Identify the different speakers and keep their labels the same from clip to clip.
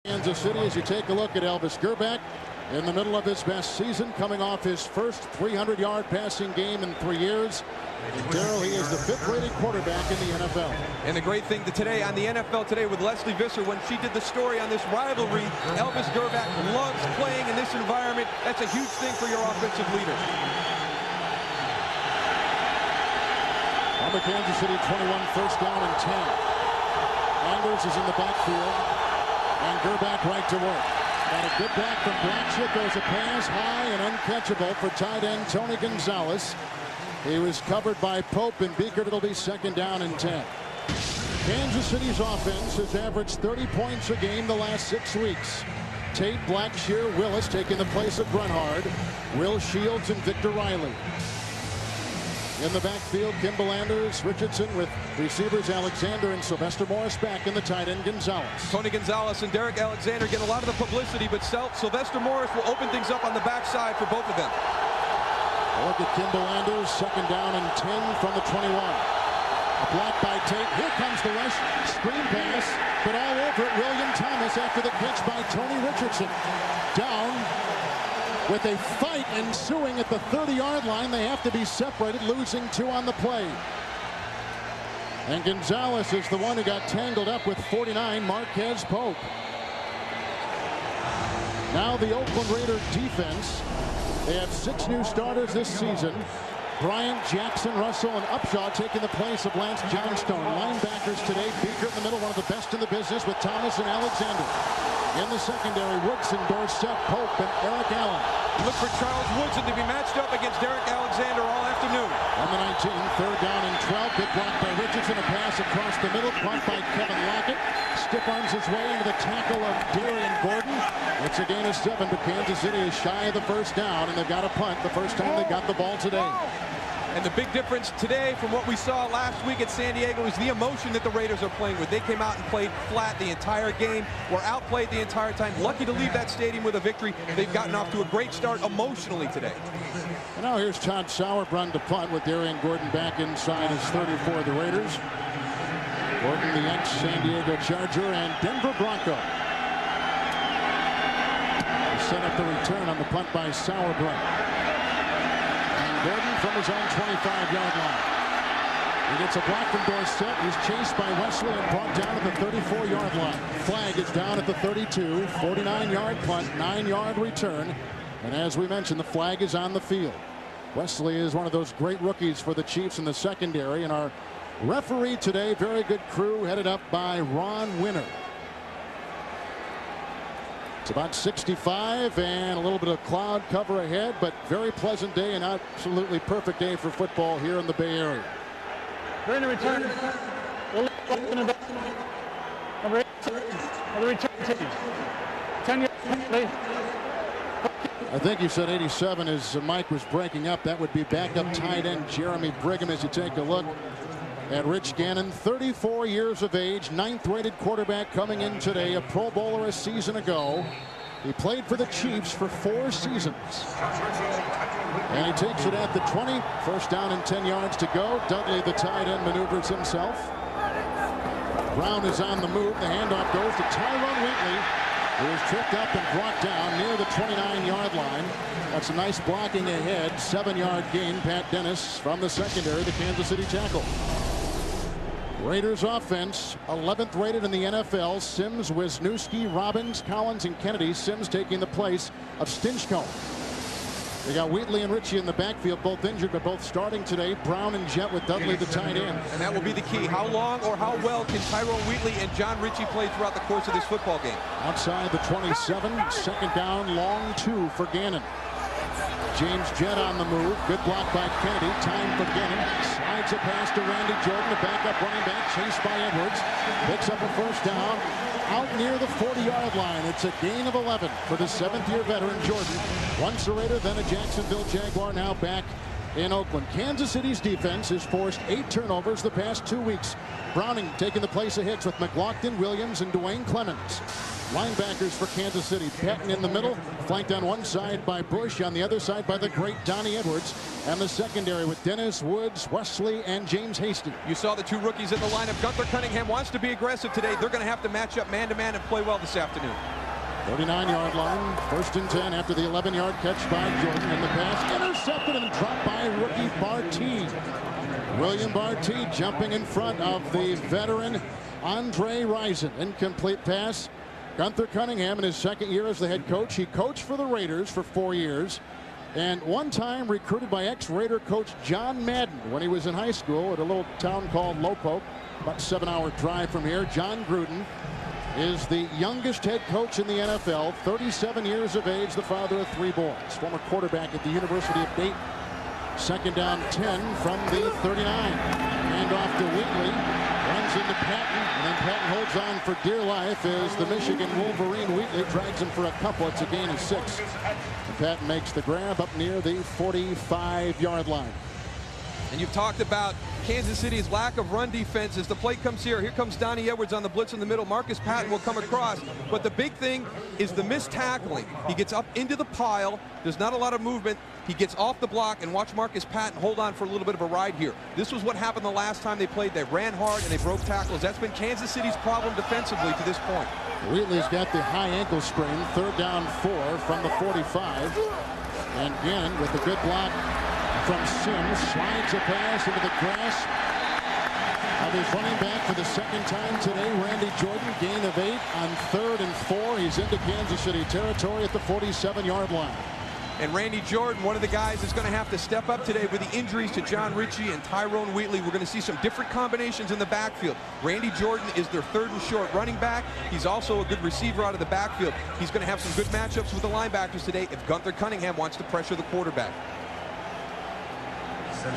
Speaker 1: Kansas City, as you take a look at Elvis Grbac in the middle of his best season, coming off his first 300-yard passing game in 3 years. Darryl, he is the 5th-rated quarterback in the NFL.
Speaker 2: And the great thing today on the NFL Today with Leslie Visser, when she did the story on this rivalry, Elvis Grbac loves playing in this environment. That's a huge thing for your offensive leader.
Speaker 1: On the Kansas City 21, first down and 10. Anders is in the backfield, and Grbac right to work. Got a good back from Blackshick. Goes a pass high and uncatchable for tight end Tony Gonzalez. He was covered by Pope and Beekert. It'll be 2nd down and 10. Kansas City's offense has averaged 30 points a game the last 6 weeks. Tate, Blackshear, Willis taking the place of Grunhard, Will Shields, and Victor Riley. In the backfield, Kimball Anders, Richardson, with receivers Alexander and Sylvester Morris back in the tight end Gonzalez.
Speaker 2: Tony Gonzalez and Derek Alexander get a lot of the publicity, but Sylvester Morris will open things up on the backside for both of them.
Speaker 1: Look at Kimball Anders, 2nd down and 10 from the 21. A block by Tate. Here comes the rush. Screen pass, but all over it, William Thomas after the catch by Tony Richardson. Down with a fight ensuing at the 30-yard line. They have to be separated, losing 2 on the play. And Gonzalez is the one who got tangled up with 49, Marquez Pope. Now the Oakland Raider defense. They have 6 new starters this season. Bryant, Jackson, Russell, and Upshaw taking the place of Lance Johnstone. Linebackers today, Beekert in the middle, one of the best in the business with Thomas and Alexander. In the secondary, Woodson, Dorsett, Pope, and Eric Allen.
Speaker 2: Look for Charles Woodson to be matched up against Derek Alexander all afternoon.
Speaker 1: On the 19, 3rd down and 12. Good block by Richardson. A pass across the middle, caught by Kevin Lockett. Stiff arms his way into the tackle of Darian Gordon. It's a gain of 7, but Kansas City is shy of the 1st down, and they've got a punt the first time they got the ball today.
Speaker 2: And the big difference today from what we saw last week at San Diego is the emotion that the Raiders are playing with. They came out and played flat the entire game, were outplayed the entire time. Lucky to leave that stadium with a victory. They've gotten off to a great start emotionally today.
Speaker 1: And now here's Todd Sauerbrunn to punt with Darian Gordon back inside his 34 of the Raiders. Gordon, the ex-San Diego Charger and Denver Bronco. He set up the return on the punt by Sauerbrunn. Gordon from his own 25-yard line. He gets a block from Dorsett. He's chased by Wesley and brought down at the 34-yard line. Flag is down at the 32. 49-yard punt, 9-yard return. And as we mentioned, the flag is on the field. Wesley is one of those great rookies for the Chiefs in the secondary. And our referee today, very good crew, headed up by Ron Winner. It's about 65 and a little bit of cloud cover ahead, but very pleasant day and absolutely perfect day for football here in the Bay Area.
Speaker 3: During the return, number 8 of the return team. 10 yards.
Speaker 1: I think you said 87 as Mike was breaking up. That would be backup tight end Jeremy Brigham as you take a look at Rich Gannon, 34 years of age, 9th-rated quarterback coming in today, a Pro Bowler a season ago. He played for the Chiefs for 4 seasons. And he takes it at the 20. First down and 10 yards to go. Dudley, the tight end, maneuvers himself. Brown is on the move. The handoff goes to Tyrone Wheatley, who is tripped up and brought down near the 29-yard line. That's a nice blocking ahead. 7-yard gain. Pat Dennis from the secondary, the Kansas City tackle. Raiders offense, 11th rated in the NFL. Sims, Wisniewski, Robbins, Collins, and Kennedy. Sims taking the place of Stinchcomb. They got Wheatley and Ritchie in the backfield, both injured, but both starting today. Brown and Jet with Dudley, the tight end.
Speaker 2: And that will be the key. How long or how well can Tyrone Wheatley and John Ritchie play throughout the course of this football game?
Speaker 1: Outside the 27, 2nd down, long 2 for Gannon. James Jett on the move. Good block by Kennedy. Time for Gannon. Slides a pass to Randy Jordan, a backup running back, chased by Edwards. Picks up a first down out near the 40-yard line. It's a gain of 11 for the 7th-year veteran Jordan. Once a Raider, then a Jacksonville Jaguar, now back in Oakland. Kansas City's defense has forced 8 turnovers the past 2 weeks. Browning taking the place of Hicks with McLaughlin, Williams, and Dwayne Clemens. Linebackers for Kansas City. Patton in the middle, flanked on one side by Bush, on the other side by the great Donnie Edwards. And the secondary with Dennis, Woods, Wesley, and James Hasty.
Speaker 2: You saw the 2 rookies in the lineup. Gunther Cunningham wants to be aggressive today. They're going to have to match up man-to-man and play well this afternoon.
Speaker 1: 39-yard line. 1st and 10 after the 11-yard catch by Jordan. And the pass intercepted and dropped by rookie Barty. William Barty jumping in front of the veteran Andre Rison. Incomplete pass. Gunther Cunningham in his 2nd year as the head coach. He coached for the Raiders for 4 years. And one time recruited by ex-Raider coach John Madden when he was in high school at a little town called Lowpoke, about a 7-hour drive from here. John Gruden is the youngest head coach in the NFL, 37 years of age, the father of 3 boys. Former quarterback at the University of Dayton. 2nd down 10 from the 39. Hand off to Wheatley. Runs into Patton, and then Patton holds on for dear life as the Michigan Wolverine Wheatley drags him for a couple. It's a gain of 6. And Patton makes the grab up near the 45-yard line.
Speaker 2: And you've talked about Kansas City's lack of run defense as the play comes here. Here comes Donnie Edwards on the blitz in the middle. Marcus Patton will come across. But the big thing is the missed tackling. He gets up into the pile. There's not a lot of movement. He gets off the block, and watch Marcus Patton hold on for a little bit of a ride here. This was what happened the last time they played. They ran hard and they broke tackles. That's been Kansas City's problem defensively to this point.
Speaker 1: Wheatley's got the high ankle sprain. 3rd down 4 from the 45. And Gannon with a good block from Sims, slides a pass into the grass of his running back for the 2nd time today. Randy Jordan, gain of 8 on 3rd and 4. He's into Kansas City territory at the 47-yard line.
Speaker 2: And Randy Jordan, one of the guys that's going to have to step up today with the injuries to John Ritchie and Tyrone Wheatley. We're going to see some different combinations in the backfield. Randy Jordan is their 3rd and short running back. He's also a good receiver out of the backfield. He's going to have some good matchups with the linebackers today if Gunther Cunningham wants to pressure the quarterback.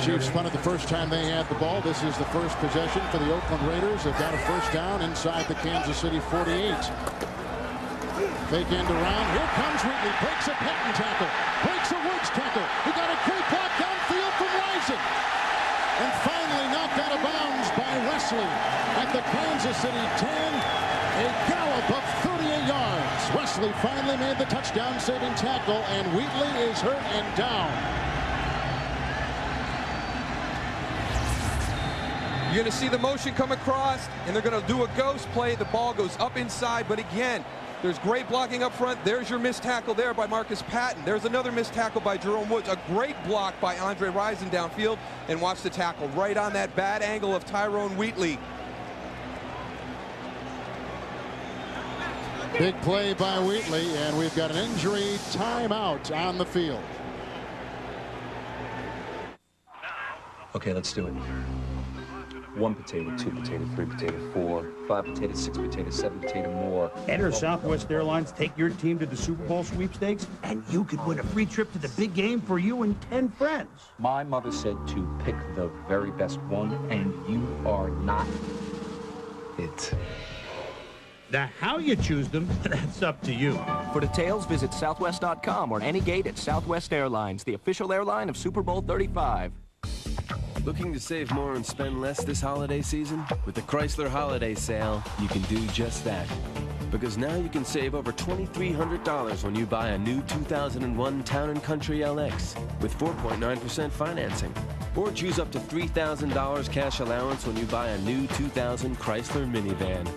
Speaker 1: Chiefs punted the first time they had the ball. This is the first possession for the Oakland Raiders. They've got a 1st down inside the Kansas City 48. Fake end around. Here comes Wheatley. Breaks a Patton tackle. Breaks a Woods tackle. He got a great block downfield from Rison. And finally knocked out of bounds by Wesley at the Kansas City 10. A gallop of 38 yards. Wesley finally made the touchdown-saving tackle, and Wheatley is hurt and down.
Speaker 2: You're going to see the motion come across, and they're going to do a ghost play. The ball goes up inside, but again, there's great blocking up front. There's your missed tackle there by Marcus Patton. There's another missed tackle by Jerome Woods. A great block by Andre Rison downfield, and watch the tackle right on that bad angle of Tyrone Wheatley.
Speaker 1: Big play by Wheatley, and we've got an injury timeout on the field.
Speaker 4: Okay, let's do it. 1 potato, 2 potato, 3 potato, 4, 5 potato, 6 potato, 7 potato more.
Speaker 5: Enter Southwest Airlines, take your team to the Super Bowl sweepstakes, and you could win a free trip to the big game for you and 10 friends.
Speaker 4: My mother said to pick the very best one, and you are not it.
Speaker 5: Now, how you choose them, that's up to you.
Speaker 6: For details, visit Southwest.com or any gate at Southwest Airlines, the official airline of Super Bowl 35.
Speaker 7: Looking to save more and spend less this holiday season? With the Chrysler Holiday Sale, you can do just that. Because now you can save over $2,300 when you buy a new 2001 Town & Country LX with 4.9% financing. Or choose up to $3,000 cash allowance when you buy a new 2000 Chrysler minivan.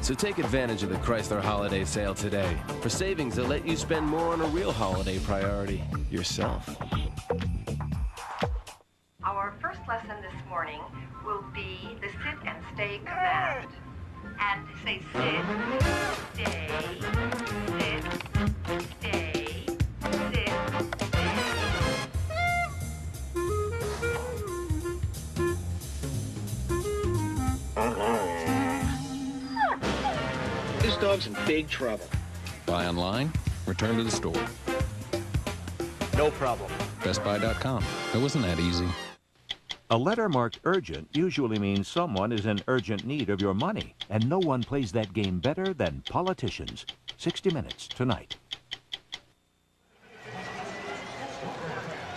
Speaker 7: So take advantage of the Chrysler Holiday Sale today for savings that let you spend more on a real holiday priority, yourself.
Speaker 8: Our first lesson this morning will be the sit and stay command. And say sit, stay, sit, stay, sit, stay.
Speaker 9: This dog's in big trouble.
Speaker 10: Buy online, return to the store.
Speaker 9: No problem.
Speaker 10: BestBuy.com. It wasn't that easy.
Speaker 11: A letter marked urgent usually means someone is in urgent need of your money, and no one plays that game better than politicians. 60 Minutes tonight.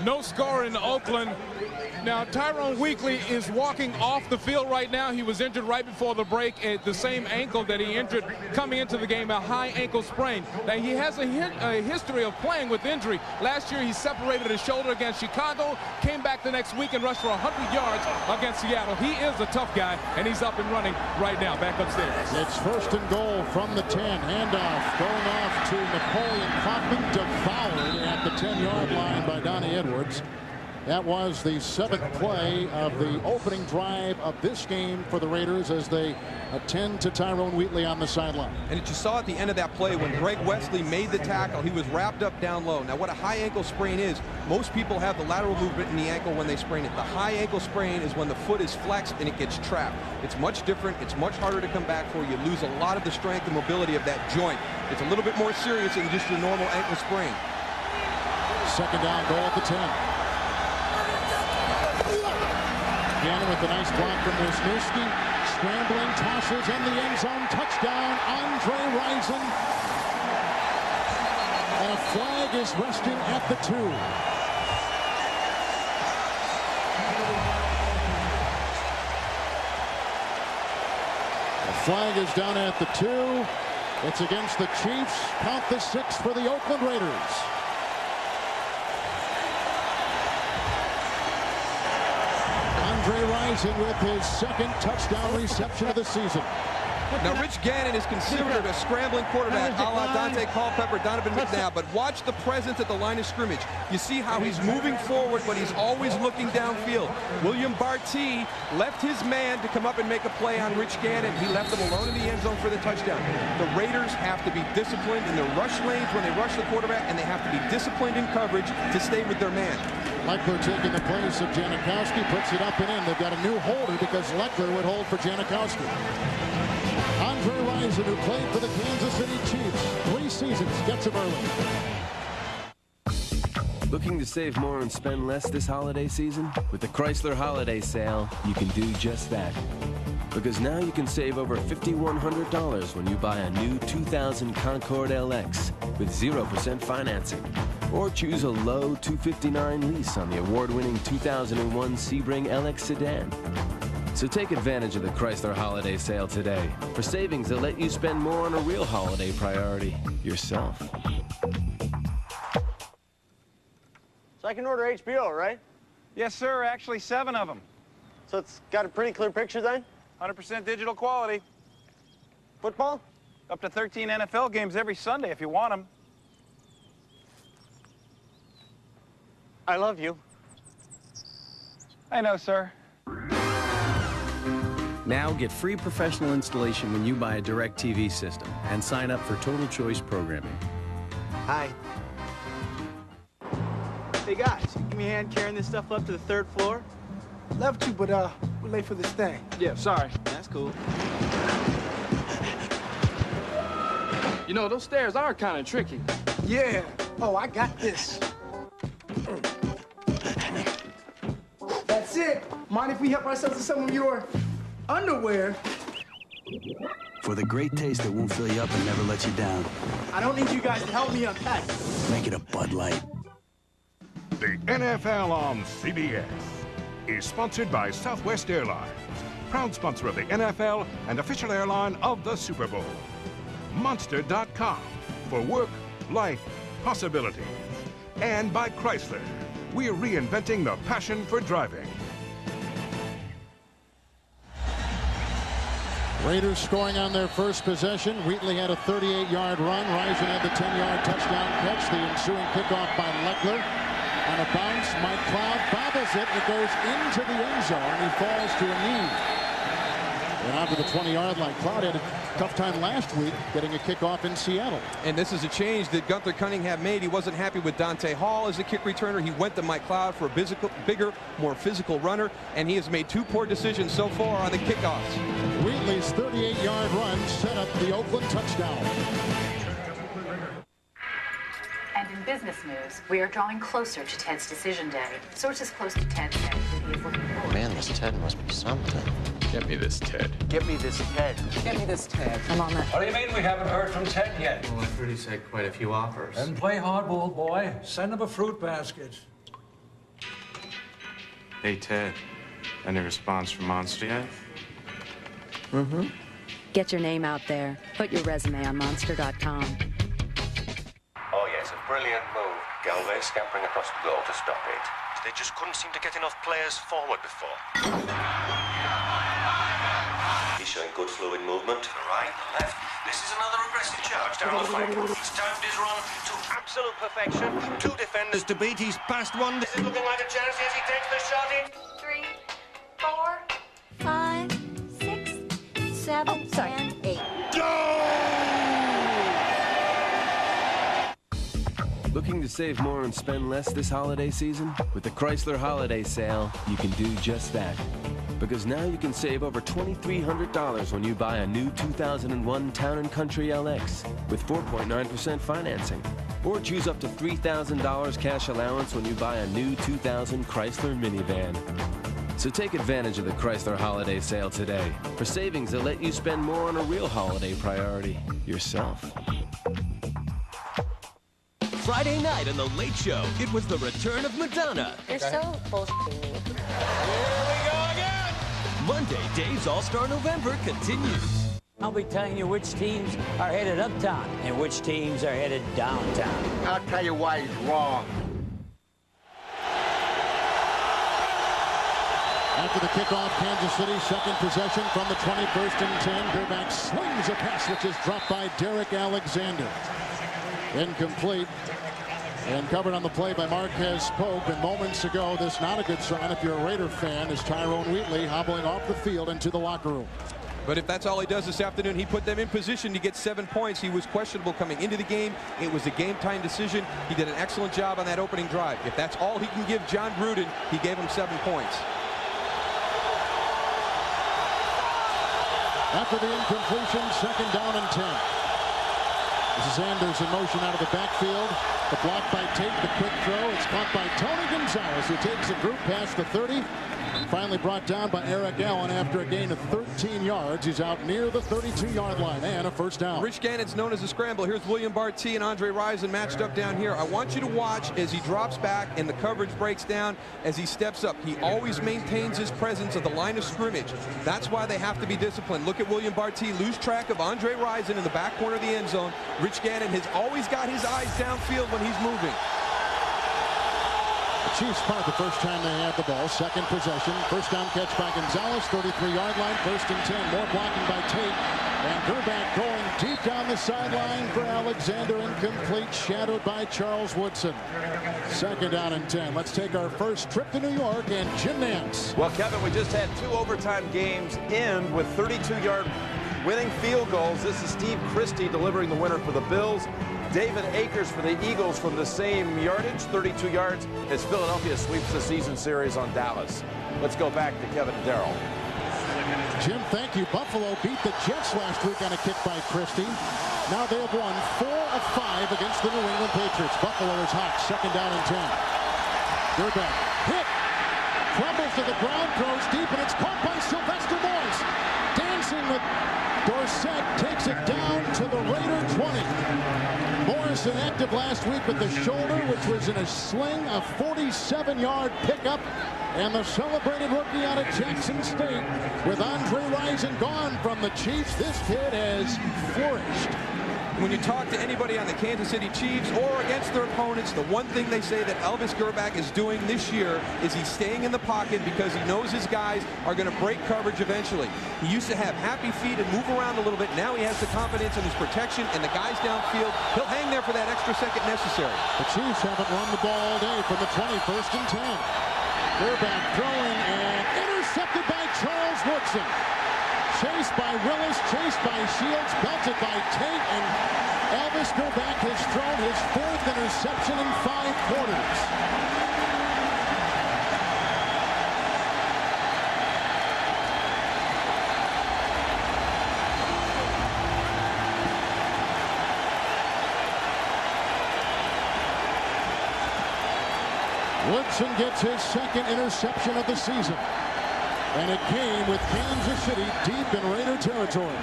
Speaker 12: No score in Oakland. Now, Tyrone Wheatley is walking off the field right now. He was injured right before the break at the same ankle that he injured coming into the game, a high ankle sprain. Now, he has a history of playing with injury. Last year, he separated his shoulder against Chicago, came back the next week and rushed for 100 yards against Seattle. He is a tough guy, and he's up and running right now, back upstairs.
Speaker 1: It's 1st and goal from the 10. Handoff going off to Napoleon Kaufman, devoured at the 10-yard line by Donnie Edwards. That was the 7th play of the opening drive of this game for the Raiders as they attend to Tyrone Wheatley on the sideline.
Speaker 2: And you saw at the end of that play when Greg Wesley made the tackle, he was wrapped up down low. Now what a high ankle sprain is, most people have the lateral movement in the ankle when they sprain it. The high ankle sprain is when the foot is flexed and it gets trapped. It's much different. It's much harder to come back for. You lose a lot of the strength and mobility of that joint. It's a little bit more serious than just your normal ankle sprain.
Speaker 1: Second down goal at the 10. Gannon with the nice block from Wisniewski. Scrambling, tosses in the end zone. Touchdown, Andre Rison. And a flag is resting at the 2. The flag is down at the 2. It's against the Chiefs. Count the 6 for the Oakland Raiders. Andre Rison with his 2nd touchdown reception of the season.
Speaker 2: Now, Rich Gannon is considered a scrambling quarterback, a la Dante Culpepper, Donovan McNabb, but watch the presence at the line of scrimmage. You see how he's moving forward, but he's always looking downfield. William Barty left his man to come up and make a play on Rich Gannon. He left him alone in the end zone for the touchdown. The Raiders have to be disciplined in their rush lanes when they rush the quarterback, and they have to be disciplined in coverage to stay with their man.
Speaker 1: Leckler taking the place of Janikowski, puts it up and in. They've got a new holder because Leckler would hold for Janikowski. Andre Rison, who played for the Kansas City Chiefs 3 seasons, gets him early.
Speaker 7: Looking to save more and spend less this holiday season? With the Chrysler Holiday Sale, you can do just that. Because now you can save over $5,100 when you buy a new 2000 Concorde LX with 0% financing. Or choose a low $259 lease on the award-winning 2001 Sebring LX sedan. So take advantage of the Chrysler Holiday Sale today for savings that let you spend more on a real holiday priority, yourself.
Speaker 13: So I can order HBO, right?
Speaker 14: Yes, sir. Actually, 7 of them.
Speaker 13: So it's got a pretty clear picture then?
Speaker 14: 100% digital quality.
Speaker 13: Football?
Speaker 14: Up to 13 NFL games every Sunday if you want them.
Speaker 13: I love you.
Speaker 14: I know, sir.
Speaker 15: Now get free professional installation when you buy a DirecTV system and sign up for Total Choice programming.
Speaker 13: Hi.
Speaker 16: Hey guys, give me a hand carrying this stuff up to the 3rd floor?
Speaker 17: Love to, but we're late for this thing.
Speaker 16: Yeah, sorry. That's cool. You know, those stairs are kind of tricky.
Speaker 17: Yeah. Oh, I got this. That's it. Mind if we help ourselves to some of your underwear?
Speaker 18: For the great taste that won't fill you up and never let you down.
Speaker 17: I don't need you guys to help me unpack.
Speaker 18: Make it a Bud Light.
Speaker 19: The NFL on CBS is sponsored by Southwest Airlines, proud sponsor of the NFL and official airline of the Super Bowl. Monster.com for work, life, possibilities. And by Chrysler, we're reinventing the passion for driving.
Speaker 1: Raiders scoring on their first possession. Wheatley had a 38-yard run. Rison had the 10-yard touchdown catch. The ensuing kickoff by Leckler. On a bounce, Mike Cloud bobbles it. It goes into the end zone, and he falls to a knee. And onto the 20-yard line. Cloud had a tough time last week getting a kickoff in Seattle.
Speaker 2: And this is a change that Gunther Cunningham made. He wasn't happy with Dante Hall as a kick returner. He went to Mike Cloud for a bigger, more physical runner, and he has made 2 poor decisions so far on the kickoffs.
Speaker 1: Wheatley's 38-yard run set up the Oakland touchdown.
Speaker 20: And in business news, we are drawing closer to Ted's decision day. Sources close to Ted say that he is looking forward.
Speaker 21: Man, this Ted must be something.
Speaker 22: Get me this Ted.
Speaker 21: Get me this Ted.
Speaker 23: Get me this Ted.
Speaker 20: I'm on that.
Speaker 21: What do you mean we haven't heard from Ted yet?
Speaker 24: Well, I've heard he's had quite a few offers.
Speaker 21: Then play hardball, boy. Send him a fruit basket.
Speaker 24: Hey, Ted. Any response from Monster yet?
Speaker 20: Mm-hmm. Get your name out there. Put your resume on Monster.com.
Speaker 25: Oh, yes, a brilliant move. Galvez scampering across the goal to stop it. They just couldn't seem to get enough players forward before. He showing good fluid movement. The right, the left. This is another aggressive charge down the flank. He's timed his run to absolute perfection. 2 defenders to beat. He's passed one. This is looking like a chance as he takes the shot in.
Speaker 8: 3, 4, 5, 6, 7, and 8.
Speaker 7: Looking to save more and spend less this holiday season? With the Chrysler Holiday Sale, you can do just that. Because now you can save over $2,300 when you buy a new 2001 Town & Country LX with 4.9% financing. Or choose up to $3,000 cash allowance when you buy a new 2000 Chrysler minivan. So take advantage of the Chrysler Holiday Sale today for savings that let you spend more on a real holiday priority, yourself.
Speaker 3: Friday night on The Late Show, it was the return of Madonna.
Speaker 8: You're so bullshitting me.
Speaker 3: Here we go again! Monday, Dave's All-Star November continues.
Speaker 4: I'll be telling you which teams are headed uptown and which teams are headed downtown.
Speaker 9: I'll tell you why he's wrong.
Speaker 1: After the kickoff, Kansas City, second possession from the 21st and 10. Gerback slings a pass, which is dropped by Derek Alexander. Incomplete. And covered on the play by Marquez Pope. And moments ago, this not a good sign if you're a Raider fan, is Tyrone Wheatley hobbling off the field into the locker room.
Speaker 2: But if that's all he does this afternoon, he put them in position to get 7 points. He was questionable coming into the game. It was a game-time decision. He did an excellent job on that opening drive. If that's all he can give John Gruden, he gave him 7 points.
Speaker 1: After the incompletion, second down and 10. This is Anders in motion out of the backfield. The block by Tate, the quick throw. It's caught by Tony Gonzalez, who takes the group past the 30. Finally brought down by Eric Allen after a gain of 13 yards. He's out near the 32-yard line and a first down.
Speaker 2: Rich Gannon's known as a scrambler. Here's William Barty and Andre Rison matched up down here. I want you to watch as he drops back and the coverage breaks down as he steps up. He always maintains his presence at the line of scrimmage. That's why they have to be disciplined. Look at William Barty lose track of Andre Rison in the back corner of the end zone. Rich Gannon has always got his eyes downfield when he's moving.
Speaker 1: The Chiefs punt the first time they had the ball. Second possession. First down catch by Gonzalez. 33-yard line. First and 10. More blocking by Tate. And Gerback going deep down the sideline for Alexander. Incomplete. Shadowed by Charles Woodson. Second down and 10. Let's take our first trip to New York and Jim Nance.
Speaker 5: Well, Kevin, we just had 2 overtime games end with 32-yard winning field goals. This is Steve Christie delivering the winner for the Bills. David Akers for the Eagles from the same yardage, 32 yards, as Philadelphia sweeps the season series on Dallas. Let's go back to Kevin and Darrell.
Speaker 1: Jim, thank you. Buffalo beat the Jets last week on a kick by Christie. Now they have won 4 of 5 against the New England Patriots. Buffalo is hot. Second down and 10. Gerback hit. Crumbles to the ground, throws deep, and it's caught by Sylvester Morris. Dancing with Dorsett, takes it down to the Raider 20. Morris inactive last week with the shoulder, which was in a sling, a 47-yard pickup. And the celebrated rookie out of Jackson State, with Andre Rison gone from the Chiefs, this kid has flourished.
Speaker 2: When you talk to anybody on the Kansas City Chiefs or against their opponents, the one thing they say that Elvis Gerback is doing this year is he's staying in the pocket because he knows his guys are going to break coverage eventually. He used to have happy feet and move around a little bit. Now he has the confidence in his protection and the guys downfield. He'll hang there for that extra second necessary.
Speaker 1: The Chiefs haven't run the ball all day from the 21st and 10. Gerback throwing and intercepted by Charles Woodson. Chased by Willis, chased by Shields, belted by Tate, and Elvis Gerback has thrown his 4th interception in 5 quarters. Woodson gets his 2nd interception of the season. And it came with Kansas City deep in Raider territory.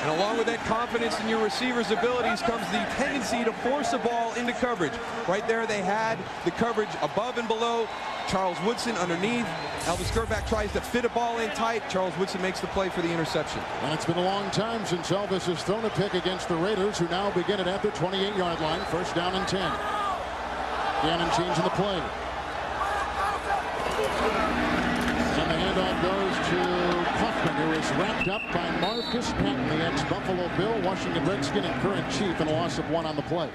Speaker 2: And along with that confidence in your receiver's abilities comes the tendency to force a ball into coverage. Right there they had the coverage above and below. Charles Woodson underneath. Elvis Gerback tries to fit a ball in tight. Charles Woodson makes the play for the interception.
Speaker 1: And it's been a long time since Elvis has thrown a pick against the Raiders, who now begin it at their 28-yard line. First down and 10. Gannon changing the play. And the handoff goes to Kaufman, who is wrapped up by Marcus Patton, the ex-Buffalo Bill, Washington Redskin, and current Chief, and a loss of 1 on the play.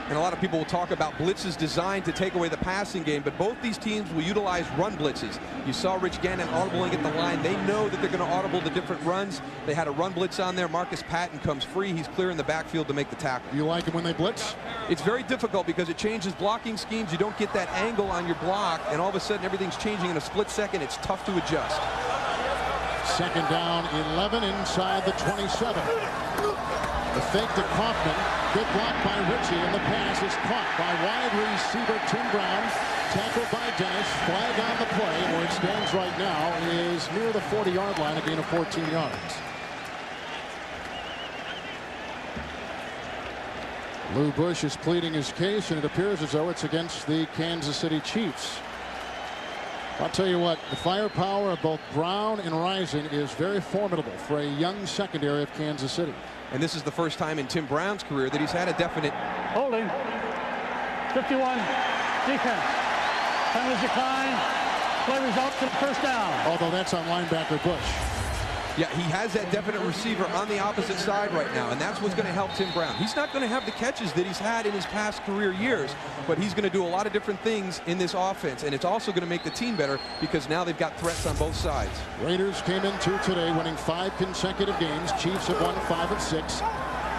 Speaker 2: And a lot of people will talk about blitzes designed to take away the passing game, but both these teams will utilize run blitzes. You saw Rich Gannon audibling at the line. They know that they're going to audible the different runs. They had a run blitz on there. Marcus Patton comes free. He's clear in the backfield to make the tackle.
Speaker 1: You like it when they blitz?
Speaker 2: It's very difficult because it changes blocking schemes. You don't get that angle on your block, and all of a sudden everything's changing in a split second. It's tough to adjust.
Speaker 1: Second down, 11 inside the 27. The fake to Kaufman. Good block by Ritchie, and the pass is caught by wide receiver Tim Brown. Tackled by Dennis. Flag on the play, and where it stands right now is near the 40-yard line, a gain of 14 yards. Lou Bush is pleading his case, and it appears as though it's against the Kansas City Chiefs. I'll tell you what, the firepower of both Brown and Rising is very formidable for a young secondary of Kansas City.
Speaker 2: And this is the first time in Tim Brown's career that he's had a definite
Speaker 6: holding. 51 defense. Penalties decline. Play results in first down.
Speaker 1: Although that's on linebacker Bush.
Speaker 2: Yeah, he has that definite receiver on the opposite side right now, and that's what's going to help Tim Brown. He's not going to have the catches that he's had in his past career years, but he's going to do a lot of different things in this offense, and it's also going to make the team better because now they've got threats on both sides.
Speaker 1: Raiders came into today winning 5 consecutive games. Chiefs have won 5 of 6.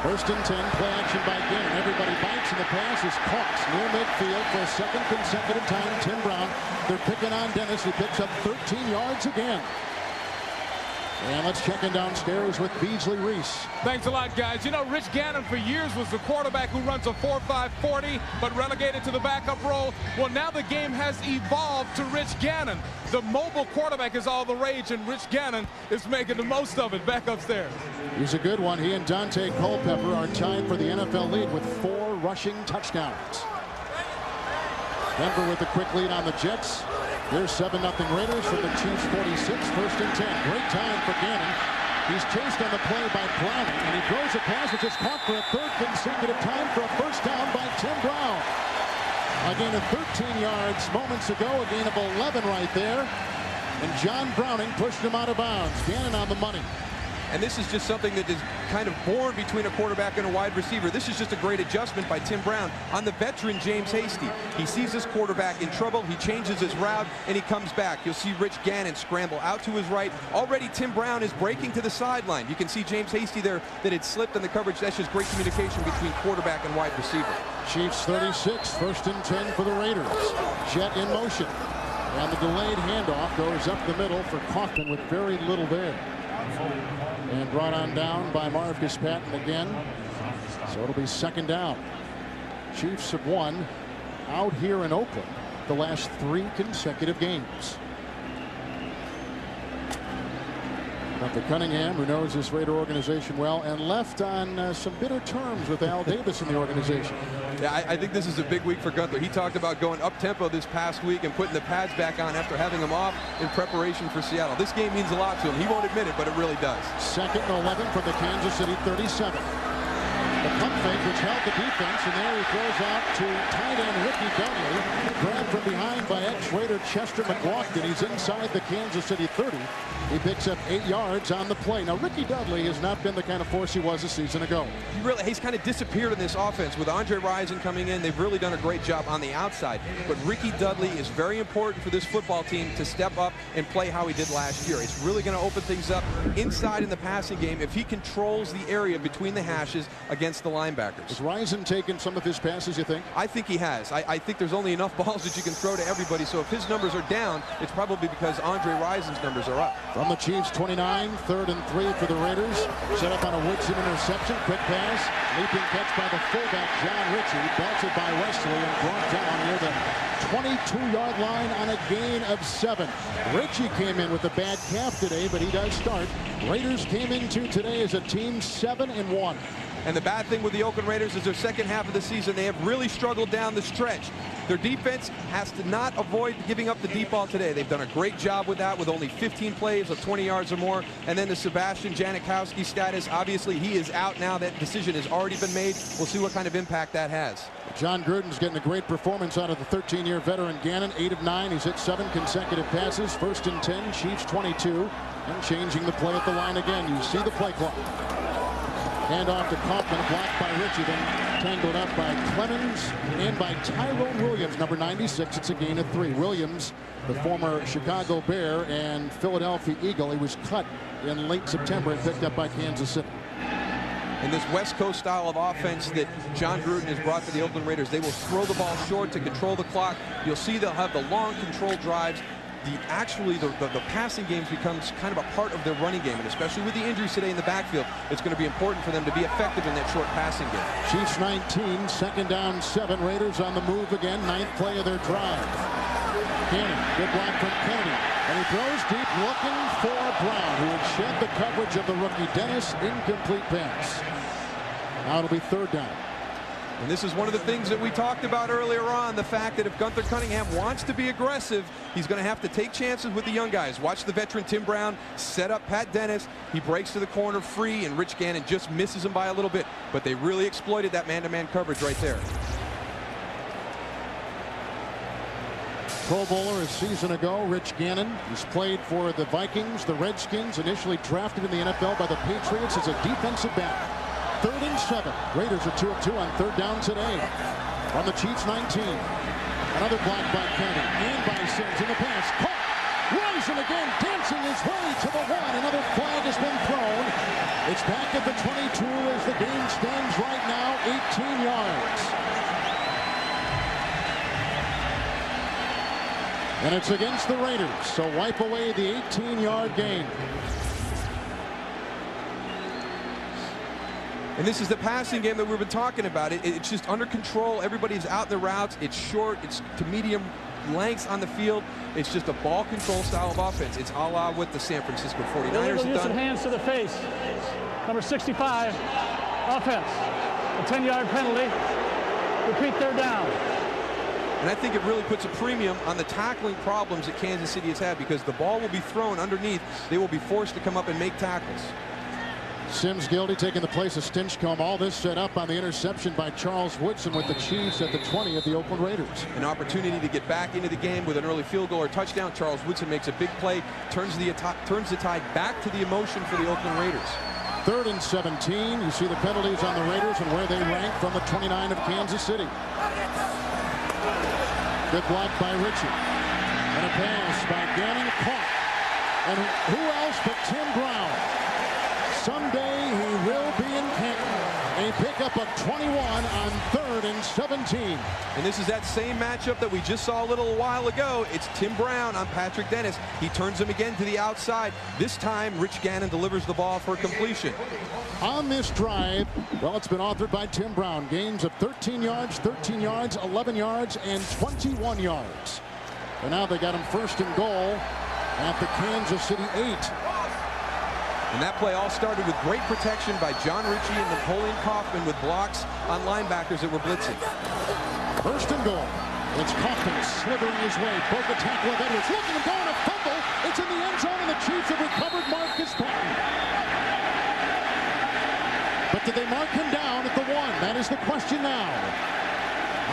Speaker 1: First and 10, play action by Gannon. Everybody bites, and the pass is caught near midfield for a second consecutive time. Tim Brown, they're picking on Dennis, who picks up 13 yards again. And let's check in downstairs with Beasley Reese.
Speaker 12: Thanks a lot, guys. You know, Rich Gannon for years was the quarterback who runs a 4.5 40, but relegated to the backup role. Well, now the game has evolved to Rich Gannon. The mobile quarterback is all the rage, and Rich Gannon is making the most of it back upstairs.
Speaker 1: He's a good one. He and Dante Culpepper are tied for the NFL lead with 4 rushing touchdowns. Denver with a quick lead on the Jets. Here's 7-0 Raiders from the Chiefs 46. First and 10. Great time for Gannon. He's chased on the play by Browning, and he throws a pass which is caught for a 3rd consecutive time for a first down by Tim Brown. A gain of 13 yards moments ago, a gain of 11 right there. And John Browning pushed him out of bounds. Gannon on the money.
Speaker 2: And this is just something that is kind of born between a quarterback and a wide receiver. This is just a great adjustment by Tim Brown on the veteran James Hasty. He sees his quarterback in trouble, he changes his route, and he comes back. You'll see Rich Gannon scramble out to his right. Already Tim Brown is breaking to the sideline. You can see James Hasty there that had slipped in the coverage. That's just great communication between quarterback and wide receiver.
Speaker 1: Chiefs 36, first and 10 for the Raiders. Jet in motion. And the delayed handoff goes up the middle for Kaufman with very little there. And brought on down by Marcus Patton again. So it'll be second down. Chiefs have won out here in Oakland the last 3 consecutive games. Dr. Cunningham, who knows this Raider organization well, and left on some bitter terms with Al Davis in the organization.
Speaker 2: Yeah, I think this is a big week for Gunther. He talked about going up-tempo this past week and putting the pads back on after having them off in preparation for Seattle. This game means a lot to him. He won't admit it, but it really does.
Speaker 1: Second and 11 from the Kansas City 37. The pump fake, which held the defense, and there he throws out to tight end Ricky Dudley. Grabbed from behind by ex-Raider Chester McLaughlin. He's inside the Kansas City 30. He picks up 8 yards on the play. Now, Ricky Dudley has not been the kind of force he was a season ago.
Speaker 2: He's kind of disappeared in this offense. With Andre Rison coming in, they've really done a great job on the outside. But Ricky Dudley is very important for this football team to step up and play how he did last year. It's really going to open things up inside in the passing game if he controls the area between the hashes against the linebackers.
Speaker 1: Has Rison taken some of his passes, you think?
Speaker 2: I think he has. I think there's only enough balls that you can throw to everybody. So if his numbers are down, it's probably because Andre Rison's numbers are up.
Speaker 1: From the Chiefs 29, 3rd and 3 for the Raiders. Set up on a Woodson interception. Quick pass. Leaping catch by the fullback, John Ritchie. Belted by Wesley and brought down near the 22-yard line on a gain of 7. Ritchie came in with a bad calf today, but he does start. Raiders came into today as a team 7-1.
Speaker 2: And the bad thing with the Oakland Raiders is their second half of the season, they have really struggled down the stretch. Their defense has to not avoid giving up the deep ball today. They've done a great job with that, with only 15 plays of 20 yards or more. And then the Sebastian Janikowski status, obviously he is out now. That decision has already been made. We'll see what kind of impact that has.
Speaker 1: John Gruden's getting a great performance out of the 13-year veteran Gannon. 8 of 9. He's hit 7 consecutive passes. First and 10, Chiefs 22. And changing the play at the line again. You see the play clock. Hand off to Kaufman, blocked by Ritchie, then tangled up by Clemens and by Tyrone Williams, number 96. It's a gain of 3. Williams, the former Chicago Bear and Philadelphia Eagle, he was cut in late September and picked up by Kansas City.
Speaker 2: In this West Coast style of offense that John Gruden has brought to the Oakland Raiders, they will throw the ball short to control the clock. You'll see they'll have the long control drives. The passing games becomes kind of a part of their running game, and especially with the injuries today in the backfield, it's going to be important for them to be effective in that short passing game.
Speaker 1: Chiefs 19, second down 7. Raiders on the move again, 9th play of their drive. Cannon, good block from Kennedy, and he throws deep looking for Brown, who had shed the coverage of the rookie Dennis. Incomplete pass. Now it'll be 3rd down.
Speaker 2: And this is one of the things that we talked about earlier on, the fact that if Gunther Cunningham wants to be aggressive, he's going to have to take chances with the young guys. Watch the veteran Tim Brown set up Pat Dennis. He breaks to the corner free, and Rich Gannon just misses him by a little bit. But they really exploited that man-to-man coverage right there.
Speaker 1: Pro Bowler a season ago, Rich Gannon. He's played for the Vikings, the Redskins, initially drafted in the NFL by the Patriots as a defensive back. 3rd and 7. Raiders are 2 of 2 on 3rd down today. From the Chiefs 19. Another block by Kennedy and by Sims in the pass. Caught. Rising again, dancing his way to the 1. Another flag has been thrown. It's back at the 22 as the game stands right now, 18 yards. And it's against the Raiders, so wipe away the 18-yard gain.
Speaker 2: And this is the passing game that we've been talking about. It's just under control. Everybody's out in the routes. It's short. It's to medium lengths on the field. It's just a ball control style of offense. It's a la what the San Francisco 49ers have
Speaker 6: use of
Speaker 2: done.
Speaker 6: hands to the face. Number 65, offense. A 10-yard penalty. Repeat 3rd down.
Speaker 2: And I think it really puts a premium on the tackling problems that Kansas City has had, because the ball will be thrown underneath. They will be forced to come up and make tackles.
Speaker 1: Sims Gildy taking the place of Stinchcomb. All this set up on the interception by Charles Woodson with the Chiefs at the 20 of the Oakland Raiders.
Speaker 2: An opportunity to get back into the game with an early field goal or touchdown. Charles Woodson makes a big play, turns the tide back to the emotion for the Oakland Raiders.
Speaker 1: 3rd and 17. You see the penalties on the Raiders and where they rank from the 29 of Kansas City. Good block by Ritchie. And a pass by Gannon, caught. And who else but Tim Brown? Someday he will be in Canton. A pickup of 21 on 3rd and 17.
Speaker 2: And this is that same matchup that we just saw a little while ago. It's Tim Brown on Patrick Dennis. He turns him again to the outside. This time, Rich Gannon delivers the ball for completion.
Speaker 1: On this drive, well, it's been authored by Tim Brown. Gains of 13 yards, 11 yards, and 21 yards. And now they got him 1st and goal at the Kansas City 8.
Speaker 2: And that play all started with great protection by John Ritchie and Napoleon Kaufman with blocks on linebackers that were blitzing.
Speaker 1: 1st and goal. It's Kaufman slithering his way. Broke the tackle of Edwards. Looking to go on a fumble. It's in the end zone, and the Chiefs have recovered Marcus Patton. But did they mark him down at the 1? That is the question now.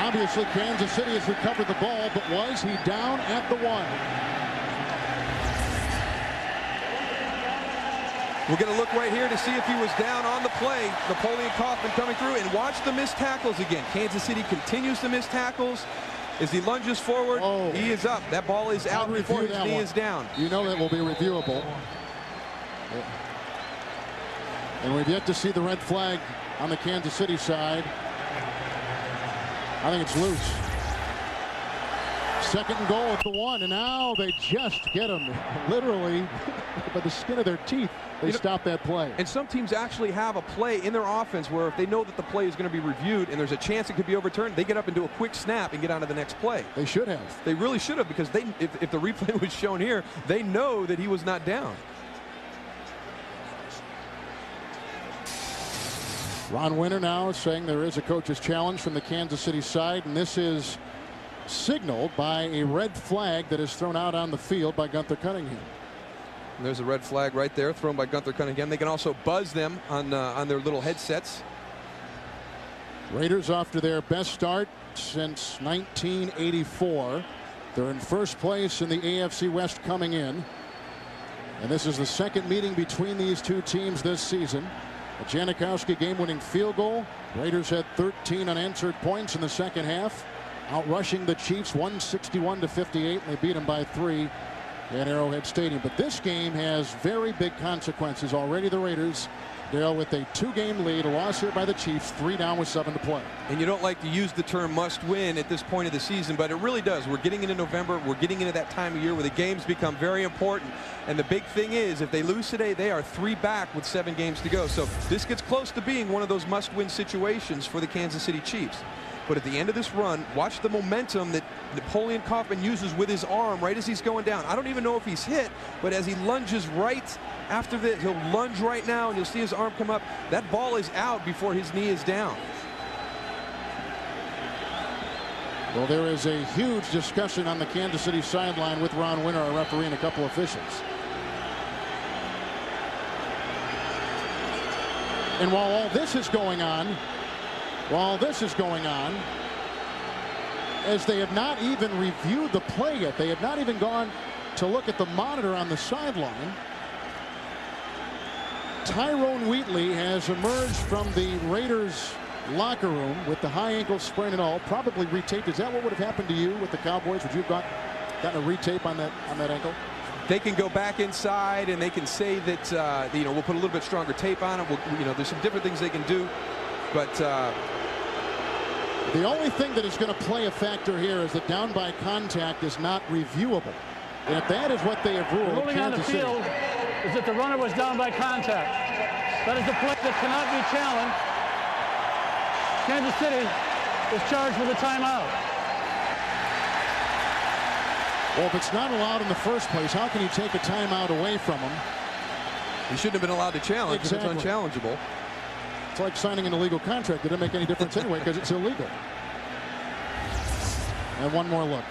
Speaker 1: Obviously, Kansas City has recovered the ball, but was he down at the 1?
Speaker 2: We're going to look right here to see if he was down on the play. Napoleon Kaufman coming through, and watch the missed tackles again. Kansas City continues to miss tackles. As he lunges forward, he is up. That ball is out before his knee is down.
Speaker 1: You know that will be reviewable. And we've yet to see the red flag on the Kansas City side. I think it's loose. 2nd and goal at the 1, and now they just get him literally by the skin of their teeth. They stop that play.
Speaker 2: And some teams actually have a play in their offense where if they know that the play is going to be reviewed and there's a chance it could be overturned, they get up and do a quick snap and get on to the next play.
Speaker 1: They should have.
Speaker 2: They really should have, because if the replay was shown here, they know that he was not down.
Speaker 1: Ron Winter now saying there is a coach's challenge from the Kansas City side, and this is signaled by a red flag that is thrown out on the field by Gunther Cunningham.
Speaker 2: And there's a red flag right there thrown by Gunther Cunningham. They can also buzz them on their little headsets.
Speaker 1: Raiders off to their best start since 1984. They're in 1st place in the AFC West coming in. And this is the second meeting between these two teams this season. A Janikowski game-winning field goal. Raiders had 13 unanswered points in the second half, outrushing the Chiefs 161-58, and they beat them by 3 at Arrowhead Stadium. But this game has very big consequences. Already the Raiders, Dale, with a 2-game lead, a loss here by the Chiefs, 3 down with 7 to play.
Speaker 2: And you don't like to use the term must win at this point of the season, but it really does. We're getting into November. We're getting into that time of year where the games become very important. And the big thing is, if they lose today, they are 3 back with 7 games to go. So this gets close to being one of those must-win situations for the Kansas City Chiefs. But at the end of this run, watch the momentum that Napoleon Kaufman uses with his arm right as he's going down. I don't even know if he's hit, but as he lunges right after this, he'll lunge right now, and you'll see his arm come up. That ball is out before his knee is down.
Speaker 1: Well, there is a huge discussion on the Kansas City sideline with Ron Winter, our referee, and a couple officials. And while all this is going on, as they have not even reviewed the play yet, they have not even gone to look at the monitor on the sideline. Tyrone Wheatley has emerged from the Raiders locker room with the high ankle sprain and all, probably retaped. Is that what would have happened to you with the Cowboys? Would you have gotten a retape on that ankle?
Speaker 2: They can go back inside and they can say that we'll put a little bit stronger tape on it. There's some different things they can do, but
Speaker 1: the only thing that is going to play a factor here is that down by contact is not reviewable. And if that is what they have ruled,
Speaker 6: the ruling on the field is that the runner was down by contact. That is the play that cannot be challenged. Kansas City is charged with a timeout.
Speaker 1: Well, if it's not allowed in the first place, how can you take a timeout away from him?
Speaker 2: He shouldn't have been allowed to challenge because it's unchallengeable.
Speaker 1: It's like signing an illegal contract. It doesn't make any difference anyway because it's illegal. And one more look.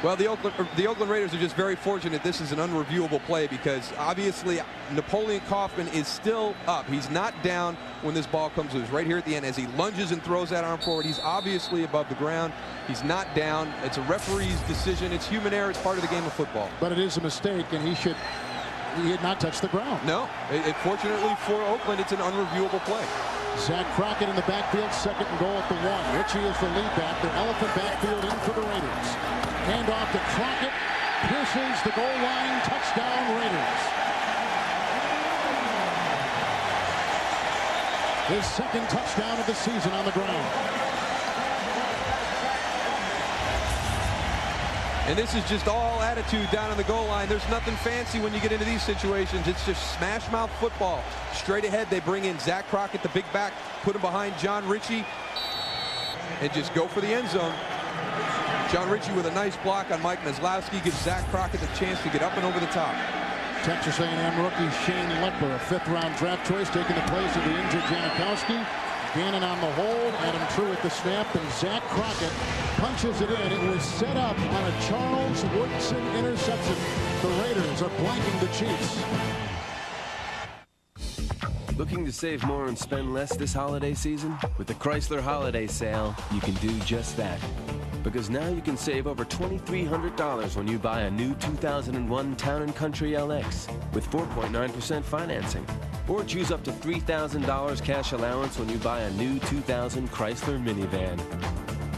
Speaker 2: Well, the Oakland Raiders are just very fortunate this is an unreviewable play because obviously Napoleon Kaufman is still up. He's not down when this ball comes loose. Right here at the end, as he lunges and throws that arm forward, he's obviously above the ground. He's not down. It's a referee's decision. It's human error. It's part of the game of football.
Speaker 1: But it is a mistake, and he had not touched the ground.
Speaker 2: No. Fortunately for Oakland, it's an unreviewable play.
Speaker 1: Zach Crockett in the backfield, 2nd and goal at the 1. Ritchie is the lead back. The elephant backfield in for the Raiders. Hand off to Crockett. Pierces the goal line. Touchdown, Raiders. His 2nd touchdown of the season on the ground.
Speaker 2: And this is just all attitude down on the goal line. There's nothing fancy when you get into these situations. It's just smash mouth football. Straight ahead, they bring in Zach Crockett, the big back, put him behind John Ritchie, and just go for the end zone. John Ritchie with a nice block on Mike Maslowski gives Zach Crockett the chance to get up and over the top.
Speaker 1: Texas A&M rookie Shane Leckler, a 5th-round draft choice, taking the place of the injured Janikowski. Gannon on the hold, Adam True at the snap, and Zach Crockett punches it in. It was set up on a Charles Woodson interception. The Raiders are blanking the Chiefs.
Speaker 7: Looking to save more and spend less this holiday season? With the Chrysler Holiday Sale, you can do just that. Because now you can save over $2,300 when you buy a new 2001 Town & Country LX with 4.9% financing. Or choose up to $3,000 cash allowance when you buy a new 2000 Chrysler minivan.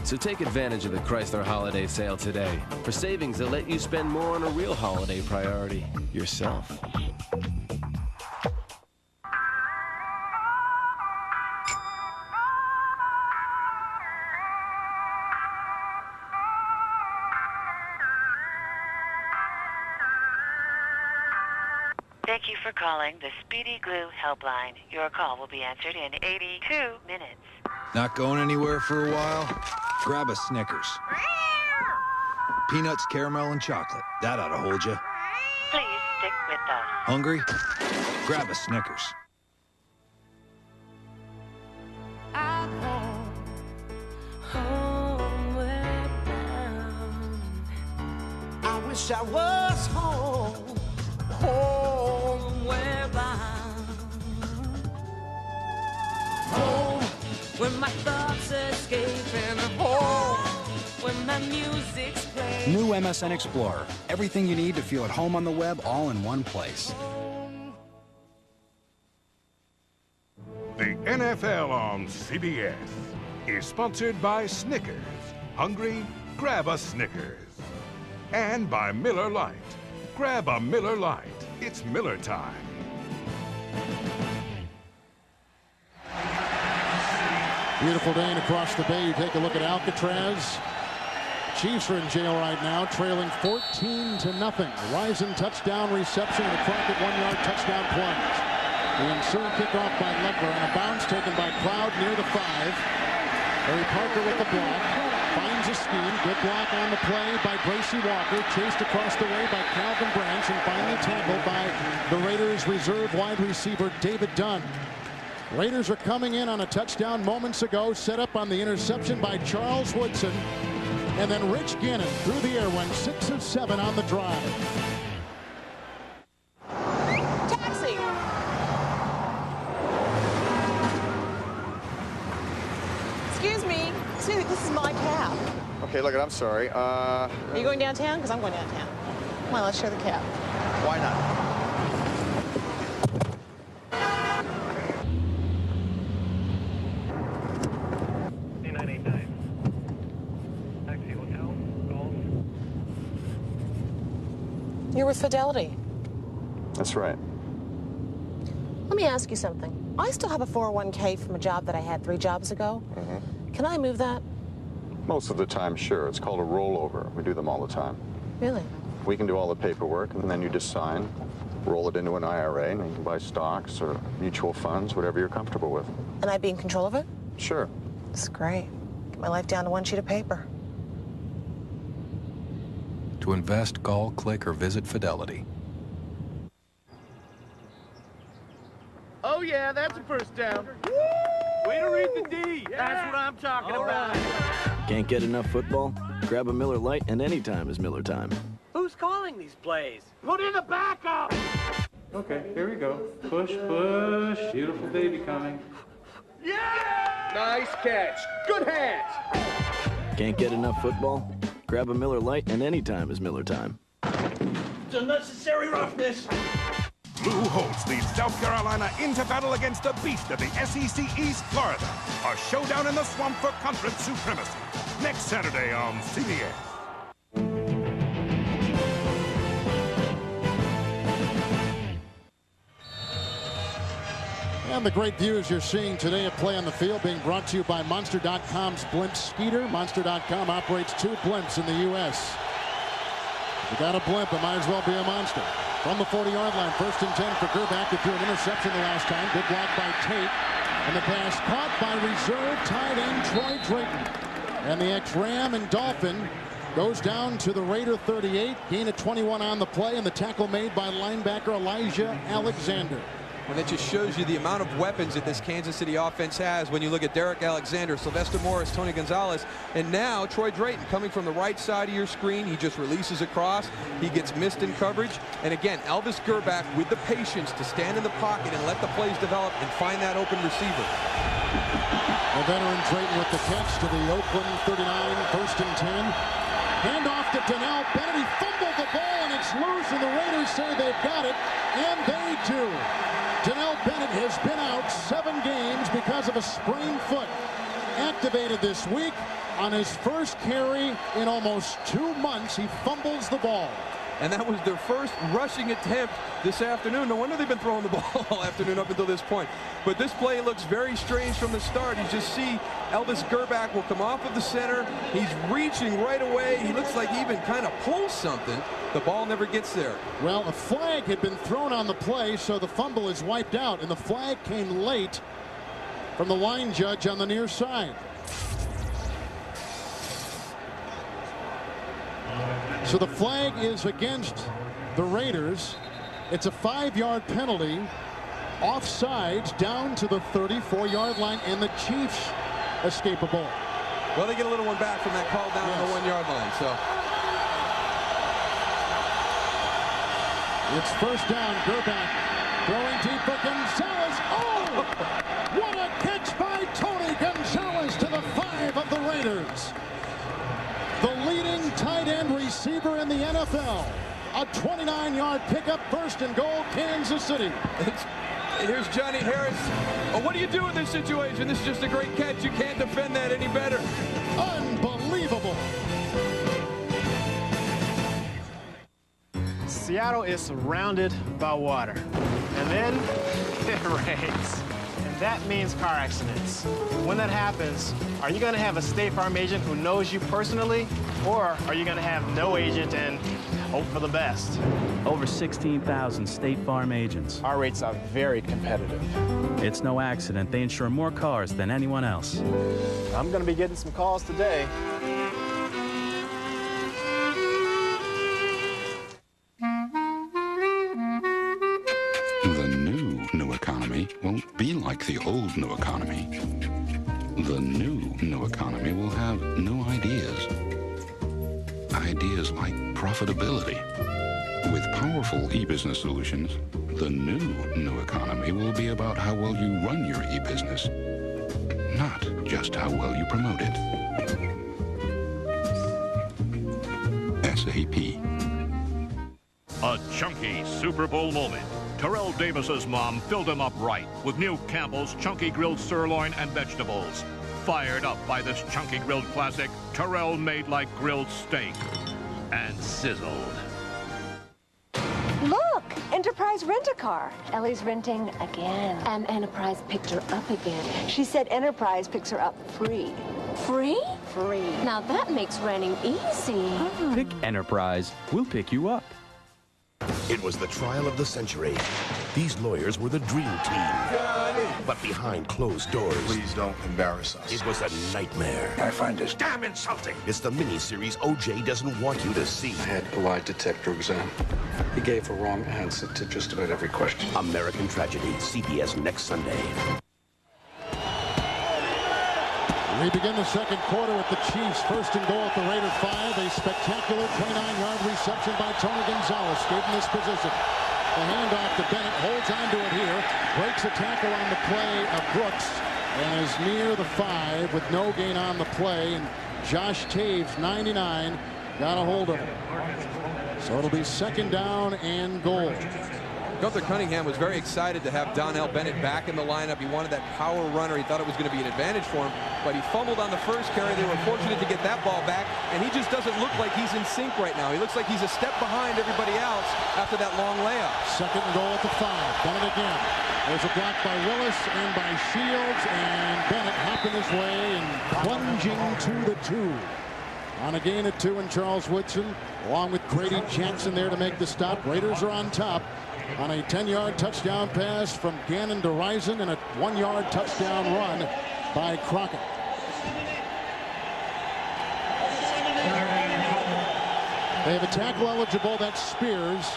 Speaker 7: So take advantage of the Chrysler Holiday Sale today for savings that let you spend more on a real holiday priority, yourself.
Speaker 10: Thank you for calling the Speedy Glue Helpline. Your call will be answered in 82 minutes.
Speaker 11: Not going anywhere for a while? Grab a Snickers. Peanuts, caramel, and chocolate. That ought to hold you.
Speaker 10: Please stick with us.
Speaker 11: Hungry? Grab a Snickers.
Speaker 14: I wish I was home, homeward bound. Home, where my thoughts escape, and home, where my music's playing.
Speaker 13: New MSN Explorer. Everything you need to feel at home on the web, all in one place.
Speaker 19: The NFL on CBS is sponsored by Snickers. Hungry? Grab a Snickers. And by Miller Lite. Grab a Miller Lite. It's Miller time.
Speaker 1: Beautiful day across the bay. You take a look at Alcatraz. Chiefs are in jail right now, trailing 14-0. A rising touchdown reception and a Crockett 1-yard touchdown plunge. The ensuing kickoff by Leckler and a bounce taken by Cloud near the 5. Harry Parker with the block. Finds a scheme. Good block on the play by Gracie Walker. Chased across the way by Calvin Branch and finally tackled by the Raiders' reserve wide receiver David Dunn. Raiders are coming in on a touchdown moments ago, set up on the interception by Charles Woodson. And then Rich Gannon through the air went 6 of 7 on the drive.
Speaker 15: Taxi! Excuse me, this is my cab.
Speaker 16: Okay, look, I'm sorry.
Speaker 15: Are you going downtown? Because I'm going downtown. Come on, let's share the cab.
Speaker 16: Why not?
Speaker 15: You're with Fidelity.
Speaker 16: That's right.
Speaker 15: Let me ask you something. I still have a 401k from a job that I had 3 jobs ago. Can I move that?
Speaker 16: Most of the time, sure. It's called a rollover. We do them all the time.
Speaker 15: Really?
Speaker 16: We can do all the paperwork, and then you just sign, roll it into an IRA, and you can buy stocks or mutual funds, whatever you're comfortable with.
Speaker 15: And I'd be in control of it?
Speaker 16: Sure.
Speaker 15: That's great. Get my life down to 1 sheet of paper.
Speaker 13: To invest, call, click, or visit Fidelity.
Speaker 22: Oh, yeah, that's a first down. Way to read the D. That's what I'm talking about.
Speaker 23: Can't get enough football? Grab a Miller Lite, and anytime is Miller time.
Speaker 22: Who's calling these plays? Put in a backup.
Speaker 24: Okay, here we go. Push, push. Beautiful baby coming.
Speaker 22: Yeah! Nice catch. Good hands.
Speaker 23: Can't get enough football? Grab a Miller Lite, and anytime is Miller time.
Speaker 22: It's unnecessary roughness.
Speaker 19: Lou Holtz leads South Carolina into battle against the beast of the SEC East, Florida. A showdown in the swamp for conference supremacy. Next Saturday on CBS.
Speaker 1: And the great views you're seeing today of play on the field being brought to you by Monster.com's Blimp Skeeter. Monster.com operates 2 blimps in the U.S. If you got a blimp, it might as well be a Monster. From the 40-yard line, 1st and 10 for Gerback, who threw an interception the last time. Good block by Tate. And the pass caught by reserve tight end Troy Drayton. And the ex-Ram and Dolphin goes down to the Raider 38. Gain of 21 on the play, and the tackle made by linebacker Elijah Alexander.
Speaker 2: And that just shows you the amount of weapons that this Kansas City offense has when you look at Derek Alexander, Sylvester Morris, Tony Gonzalez, and now Troy Drayton coming from the right side of your screen. He just releases across. He gets missed in coverage. And again, Elvis Gerback with the patience to stand in the pocket and let the plays develop and find that open receiver.
Speaker 1: The veteran Drayton with the catch to the Oakland 39, 1st and 10. Handoff to Donnell Bennett. He fumbled the ball and it's loose, and the Raiders say they've got it, and they do. Donnell Bennett has been out 7 games because of a sprained foot. Activated this week on his first carry in almost 2 months. He fumbles the ball.
Speaker 2: And that was their first rushing attempt this afternoon. No wonder they've been throwing the ball all afternoon up until this point. But this play looks very strange from the start. You just see Elvis Gerback will come off of the center. He's reaching right away. He looks like he even kind of pulls something. The ball never gets there.
Speaker 1: Well, a flag had been thrown on the play, so the fumble is wiped out. And the flag came late from the line judge on the near side. So the flag is against the Raiders. It's a 5-yard penalty. Offsides down to the 34-yard line, and the Chiefs escape a ball.
Speaker 2: Well, they get a little one back from that call down on the 1-yard line. So
Speaker 1: it's 1st down. Gerback throwing deep for Gonzalez. Oh! What a catch by Tony Gonzalez to the 5 of the Raiders. The leading tight end receiver receiver in the NFL. A 29-yard pickup, first and goal, Kansas City.
Speaker 2: Here's Johnny Harris. Oh, what do you do in this situation? This is just a great catch. You can't defend that any better.
Speaker 1: Unbelievable.
Speaker 17: Seattle is surrounded by water. And then it rains. And that means car accidents. When that happens, are you going to have a State Farm agent who knows you personally? Or are you going to have no agent and hope for the best?
Speaker 18: Over 16,000 State Farm agents.
Speaker 17: Our rates are very competitive.
Speaker 18: It's no accident. They insure more cars than anyone else.
Speaker 17: I'm going to be getting some calls today.
Speaker 20: The new economy won't be like the old new economy. The new economy will have new ideas. Ideas like profitability. With powerful e-business solutions, the new economy will be about how well you run your e-business, not just how well you promote it. SAP.
Speaker 21: A chunky Super Bowl moment. Terrell Davis's mom filled him up right with new Campbell's Chunky Grilled Sirloin and Vegetables. Fired up by this chunky grilled classic, Terrell made like grilled steak and sizzled.
Speaker 25: Look, Enterprise Rent-A-Car. Ellie's renting again. And Enterprise picked her up again. She said Enterprise picks her up free. Free? Free. Now that makes renting easy.
Speaker 23: Pick Enterprise. We'll pick you up.
Speaker 26: It was the trial of the century. These lawyers were the dream team. But behind closed doors...
Speaker 27: Please don't embarrass us.
Speaker 26: It was a nightmare.
Speaker 27: I find this damn insulting.
Speaker 26: It's the mini-series OJ doesn't want you to see.
Speaker 27: I had a lie detector exam. He gave a wrong answer to just about every question.
Speaker 26: American Tragedy, CBS next Sunday.
Speaker 1: We begin the second quarter with the Chiefs first and goal at the Raider 5. A spectacular 29-yard reception by Tony Gonzalez. Gave him this position. The handoff to Bennett, holds on to it here. Breaks a tackle on the play of Brooks and is near the 5 with no gain on the play. And Josh Taves, 99, got a hold of him. So it'll be second down and goal.
Speaker 2: Gunther Cunningham was very excited to have Donnell Bennett back in the lineup. He wanted that power runner. He thought it was going to be an advantage for him, but he fumbled on the first carry. They were fortunate to get that ball back, and he just doesn't look like he's in sync right now. He looks like he's a step behind everybody else after that long layup.
Speaker 1: Second and goal at the 5. Bennett again. There's a block by Willis and by Shields, and Bennett hopping his way and plunging to the 2. On a gain of 2, and Charles Woodson, along with Grady Jackson there to make the stop. Raiders are on top on a 10-yard touchdown pass from Gannon to Rison and a 1-yard touchdown run by Crockett. They have a tackle eligible. That's Spears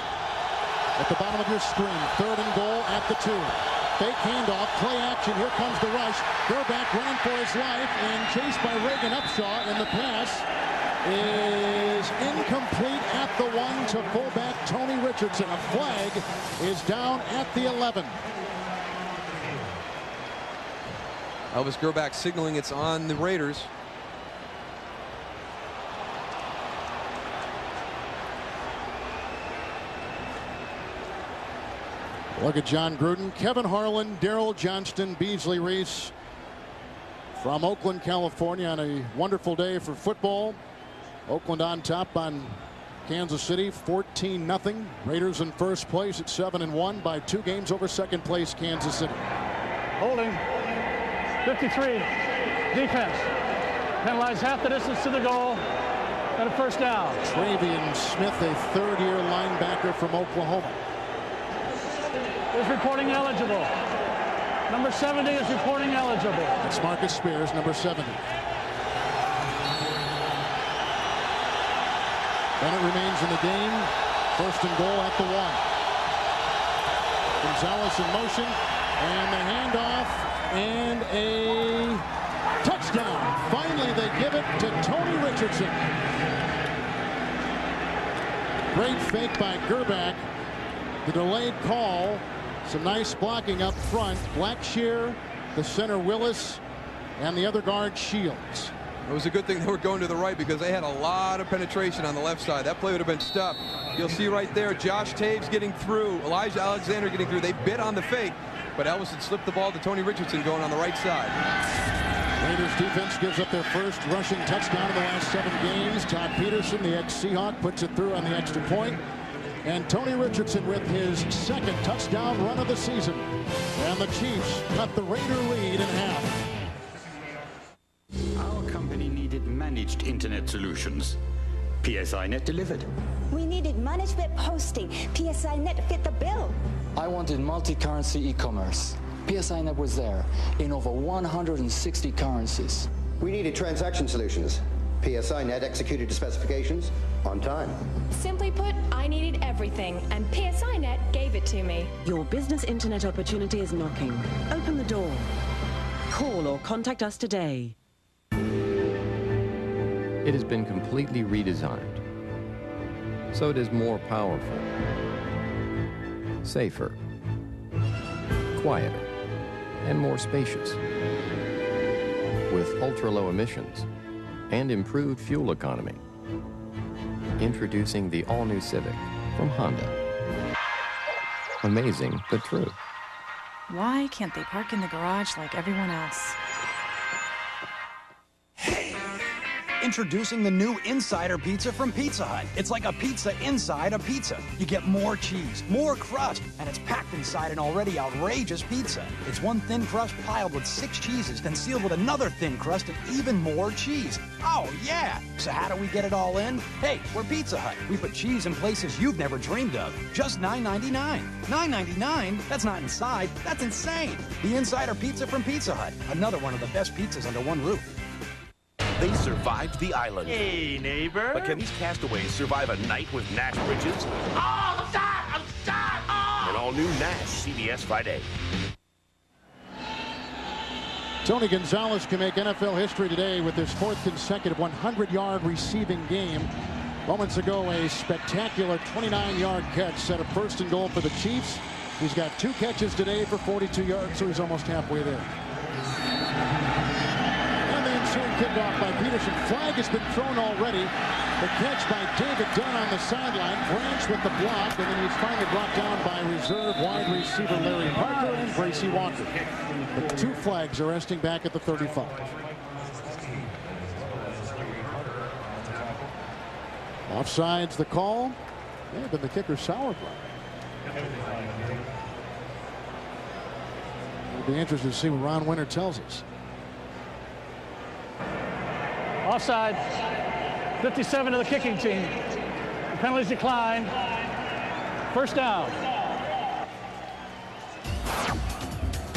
Speaker 1: at the bottom of your screen. Third and goal at the 2. Fake handoff, play action. Here comes the rush. Gerback running for his life and chased by Reagan Upshaw, and the pass is incomplete at the 1 to fullback Tony Richardson. A flag is down at the 11.
Speaker 2: Elvis Gerback signaling it's on the Raiders.
Speaker 1: Look at John Gruden, Kevin Harlan, Darrell Johnston, Beasley Reese from Oakland, California, on a wonderful day for football. Oakland on top on Kansas City, 14-0. Raiders in first place at 7-1 by 2 games over second place Kansas City.
Speaker 6: Holding. 53. Defense. Penalized half the distance to the goal. And a first down.
Speaker 1: Travian Smith, a third-year linebacker from Oklahoma.
Speaker 6: Is reporting eligible. Number 70 is reporting eligible.
Speaker 1: That's Marcus Spears, number 70. Bennett remains in the game. First and goal at the 1. Gonzalez in motion, and the handoff, and a touchdown. Finally, they give it to Tony Richardson. Great fake by Gerback. The delayed call. Some nice blocking up front. Blackshear, the center Willis, and the other guard Shields.
Speaker 2: It was a good thing they were going to the right because they had a lot of penetration on the left side. That play would have been stuffed. You'll see right there, Josh Taves getting through, Elijah Alexander getting through. They bit on the fake, but Elvis had slipped the ball to Tony Richardson going on the right side.
Speaker 1: Raiders defense gives up their first rushing touchdown in the last 7 games. Todd Peterson, the ex-Seahawk, puts it through on the extra point. And Tony Richardson with his second touchdown run of the season. And the Chiefs cut the Raider lead in half.
Speaker 3: Our company needed managed internet solutions. PSINet delivered.
Speaker 4: We needed managed web hosting. PSINet fit the bill.
Speaker 5: I wanted multi-currency e-commerce. PSINet was there in over 160 currencies.
Speaker 7: We needed transaction solutions. PSINet executed the specifications on time.
Speaker 8: Simply put, I needed everything, and PSINet gave it to me.
Speaker 9: Your business internet opportunity is knocking. Open the door. Call or contact us today.
Speaker 12: It has been completely redesigned, so it is more powerful, safer, quieter, and more spacious, with ultra-low emissions and improved fuel economy. Introducing the all-new Civic from Honda. Amazing, but true.
Speaker 28: Why can't they park in the garage like everyone else?
Speaker 13: Introducing the new Insider Pizza from Pizza Hut. It's like a pizza inside a pizza. You get more cheese, more crust, and it's packed inside an already outrageous pizza. It's one thin crust piled with 6 cheeses, then sealed with another thin crust and even more cheese. Oh, yeah! So how do we get it all in? Hey, we're Pizza Hut. We put cheese in places you've never dreamed of. Just $9.99. $9.99? That's not inside. That's insane. The Insider Pizza from Pizza Hut. Another one of the best pizzas under one roof.
Speaker 26: They survived the island.
Speaker 22: Hey, neighbor.
Speaker 26: But can these castaways survive a night with Nash Bridges?
Speaker 22: Oh, I'm stuck! I'm stuck! Oh!
Speaker 26: An all-new Nash CBS Friday.
Speaker 1: Tony Gonzalez can make NFL history today with his 4th consecutive 100-yard receiving game. Moments ago, a spectacular 29-yard catch set a 1st and goal for the Chiefs. He's got 2 catches today for 42 yards, so he's almost halfway there. Kickoff by Peterson. Flag has been thrown already. The catch by David Dunn on the sideline. Branch with the block, and then he's finally brought down by reserve wide receiver Larry Parker and Gracie Walker. But 2 flags are resting back at the 35. Offsides the call. May have been the kicker's Sauerbrunn. We'll be interested to see what Ron Winter tells us.
Speaker 6: Offside. 57 to the kicking team. The penalties decline. 1st down.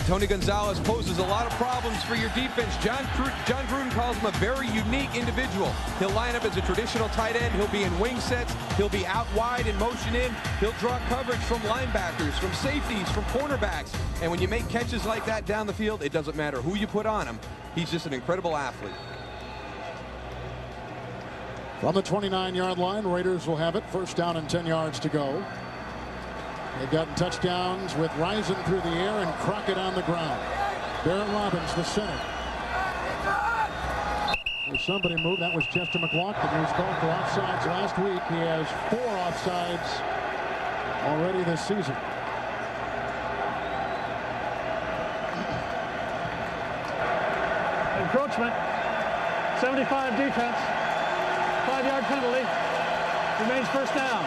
Speaker 2: Tony Gonzalez poses a lot of problems for your defense. John Gruden calls him a very unique individual. He'll line up as a traditional tight end. He'll be in wing sets. He'll be out wide and motion in. He'll draw coverage from linebackers, from safeties, from cornerbacks. And when you make catches like that down the field, it doesn't matter who you put on him. He's just an incredible athlete.
Speaker 1: From the 29-yard line, Raiders will have it. 1st down and 10 yards to go. They've gotten touchdowns with Rison through the air and Crockett on the ground. Barrett Robbins, the center. There's somebody moved. That was Chester McLaughlin, who was called for offsides last week. He has 4 offsides already this season.
Speaker 6: Encroachment. 75 defense. 5-yard penalty. Remains 1st down.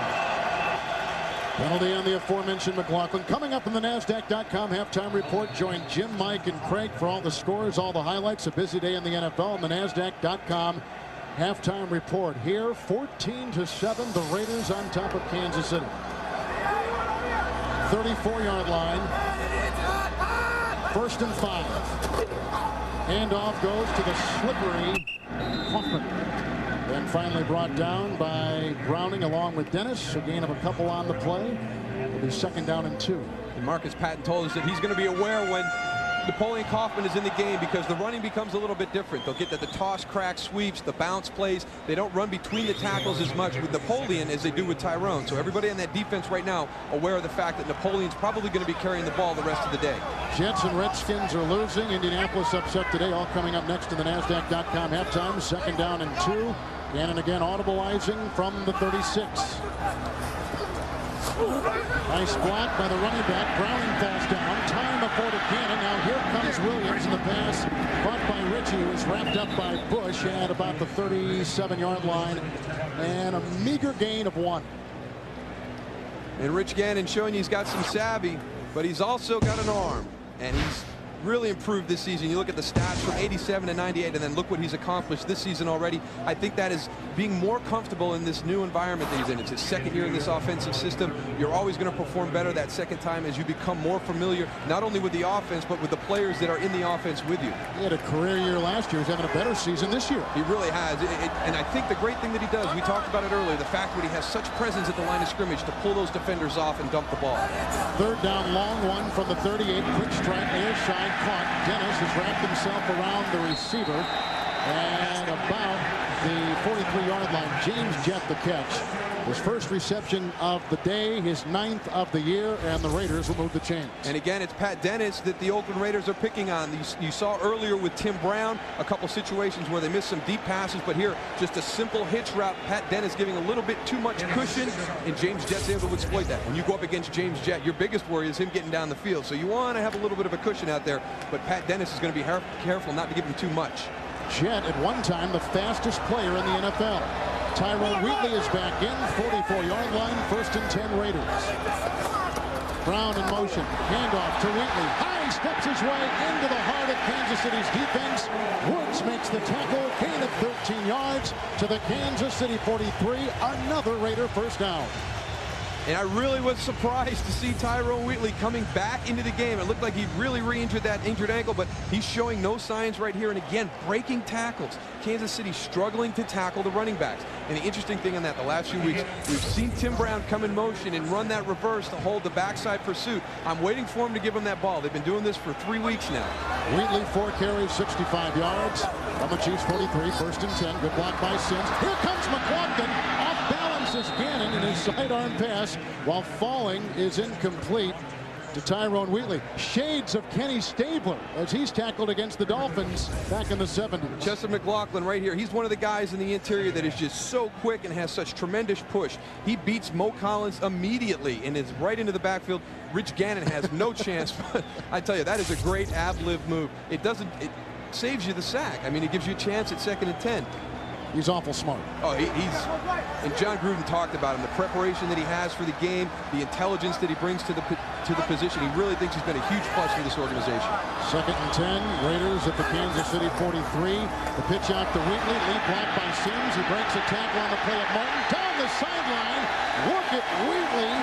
Speaker 1: Penalty on the aforementioned McLaughlin. Coming up in the NASDAQ.com halftime report, join Jim, Mike, and Craig for all the scores, all the highlights. A busy day in the NFL. And the NASDAQ.com halftime report here. 14-7, the Raiders on top of Kansas City. 34-yard line. 1st and 5. Handoff goes to the slippery Hoffman. Then finally brought down by Browning along with Dennis. A gain of a couple on the play. It'll be 2nd down and 2.
Speaker 2: And Marcus Patton told us that he's going to be aware when Napoleon Kaufman is in the game because the running becomes a little bit different. They'll get the toss, crack, sweeps, the bounce plays. They don't run between the tackles as much with Napoleon as they do with Tyrone. So everybody on that defense right now aware of the fact that Napoleon's probably going to be carrying the ball the rest of the day.
Speaker 1: Jets and Redskins are losing. Indianapolis upset today. All coming up next in the NASDAQ.com halftime. 2nd down and 2. Gannon again audibleizing from the 36. Nice block by the running back. Browning falls down. Time afforded Gannon. Now here comes Williams in the pass. Caught by Ritchie, who was wrapped up by Bush at about the 37-yard line. And a meager gain of 1.
Speaker 2: And Rich Gannon showing you he's got some savvy, but he's also got an arm. And he's really improved this season. You look at the stats from 87 to 98, and then look what he's accomplished this season already. I think that is being more comfortable in this new environment that he's in. It's his 2nd year in this offensive system. You're always going to perform better that 2nd time as you become more familiar, not only with the offense, but with the players that are in the offense with you.
Speaker 1: He had a career year last year. He's having a better season this year.
Speaker 2: He really has. And I think the great thing that he does, we talked about it earlier, the fact that he has such presence at the line of scrimmage to pull those defenders off and dump the ball.
Speaker 1: 3rd down, long one from the 38. Quick strike, air side, caught. Dennis has wrapped himself around the receiver and about the 43-yard line. James Jett the catch. His first reception of the day, his 9th of the year, and the Raiders will move the chains.
Speaker 2: And again, it's Pat Dennis that the Oakland Raiders are picking on. You saw earlier with Tim Brown a couple situations where they missed some deep passes, but here just a simple hitch route. Pat Dennis giving a little bit too much cushion, and James Jett's able to exploit that. When you go up against James Jett, your biggest worry is him getting down the field. So you want to have a little bit of a cushion out there, but Pat Dennis is going to be careful not to give him too much.
Speaker 1: Jett at one time the fastest player in the NFL. Tyrone Wheatley is back in, 44-yard line, 1st and 10 Raiders. Brown in motion, handoff to Wheatley. High steps his way into the heart of Kansas City's defense. Woods makes the tackle, gain of 13 yards to the Kansas City 43. Another Raider 1st down.
Speaker 2: And I really was surprised to see Tyrone Wheatley coming back into the game. It looked like he really re-injured that injured ankle, but he's showing no signs right here. And again, breaking tackles. Kansas City struggling to tackle the running backs. And the interesting thing on that, the last few weeks, we've seen Tim Brown come in motion and run that reverse to hold the backside pursuit. I'm waiting for him to give him that ball. They've been doing this for 3 weeks now.
Speaker 1: Wheatley, 4 carries, 65 yards. From the Chiefs 43, 1st and 10. Good block by Sims. Here comes McLaughlin. Off balance is Gannon in his sidearm pass, while falling is incomplete to Tyrone Wheatley. Shades of Kenny Stabler as he's tackled against the Dolphins back in the 70s.
Speaker 2: Chester McLaughlin right here. He's one of the guys in the interior that is just so quick and has such tremendous push. He beats Mo Collins immediately and is right into the backfield. Rich Gannon has no chance, but I tell you, that is a great ab-lib move. It saves you the sack. I mean, it gives you a chance at 2nd and 10.
Speaker 1: He's awful smart.
Speaker 2: Oh, and John Gruden talked about him, the preparation that he has for the game, the intelligence that he brings to the position. He really thinks he's been a huge plus for this organization.
Speaker 1: 2nd and 10, Raiders at the Kansas City 43. The pitch out to Wheatley, lead block by Sims. He breaks a tackle on the play of Martin. Down the sideline, work it Wheatley.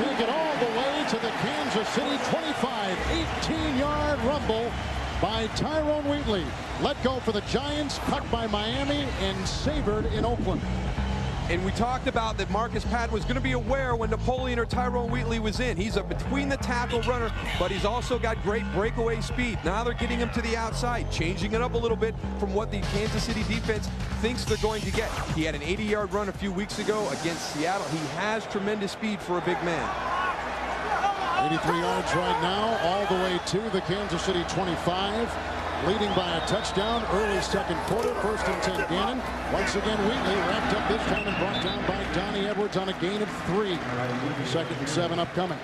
Speaker 1: Take it all the way to the Kansas City 25. 18-yard rumble by Tyrone Wheatley. Let go for the Giants, cut by Miami, and savored in Oakland.
Speaker 2: And we talked about that Marcus Patton was going to be aware when Napoleon or Tyrone Wheatley was in. He's a between the tackle runner, but he's also got great breakaway speed. Now they're getting him to the outside, changing it up a little bit from what the Kansas City defense thinks they're going to get. He had an 80-yard run a few weeks ago against Seattle. He has tremendous speed for a big man.
Speaker 1: 83 yards right now, all the way to the Kansas City 25. Leading by a touchdown early 2nd quarter. 1st and 10 Gannon. Once again, Wheatley wrapped up this time and brought down by Donnie Edwards on a gain of 3. 2nd and 7 upcoming.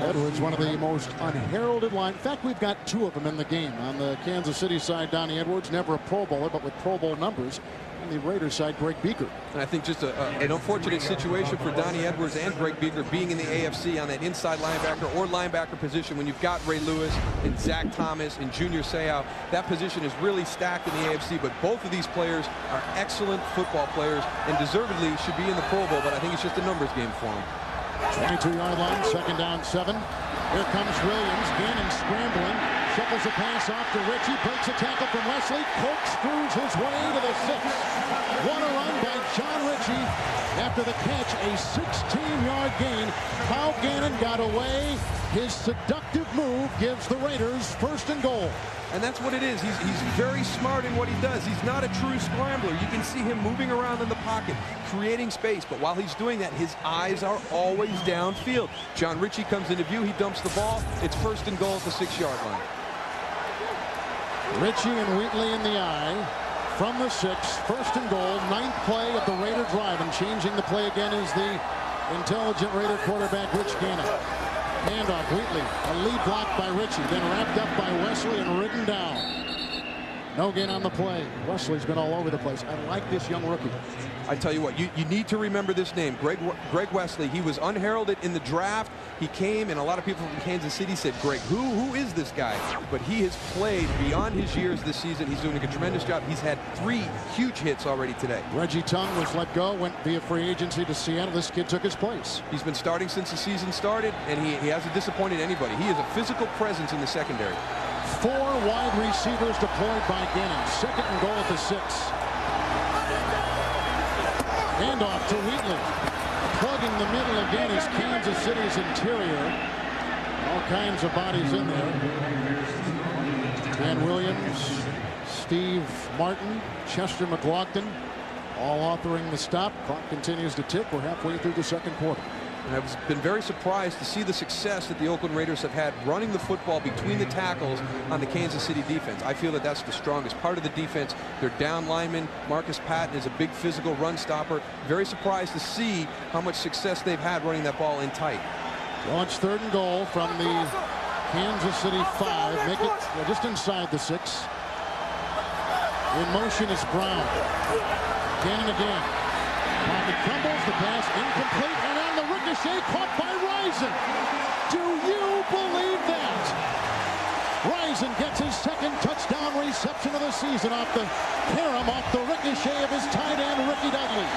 Speaker 1: Edwards, one of the most unheralded line. In fact, we've got 2 of them in the game. On the Kansas City side, Donnie Edwards, never a Pro Bowler, but with Pro Bowl numbers. On the Raiders side, Greg Beaker.
Speaker 2: And I think just an unfortunate situation for Donnie Edwards and Greg Beaker being in the AFC on that inside linebacker or linebacker position when you've got Ray Lewis and Zach Thomas and Junior Seau. That position is really stacked in the AFC, but both of these players are excellent football players and deservedly should be in the Pro Bowl, but I think it's just a numbers game for them.
Speaker 1: 22-yard line, 2nd down 7. Here comes Williams. Gannon scrambling. Shuffles a pass off to Ritchie. Breaks a tackle from Wesley. Corkscrews his way to the 6. What a run by John Ritchie after the catch, a 16-yard gain. How Gannon got away. His seductive move gives the Raiders first and goal.
Speaker 2: And that's what it is. He's very smart in what he does. He's not a true scrambler. You can see him moving around in the pocket, creating space. But while he's doing that, his eyes are always downfield. John Ritchie comes into view. He dumps the ball. It's first and goal at the 6-yard line.
Speaker 1: Ritchie and Wheatley in the eye. From the 6, first and goal, 9th play of the Raider drive. And changing the play again is the intelligent Raider quarterback, Rich Gannon. Handoff, Wheatley, a lead block by Ritchie, then wrapped up by Wesley and ridden down. No gain on the play. Wesley's been all over the place. I like this young rookie.
Speaker 2: I tell you what, you need to remember this name, Greg Wesley. He was unheralded in the draft. He came, and a lot of people from Kansas City said, Greg, who is this guy? But he has played beyond his years this season. He's doing a tremendous job. He's had 3 huge hits already today.
Speaker 1: Reggie Tongue was let go, went via free agency to Seattle. This kid took his place.
Speaker 2: He's been starting since the season started, and he hasn't disappointed anybody. He is a physical presence in the secondary.
Speaker 1: 4 wide receivers deployed by Gannon. Second and goal at the 6. Handoff to Wheatley. Plugging the middle again is Kansas City's interior. All kinds of bodies in there. Dan Williams, Steve Martin, Chester McLaughlin, all authoring the stop. Clock continues to tick. We're halfway through the second quarter.
Speaker 2: And I've been very surprised to see the success that the Oakland Raiders have had running the football between the tackles on the Kansas City defense. I feel that that's the strongest part of the defense. Their down lineman, Marcus Patton, is a big physical run stopper. Very surprised to see how much success they've had running that ball in tight.
Speaker 1: Well, it's third and goal from the Kansas City 5. Make it just inside the 6. In motion is Brown. Gannon again. Pocket crumbles, the pass incomplete, and on the ricochet, caught by Rison. Do you believe that? Rison gets his second touchdown reception of the season off the carom, off the ricochet of his tight end, Ricky Dudley.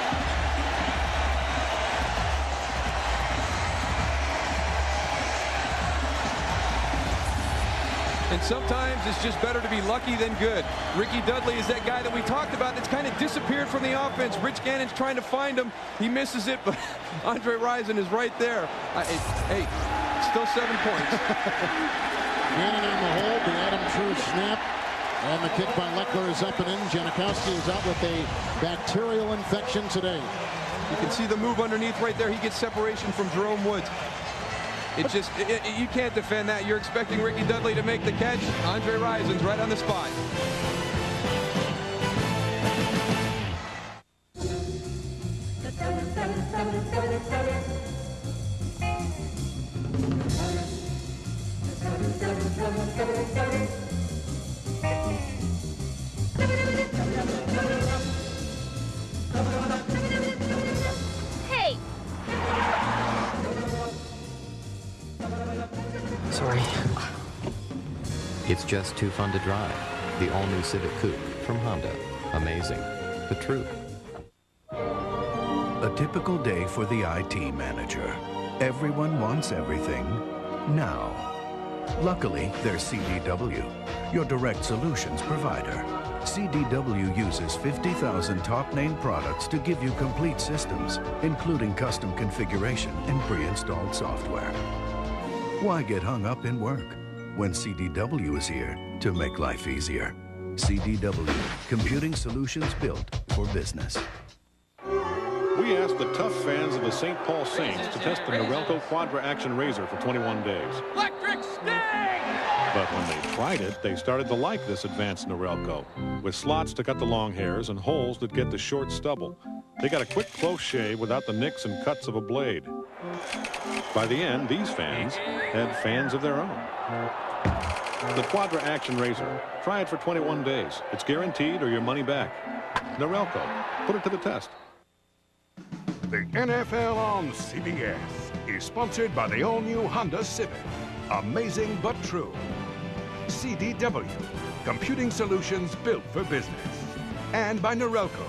Speaker 2: And sometimes it's just better to be lucky than good. Ricky Dudley is that guy that we talked about that's kind of disappeared from the offense. Rich Gannon's trying to find him. He misses it, but Andre Rison is right there. Hey, still 7 points.
Speaker 1: Gannon on the hold, the Adam True snap. And the kick by Leckler is up and in. Janikowski is out with a bacterial infection today.
Speaker 2: You can see the move underneath right there. He gets separation from Jerome Woods. You can't defend that. You're expecting Ricky Dudley to make the catch. Andre Rison's right on the spot.
Speaker 8: Hey!
Speaker 12: Sorry. It's just too fun to drive. The all-new Civic Coupe from Honda. Amazing, but true.
Speaker 10: A typical day for the IT manager. Everyone wants everything now. Luckily, there's CDW, your direct solutions provider. CDW uses 50,000 top-name products to give you complete systems, including custom configuration and pre-installed software. Why get hung up in work when CDW is here to make life easier? CDW, computing solutions built for business.
Speaker 11: We asked the tough fans of the St. Paul Saints to test the Norelco Quadra Action Razor for 21 days.
Speaker 22: Electric sting!
Speaker 11: But when they tried it, they started to like this advanced Norelco, with slots to cut the long hairs and holes that get the short stubble. They got a quick, close shave without the nicks and cuts of a blade. By the end, these fans had fans of their own. The Quadra Action Razor. Try it for 21 days. It's guaranteed or your money back. Norelco. Put it to the test.
Speaker 26: The NFL on CBS is sponsored by the all-new Honda Civic. Amazing but true. CDW, computing solutions built for business. And by Norelco,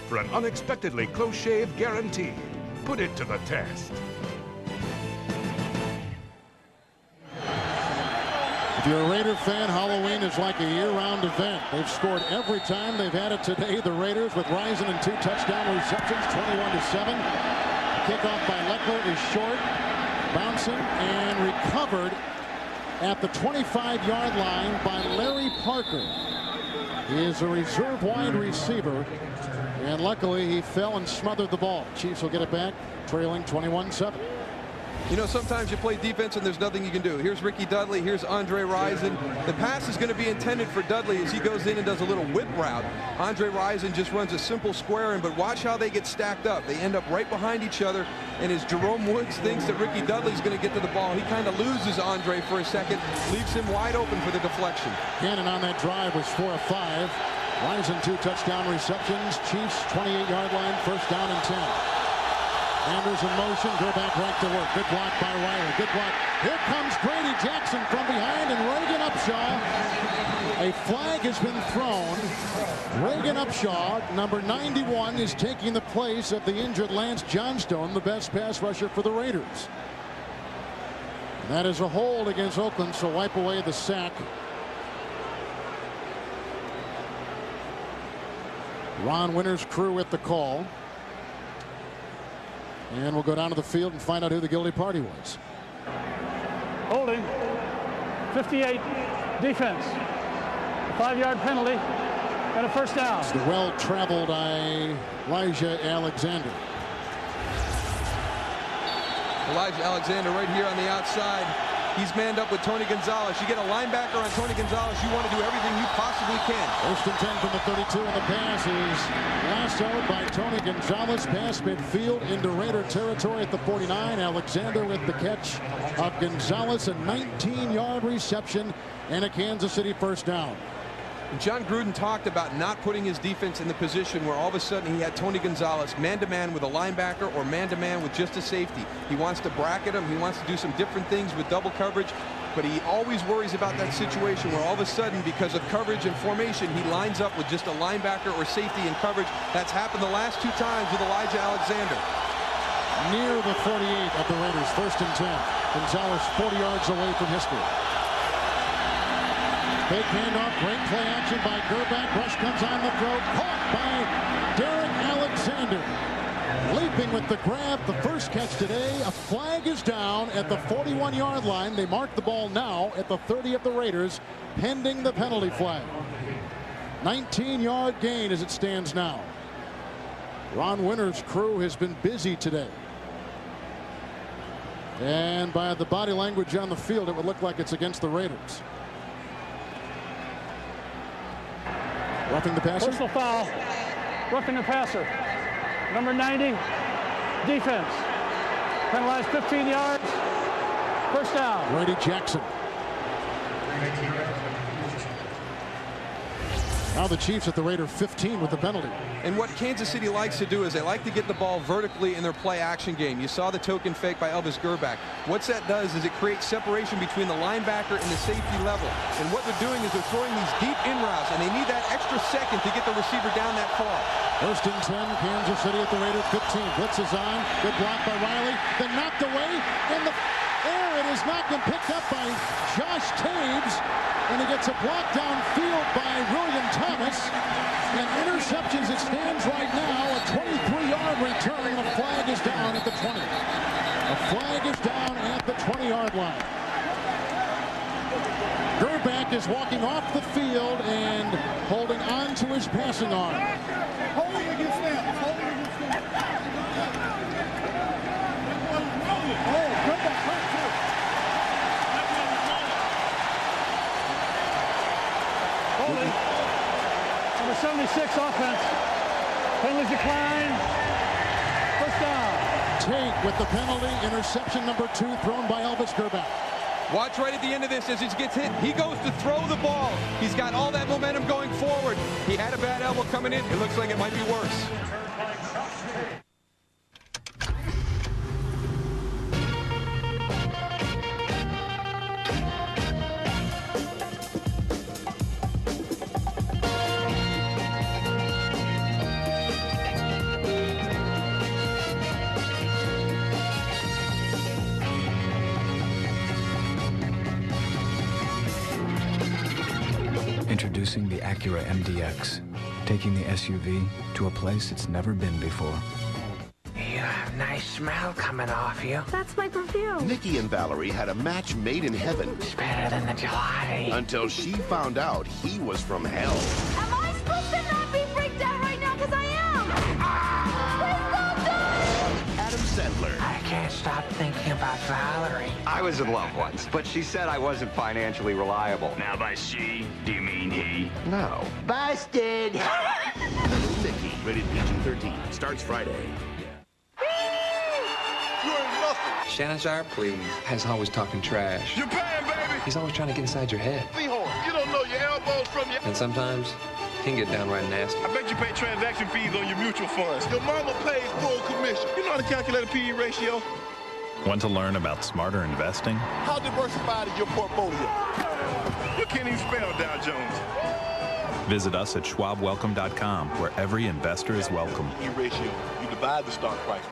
Speaker 26: for an unexpectedly close shave guarantee. Put it to the test.
Speaker 1: If you're a Raider fan, Halloween is like a year-round event. They've scored every time they've had it today. The Raiders with Rison and 2 touchdown receptions, 21-7. Kickoff by Leckler is short, bouncing and recovered at the 25-yard line by Larry Parker. He is a reserve wide receiver, and luckily he fell and smothered the ball. Chiefs will get it back, trailing 21-7.
Speaker 2: You know, sometimes you play defense and there's nothing you can do. Here's Ricky Dudley. Here's Andre Rison. The pass is going to be intended for Dudley as he goes in and does a little whip route. Andre Rison just runs a simple square in, but watch how they get stacked up. They end up right behind each other, and as Jerome Woods thinks that Ricky Dudley's going to get to the ball, he kind of loses Andre for a second, leaves him wide open for the deflection.
Speaker 1: Cannon on that drive was 4 of 5. Rison 2 touchdown receptions. Chiefs 28-yard line, first down and 10. Anders in motion, Gerback right to work. Good block by Riley. Good block. Here comes Grady Jackson from behind, and Reagan Upshaw. A flag has been thrown. Reagan Upshaw, number 91, is taking the place of the injured Lance Johnstone, the best pass rusher for the Raiders. And that is a hold against Oakland, so wipe away the sack. Ron Winter's crew at the call. And we'll go down to the field and find out who the guilty party was.
Speaker 6: Holding. 58. Defense. A 5-yard penalty and a first down.
Speaker 1: It's the well-traveled Elijah Alexander.
Speaker 2: Elijah Alexander right here on the outside. He's manned up with Tony Gonzalez. You get a linebacker on Tony Gonzalez, you want to do everything you possibly can.
Speaker 1: First and 10 from the 32, and the pass is lassoed by Tony Gonzalez. Pass midfield into Raider territory at the 49. Alexander with the catch of Gonzalez, a 19-yard reception and a Kansas City first down.
Speaker 2: John Gruden talked about not putting his defense in the position where all of a sudden he had Tony Gonzalez man-to-man with a linebacker or man-to-man with just a safety. He wants to bracket him. He wants to do some different things with double coverage, but he always worries about that situation where all of a sudden, because of coverage and formation, he lines up with just a linebacker or safety in coverage. That's happened the last 2 times with Elijah Alexander.
Speaker 1: Near the 48 of the Raiders, first and 10. Gonzalez 40 yards away from history. Fake handoff, great play action by Gerback. Rush comes on the throat, caught by Derek Alexander. Leaping with the grab, the first catch today. A flag is down at the 41-yard line. They mark the ball now at the 30 of the Raiders, pending the penalty flag. 19-yard gain as it stands now. Ron Winter's crew has been busy today. And by the body language on the field, it would look like it's against the Raiders. Roughing the passer.
Speaker 6: Personal foul. Roughing the passer. Number 90. Defense. Penalized 15 yards. First down.
Speaker 1: Grady Jackson. Now the Chiefs at the Raider 15 with the penalty.
Speaker 2: And what Kansas City likes to do is they like to get the ball vertically in their play-action game. You saw the token fake by Elvis Gerback. What that does is it creates separation between the linebacker and the safety level. And what they're doing is they're throwing these deep in routes, and they need that extra second to get the receiver down that far.
Speaker 1: First and 10, Kansas City at the Raider 15. Blitz is on. Good block by Riley. Then knocked away in the air. It is knocked and picked up by Josh Taves. And he gets a block downfield by William Thomas. And interceptions, it stands right now. A 23-yard return. The flag is down at the 20. The flag is down at the 20-yard line. Gerback is walking off the field and holding on to his passing arm.
Speaker 22: Holding against them. Holding against them. Oh, Gerback hurt too.
Speaker 6: Holding. Number 76 offense. Penalties decline. First down.
Speaker 1: Tate with the penalty. Interception number 2 thrown by Elvis Gerback.
Speaker 2: Watch right at the end of this as he gets hit. He goes to throw the ball. He's got all that momentum going forward. He had a bad elbow coming in. It looks like it might be worse.
Speaker 14: Introducing the Acura MDX, taking the SUV to a place it's never been before.
Speaker 15: You have nice smell coming off you.
Speaker 25: That's my perfume.
Speaker 16: Nikki and Valerie had a match made in heaven.
Speaker 15: It's better than the July.
Speaker 16: Until she found out he was from hell.
Speaker 25: Am I supposed to not be freaked out right now? Because I am.
Speaker 16: Adam Sandler.
Speaker 15: I can't stop thinking about Valerie.
Speaker 17: I was in love once, but she said I wasn't financially reliable.
Speaker 3: Now by she, do you mean he?
Speaker 17: No.
Speaker 15: Busted!
Speaker 16: Nikki, rated PG-13, starts Friday.
Speaker 27: Shannon Sharp, please, has always talking trash.
Speaker 22: You're paying, baby!
Speaker 27: He's always trying to get inside your head.
Speaker 22: Seahorn, you don't know your elbows from your...
Speaker 27: And sometimes, he can get downright nasty.
Speaker 22: I bet you pay transaction fees on your mutual funds. Your mama pays full commission. You know how to calculate a P/E ratio?
Speaker 18: Want to learn about smarter investing?
Speaker 22: How diversified is your portfolio? You can't even spell Dow Jones.
Speaker 18: Visit us at schwabwelcome.com, where every investor is welcome.
Speaker 22: P/E ratio, you divide the stock price.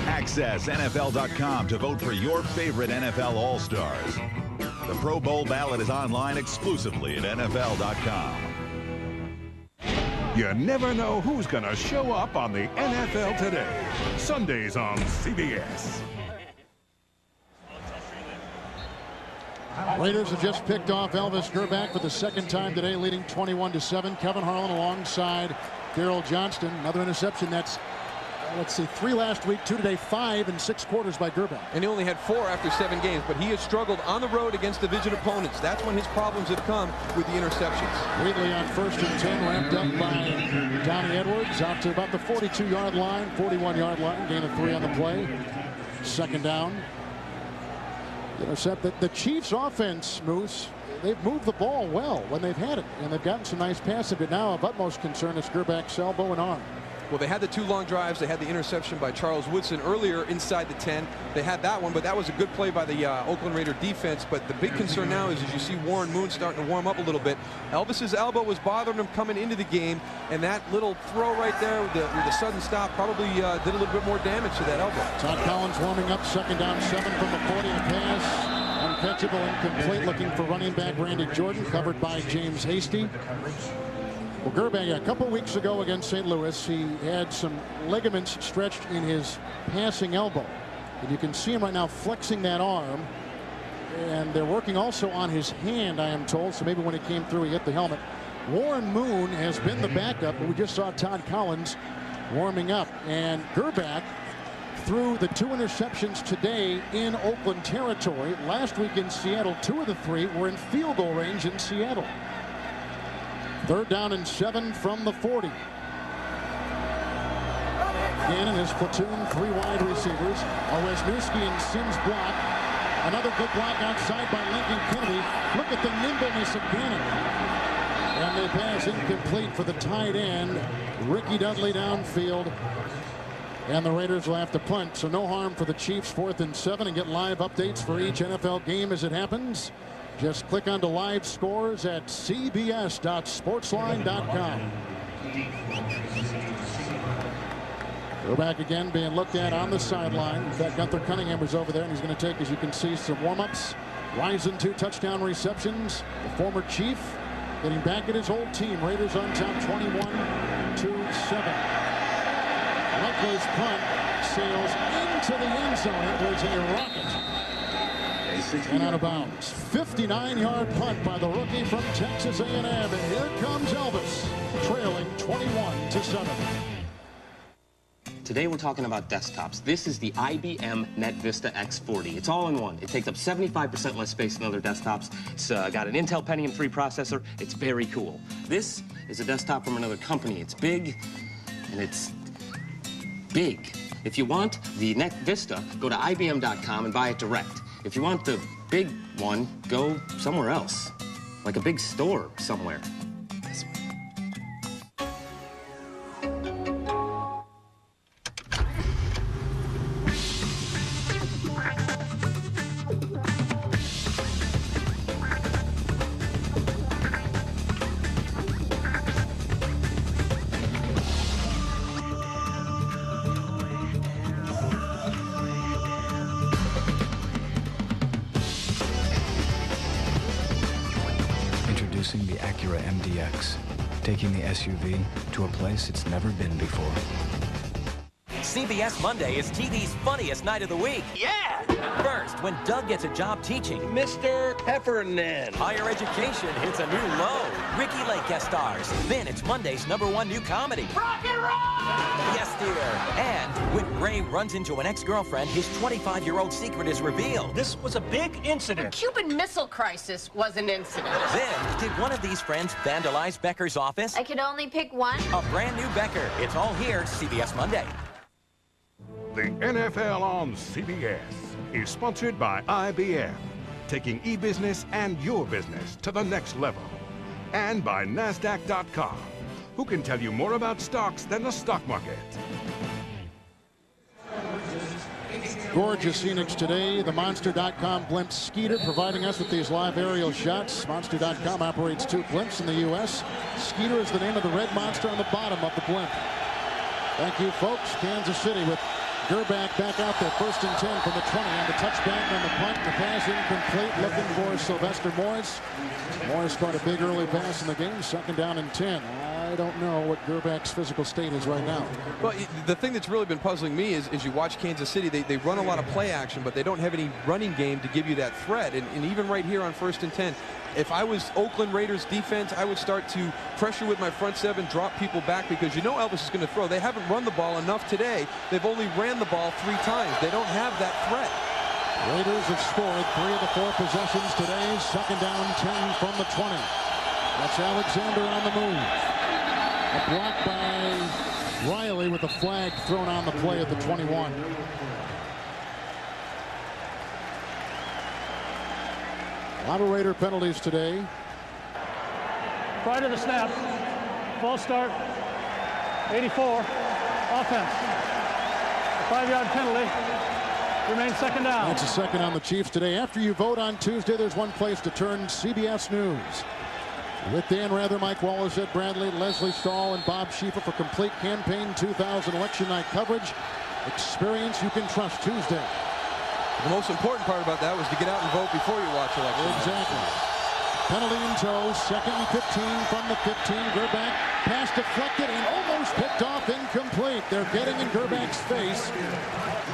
Speaker 19: Access NFL.com to vote for your favorite NFL All-Stars. The Pro Bowl ballot is online exclusively at NFL.com.
Speaker 26: You never know who's going to show up on the NFL Today. Sundays on CBS.
Speaker 1: Raiders have just picked off Elvis Grbac for the second time today, leading 21-7. Kevin Harlan alongside Darryl Johnston. Another interception. That's, let's see, 3 last week, 2 today, 5 in 6 quarters by Grbac.
Speaker 2: And he only had 4 after 7 games, but he has struggled on the road against division opponents. That's when his problems have come with the interceptions.
Speaker 1: Wheatley on 1st and 10, ramped up by Donnie Edwards, out to about the 42-yard line, 41-yard line, gain of 3 on the play. Second down. Intercept. The Chiefs' offense, Moose, they've moved the ball well when they've had it, and they've gotten some nice passes, but now of utmost concern is Gerbach's elbow and arm.
Speaker 2: Well, they had the 2 long drives. They had the interception by Charles Woodson earlier inside the 10. They had that one, but that was a good play by the Oakland Raider defense. But the big concern now is, as you see Warren Moon starting to warm up a little bit, Elvis's elbow was bothering him coming into the game, and that little throw right there with the sudden stop probably did a little bit more damage to that elbow.
Speaker 1: Todd Collins warming up, second down 7 from the 40. A pass, uncatchable, incomplete, looking for running back Randy Jordan, covered by James Hasty. Well, Gerbach, a couple weeks ago against St. Louis, he had some ligaments stretched in his passing elbow. And you can see him right now flexing that arm. And they're working also on his hand, I am told. So maybe when he came through, he hit the helmet. Warren Moon has been the backup. But we just saw Todd Collins warming up. And Gerbach threw the 2 interceptions today in Oakland territory. Last week in Seattle, 2 of the 3 were in field goal range in Seattle. 3rd down and 7 from the 40. Again in his platoon, 3 wide receivers. Wisniewski and Sims block. Another good block outside by Lincoln Kennedy. Look at the nimbleness of Gannon. And they pass incomplete for the tight end, Ricky Dudley downfield. And the Raiders will have to punt. So no harm for the Chiefs. 4th and 7, and get live updates for each NFL game as it happens. Just click onto live scores at cbs.sportsline.com. Grbac again being looked at on the sideline. In fact, Gunther Cunningham was over there, and he's going to take, as you can see, some warm-ups. Rising 2 touchdown receptions. The former Chief getting back at his old team. Raiders on top 21-7. Luckler's punt sails into the end zone. It was a rocket. And out of bounds. 59-yard punt by the rookie from Texas A&M. And here comes Elvis, trailing 21-7.
Speaker 20: Today we're talking about desktops. This is the IBM NetVista X40. It's all in one. It takes up 75% less space than other desktops. It's got an Intel Pentium 3 processor. It's very cool. This is a desktop from another company. It's big, and it's big. If you want the NetVista, go to IBM.com and buy it direct. If you want the big one, go somewhere else, like a big store somewhere.
Speaker 14: Introducing the Acura PSIX, taking the SUV to a place it's never been before.
Speaker 4: CBS Monday is TV's funniest night of the week.
Speaker 22: Yeah!
Speaker 4: First, when Doug gets a job teaching.
Speaker 22: Mr. Heffernan.
Speaker 4: Higher education hits a new low. Ricky Lake guest stars. Then it's Monday's #1 new comedy.
Speaker 22: Rock and roll!
Speaker 4: Yes, dear. And when Ray runs into an ex-girlfriend, his 25-year-old secret is revealed.
Speaker 22: This was a big incident.
Speaker 5: The Cuban Missile Crisis was an incident.
Speaker 4: Then, did one of these friends vandalize Becker's office?
Speaker 5: I could only pick one.
Speaker 4: A brand new Becker. It's all here, CBS Monday.
Speaker 26: The NFL on CBS is sponsored by IBM, taking e-business and your business to the next level. And by NASDAQ.com, who can tell you more about stocks than the stock market.
Speaker 1: Gorgeous Phoenix today. The Monster.com blimp Skeeter providing us with these live aerial shots. Monster.com operates 2 blimps in the U.S. Skeeter is the name of the red monster on the bottom of the blimp. Thank you, folks. Kansas City with Gerbach back out there, 1st and 10 from the 20 on the touchback on the punt. The pass incomplete, looking for Sylvester Morris. Morris caught a big early pass in the game, 2nd down and 10. I don't know what Gerbach's physical state is right now.
Speaker 2: Well, the thing that's really been puzzling me is you watch Kansas City, they run a lot of play action, but they don't have any running game to give you that threat. And even right here on 1st and 10, if I was Oakland Raiders defense, I would start to pressure with my front 7, drop people back, because you know Elvis is going to throw. They haven't run the ball enough today. They've only ran the ball 3 times. They don't have that threat.
Speaker 1: Raiders have scored 3 of the 4 possessions today. 2nd down 10 from the 20. That's Alexander on the move. A block by Riley with a flag thrown on the play at the 21. A lot of Raider penalties today.
Speaker 6: Prior to the snap, false start, 84, offense. A 5-yard penalty, remains 2nd down.
Speaker 1: That's a 2nd on the Chiefs today. After you vote on Tuesday, there's one place to turn, CBS News. With Dan Rather, Mike Wallace, Ed Bradley, Leslie Stahl, and Bob Schiefer for complete campaign 2000 election night coverage. Experience you can trust Tuesday.
Speaker 2: The most important part about that was to get out and vote before you watch election.
Speaker 1: Exactly. Penalty in tow, 2nd and 15 from the 15. Gerbach pass deflected and almost picked off, incomplete. They're getting in Gerbach's face.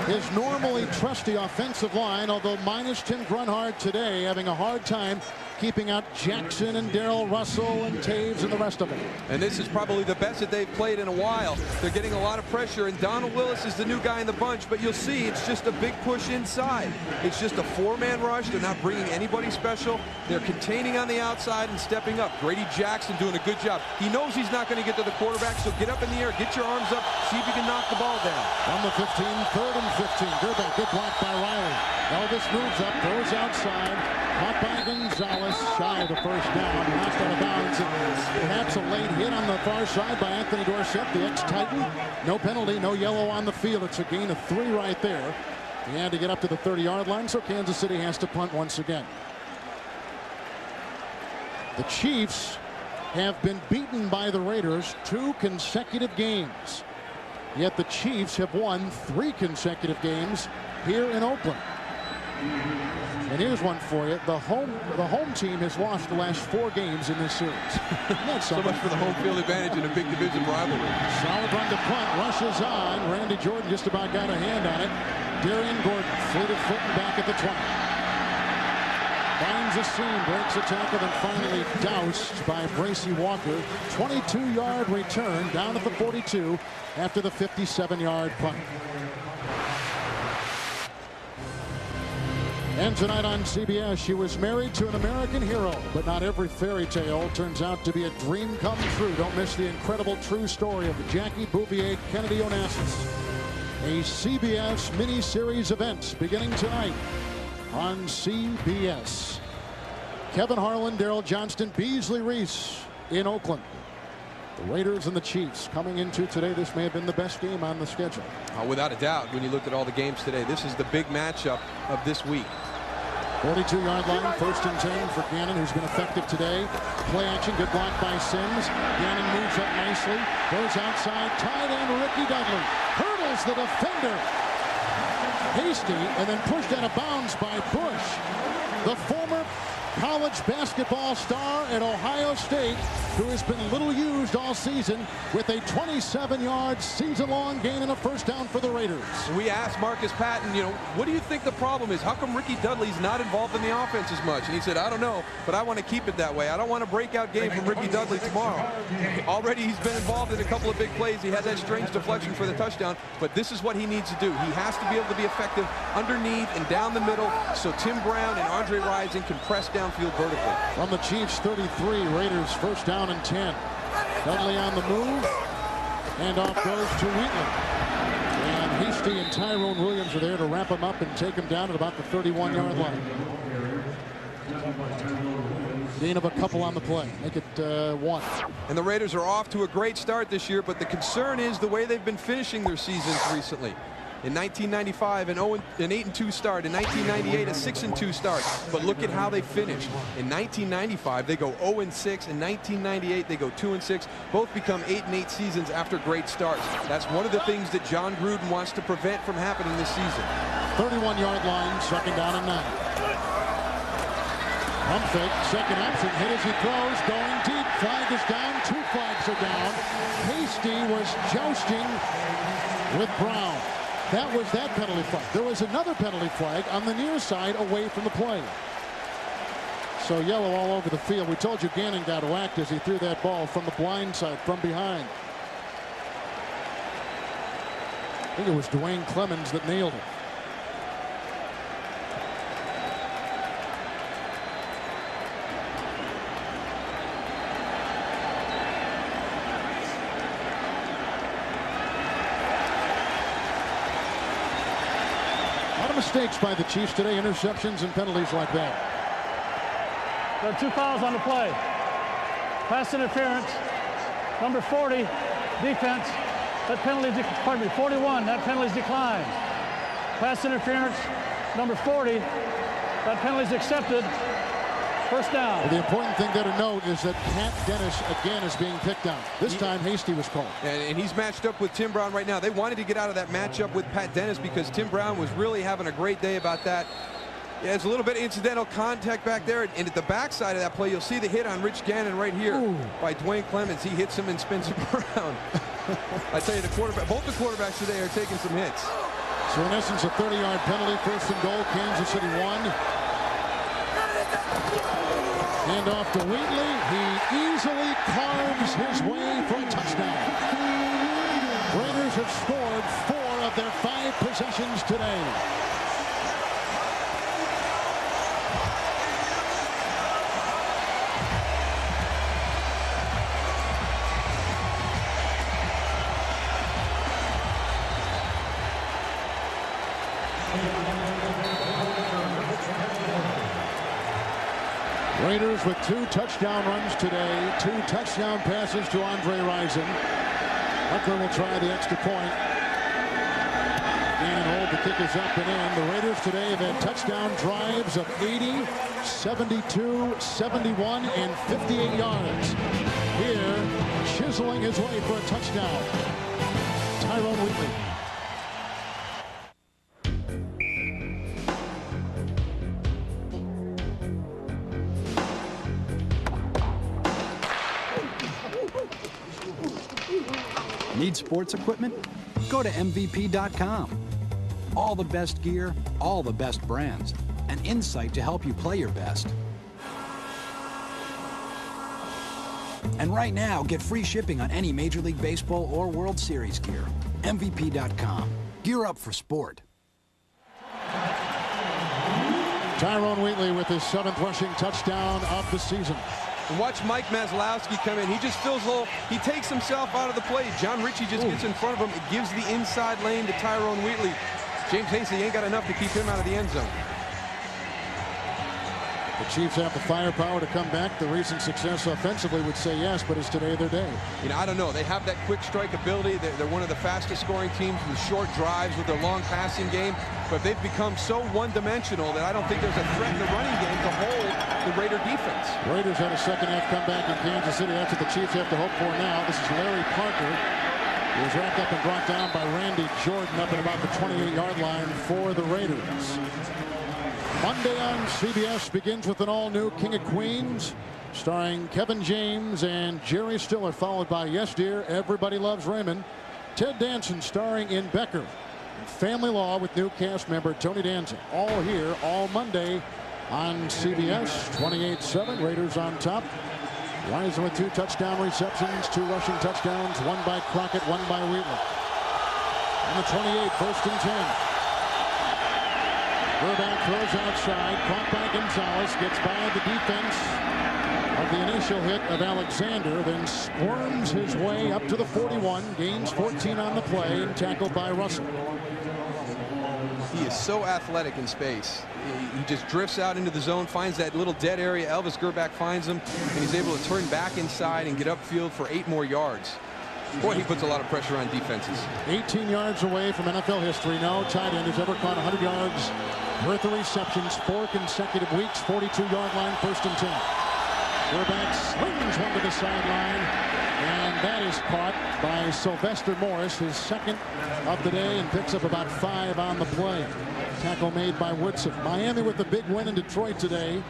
Speaker 1: His normally trusty offensive line, although minus Tim Grunhard today, having a hard time keeping out Jackson and Darrell Russell and Taves and the rest of them.
Speaker 2: And this is probably the best that they've played in a while. They're getting a lot of pressure, and Donald Willis is the new guy in the bunch, but you'll see it's just a big push inside. It's just a 4-man rush. They're not bringing anybody special. They're containing on the outside and stepping up. Grady Jackson doing a good job. He knows he's not going to get to the quarterback, so get up in the air, get your arms up, see if you can knock the ball down.
Speaker 1: On the 15, 3rd and 15. Gerbach, good block by Riley. Elvis moves up, throws outside, caught by Gonzalez, shy of the 1st down, knocked out of bounds, and perhaps a late hit on the far side by Anthony Dorsett, the ex-Titan. No penalty, no yellow on the field. It's a gain of 3 right there. He had to get up to the 30-yard line, so Kansas City has to punt once again. The Chiefs have been beaten by the Raiders 2 consecutive games. Yet the Chiefs have won 3 consecutive games here in Oakland. And here's one for you. The home team has lost the last 4 games in this series.
Speaker 2: So much for the home field advantage in a big division rivalry.
Speaker 1: Solid run to punt. Rushes on. Randy Jordan just about got a hand on it. Darian Gordon fleeted footing back at the 20. Finds a seam, breaks a tackle, then finally doused by Bracy Walker. 22-yard return down at the 42 after the 57-yard punt. And tonight on CBS, she was married to an American hero, but not every fairy tale turns out to be a dream come true. Don't miss the incredible true story of Jackie Bouvier Kennedy Onassis. A CBS mini-series event beginning tonight on CBS. Kevin Harlan, Daryl Johnston, Beasley Reese in Oakland. The Raiders and the Chiefs coming into today. This may have been the best game on the schedule.
Speaker 2: Without a doubt, when you looked at all the games today, this is the big matchup of this week.
Speaker 1: 42-yard line, 1st and 10 for Gannon, who's been effective today. Play action, good block by Sims. Gannon moves up nicely, goes outside, tight end Ricky Dudley. Hurdles the defender. Hasty, and then pushed out of bounds by Bush. The former college basketball star at Ohio State, who has been little used all season, with a 27-yard season-long gain and a first down for the Raiders.
Speaker 2: We asked Marcus Patton, you know, what do you think the problem is? How come Ricky Dudley's not involved in the offense as much? And he said, I don't know, but I want to keep it that way. I don't want a breakout game from Ricky Dudley tomorrow. Already he's been involved in a couple of big plays. He had that strange deflection for the touchdown, but this is what he needs to do. He has to be able to be effective underneath and down the middle so Tim Brown and Andre Rison can press downfield vertically.
Speaker 1: From the Chiefs 33, Raiders first down and 10. Dudley on the move, and off goes to Wheatley. And Hasty and Tyrone Williams are there to wrap him up and take him down at about the 31-yard line. Gain of a couple on the play. Make it 1.
Speaker 2: And the Raiders are off to a great start this year, but the concern is the way they've been finishing their seasons recently. In 1995, an 8-2 start. In 1998, a 6-2 start. But look at how they finished. In 1995, they go 0-6. In 1998, they go 2-6. Both become 8-8 seasons after great starts. That's one of the things that John Gruden wants to prevent from happening this season.
Speaker 1: 31-yard line, second down and 9. Pump fake, second option, hit as he throws, going deep. Flag is down, 2 flags are down. Hasty was jousting with Brown. That was that penalty flag. There was another penalty flag on the near side away from the play. So yellow all over the field. We told you Gannon got whacked as he threw that ball from the blind side, from behind. I think it was Dwayne Clemens that nailed it. Mistakes by the Chiefs today, interceptions and penalties like that.
Speaker 6: There are 2 fouls on the play. Pass interference, number 40, defense. That penalty, pardon me, 41, that penalty's declined. Pass interference, number 40, that penalty's accepted. First down.
Speaker 1: Well, the important thing there to note is that Pat Dennis again is being picked on. This time Hasty was called.
Speaker 2: And he's matched up with Tim Brown right now. They wanted to get out of that matchup with Pat Dennis because Tim Brown was really having a great day about that. Yeah, it's a little bit of incidental contact back there. And at the backside of that play, you'll see the hit on Rich Gannon right here. Ooh. By Dwayne Clemens. He hits him and spins him around. I tell you, both the quarterbacks today are taking some hits.
Speaker 1: So in essence, a 30-yard penalty, first and goal, Kansas City 1. Hand off to Wheatley. He easily carves his way for a touchdown. Raiders have scored 4 of their 5 possessions today. Raiders with 2 touchdown runs today, 2 touchdown passes to Andre Rison. Buckler will try the extra point. And hold, the kick is up and in. The Raiders today have had touchdown drives of 80, 72, 71, and 58 yards. Here, chiseling his way for a touchdown, Tyrone Wheatley.
Speaker 7: Need sports equipment? Go to MVP.com. All the best gear, all the best brands, and insight to help you play your best. And right now, get free shipping on any Major League Baseball or World Series gear. MVP.com. Gear up for sport.
Speaker 1: Tyrone Wheatley with his 7th rushing touchdown of the season.
Speaker 2: And watch Mike Maslowski come in. He just feels a little, he takes himself out of the play. John Ritchie just gets in front of him. It gives the inside lane to Tyrone Wheatley. James Hasty ain't got enough to keep him out of the end zone.
Speaker 1: The Chiefs have the firepower to come back. The recent success offensively would say yes, but is today their day?
Speaker 2: You know, I don't know. They have that quick strike ability. They're one of the fastest scoring teams with short drives, with their long passing game. But they've become so one-dimensional that I don't think there's a threat in the running game to hold the Raider defense.
Speaker 1: Raiders had a second-half comeback in Kansas City. That's what the Chiefs have to hope for now. This is Larry Parker. He was wrapped up and brought down by Randy Jordan up at about the 28-yard line for the Raiders. Monday on CBS begins with an all-new King of Queens, starring Kevin James and Jerry Stiller, followed by Yes Dear, Everybody Loves Raymond. Ted Danson starring in Becker. Family Law with new cast member Tony Danza. All here, all Monday on CBS. 28-7, Raiders on top. Rising with 2 touchdown receptions, 2 rushing touchdowns, 1 by Crockett, 1 by Wheatley. On the 28, 1st and 10. Burbank throws outside, caught by Gonzalez, gets by the defense of the initial hit of Alexander, then squirms his way up to the 41, gains 14 on the play, and tackled by Russell.
Speaker 2: He is so athletic in space. He just drifts out into the zone, finds that little dead area. Elvis Gerback finds him, and he's able to turn back inside and get upfield for 8 more yards. Boy, he puts a lot of pressure on defenses. 18 yards away from NFL history. No tight end has ever caught 100 yards worth of receptions 4 consecutive weeks. 42-yard line, 1st and 10. Gerback slings one to the sideline, and that is caught by Sylvester Morris, his 2nd of the day, and picks up about 5 on the play. Tackle made by Woodson. Miami with the big win in Detroit today.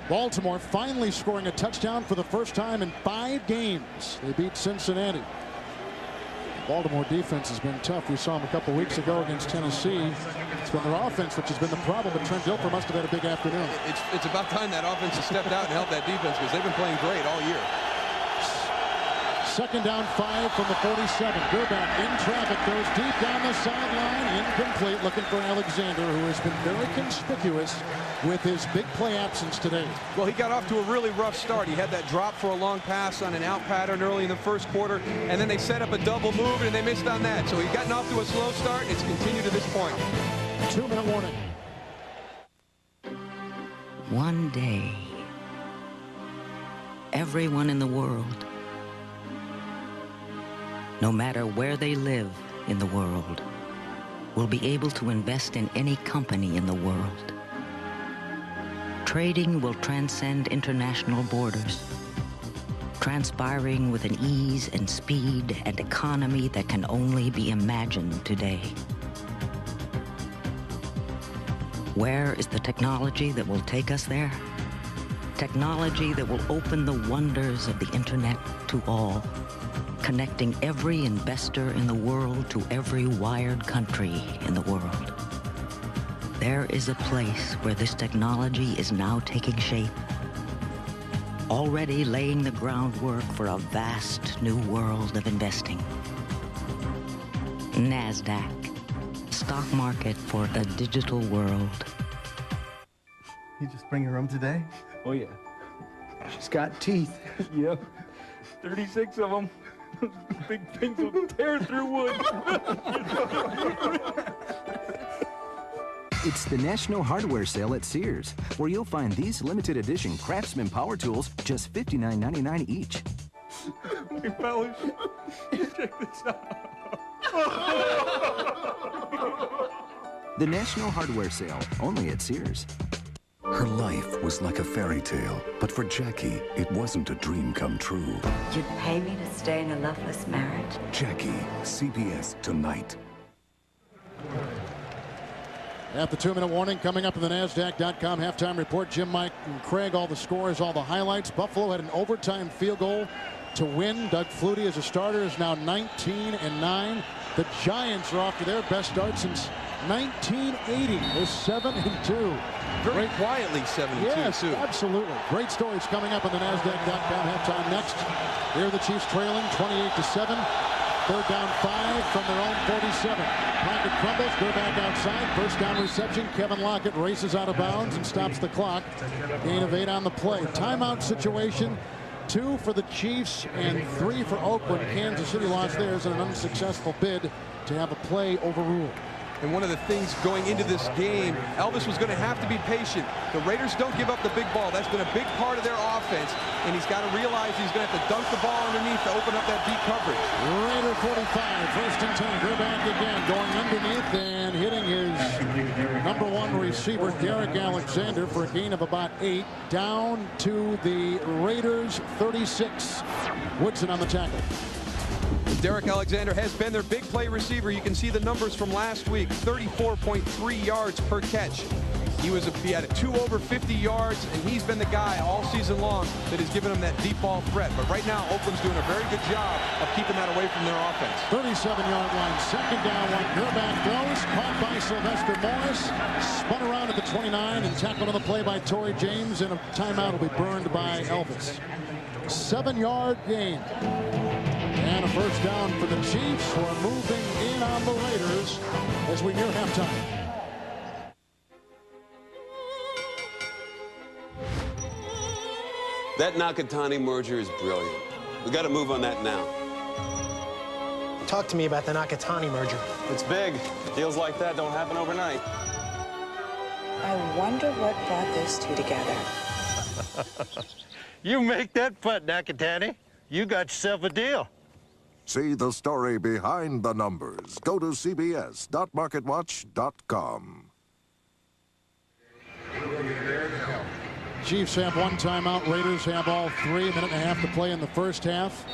Speaker 2: Baltimore finally scoring a touchdown for the first time in 5 games. They beat Cincinnati. Baltimore defense has been tough. We saw them a couple weeks ago against Tennessee. It's been their offense which has been the problem, but Trent Dilfer must have had a big afternoon. It's about time that offense has stepped out and helped that defense, because they've been playing great all year.
Speaker 1: 2nd down 5 from the 47. Gerback in traffic, throws deep down the sideline, incomplete, looking for Alexander, who has been very conspicuous with his big play absence today.
Speaker 2: Well, he got off to a really rough start. He had that drop for a long pass on an out pattern early in the 1st quarter, and then they set up a double move, and they missed on that. So he gotten off to a slow start. It's continued to this point.
Speaker 1: 2-minute warning.
Speaker 8: One day, everyone in the world, no matter where they live in the world, will be able to invest in any company in the world. Trading will transcend international borders, transpiring with an ease and speed and economy that can only be imagined today. Where is the technology that will take us there? Technology that will open the wonders of the internet to all, connecting every investor in the world to every wired country in the world. There is a place where this technology is now taking shape, already laying the groundwork for a vast new world of investing. NASDAQ, stock market for the digital world.
Speaker 9: You just bring her home today?
Speaker 12: Oh, yeah.
Speaker 9: She's got teeth.
Speaker 12: Yep. 36 of them. Big things will tear through wood.
Speaker 13: It's the National Hardware Sale at Sears, where you'll find these limited edition Craftsman power tools just $59.99 each.
Speaker 12: Hey, fellas, check this out.
Speaker 13: The National Hardware Sale, only at Sears.
Speaker 21: Her life was like a fairy tale, but for Jackie, it wasn't a dream come true.
Speaker 23: You'd pay me to stay in a loveless marriage?
Speaker 21: Jackie, CBS tonight.
Speaker 1: At the 2-minute warning, coming up in the NASDAQ.com halftime report, Jim, Mike, and Craig, all the scores, all the highlights. Buffalo had an overtime field goal to win. Doug Flutie as a starter is now 19-9. The Giants are off to their best start since 1980. They're 7-2.
Speaker 2: Very quietly 7-2.
Speaker 1: Yes,
Speaker 2: too.
Speaker 1: absolutely. Great stories coming up on the NASDAQ.com halftime next. Here are the Chiefs trailing 28-7. 3rd down 5 from their own 47. Pocket crumbles, go back outside. 1st down reception. Kevin Lockett races out of bounds and stops the clock. Gain of 8 on the play. Timeout situation. 2 for the Chiefs and 3 for Oakland. Kansas City lost theirs in an unsuccessful bid to have a play overruled.
Speaker 2: And one of the things going into this game, Elvis was going to have to be patient. The Raiders don't give up the big ball. That's been a big part of their offense. And he's got to realize he's going to have to dunk the ball underneath to open up that deep coverage.
Speaker 1: Raider 45, 1st and 10. Gerback again, going underneath and hitting his #1 receiver, Derek Alexander, for a gain of about 8. Down to the Raiders 36. Woodson on the tackle.
Speaker 2: Derek Alexander has been their big play receiver. You can see the numbers from last week. 34.3 yards per catch. He had 2 over 50 yards, and he's been the guy all season long that has given them that deep ball threat. But right now, Oakland's doing a very good job of keeping that away from their offense.
Speaker 1: 37-yard line, second down, one. Gerback throws, caught by Sylvester Morris, spun around at the 29 and tackled on the play by Torrey James, and a timeout will be burned by Elvis. 7-yard gain. And a first down for the Chiefs, who are moving in on the Raiders as we near halftime.
Speaker 3: That Nakatani merger is brilliant. We got to move on that now.
Speaker 10: Talk to me about the Nakatani merger.
Speaker 11: It's big. Deals like that don't happen overnight.
Speaker 23: I wonder what brought those two together.
Speaker 15: You make that putt, Nakatani. You got yourself a deal.
Speaker 17: See the story behind the numbers. Go to cbs.marketwatch.com.
Speaker 1: Chiefs have 1 timeout. Raiders have all 3. Minute and a half to play in the first half.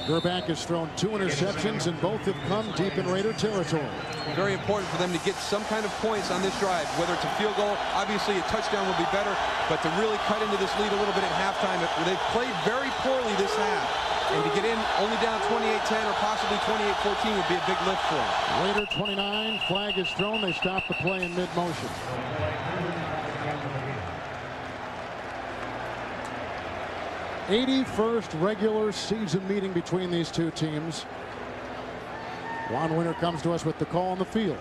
Speaker 1: Gerback has thrown 2 interceptions, and both have come deep in Raider territory.
Speaker 2: Very important for them to get some kind of points on this drive, whether it's a field goal. Obviously, a touchdown would be better, but to really cut into this lead a little bit at halftime, they've played very poorly this half. And to get in only down 28-10 or possibly 28-14 would be a big lift for them.
Speaker 1: Raider 29, flag is thrown. They stop the play in mid-motion. 81st regular season meeting between these two teams. Juan Winter comes to us with the call on the field.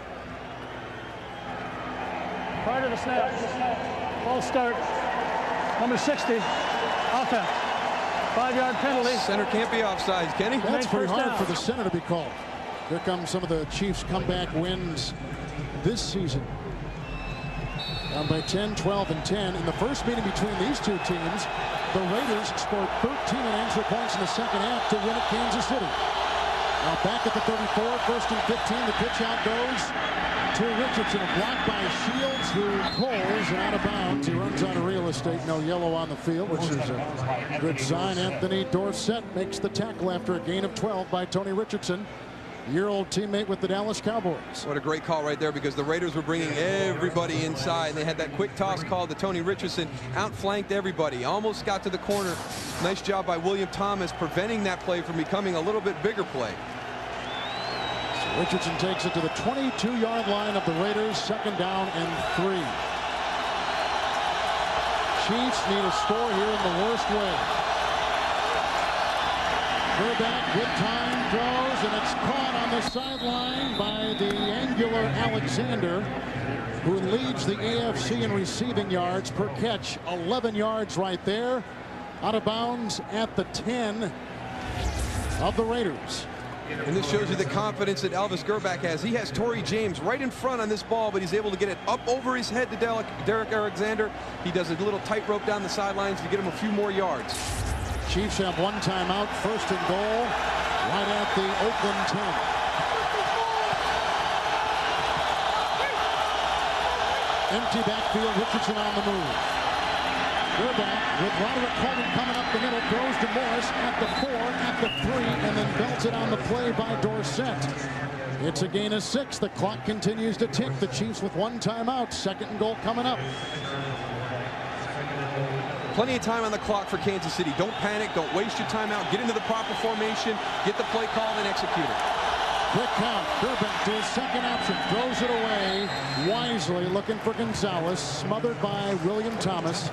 Speaker 6: Prior to the snap, ball start, number 60, offense. 5-yard penalty.
Speaker 2: Center can't be offsides, Kenny.
Speaker 1: That's pretty hard for the center to be called. Here come some of the Chiefs' comeback wins this season. Down by 10, 12, and 10. In the first meeting between these two teams, the Raiders scored 13 unanswered points in the second half to win at Kansas City. Now back at the 34, first and 15, the pitch out goes to Richardson, blocked by Shields, who pulls out of bounds. He runs out of real estate, no yellow on the field, which is a good sign. Anthony Dorsett makes the tackle after a gain of 12 by Tony Richardson, year-old teammate with the Dallas Cowboys.
Speaker 2: What a great call right there, because the Raiders were bringing everybody inside. They had that quick toss call to Tony Richardson, outflanked everybody, almost got to the corner. Nice job by William Thomas preventing that play from becoming a little bit bigger play.
Speaker 1: So Richardson takes it to the 22-yard line of the Raiders, second down and 3. Chiefs need a score here in the worst way. Gerback, good time, throws, and it's caught on the sideline by the angular Alexander, who leads the AFC in receiving yards per catch. 11 yards right there, out of bounds at the 10 of the Raiders.
Speaker 2: And this shows you the confidence that Elvis Gerback has. He has Torrey James right in front on this ball, but he's able to get it up over his head to Derek Alexander. He does a little tightrope down the sidelines to get him a few more yards.
Speaker 1: Chiefs have 1 timeout, first and goal, right at the Oakland 10. Empty backfield, Richardson on the move. Gerback with Roderick Coleman coming up the middle, throws to Morris at the 4, at the 3, and then belts it on the play by Dorsett. It's a gain of 6. The clock continues to tick. The Chiefs with 1 timeout, second and goal coming up.
Speaker 2: Plenty of time on the clock for Kansas City. Don't panic. Don't waste your time out. Get into the proper formation. Get the play called and execute it.
Speaker 1: Quick count. Gerback to his second option. Throws it away. Wisely looking for Gonzalez. Smothered by William Thomas.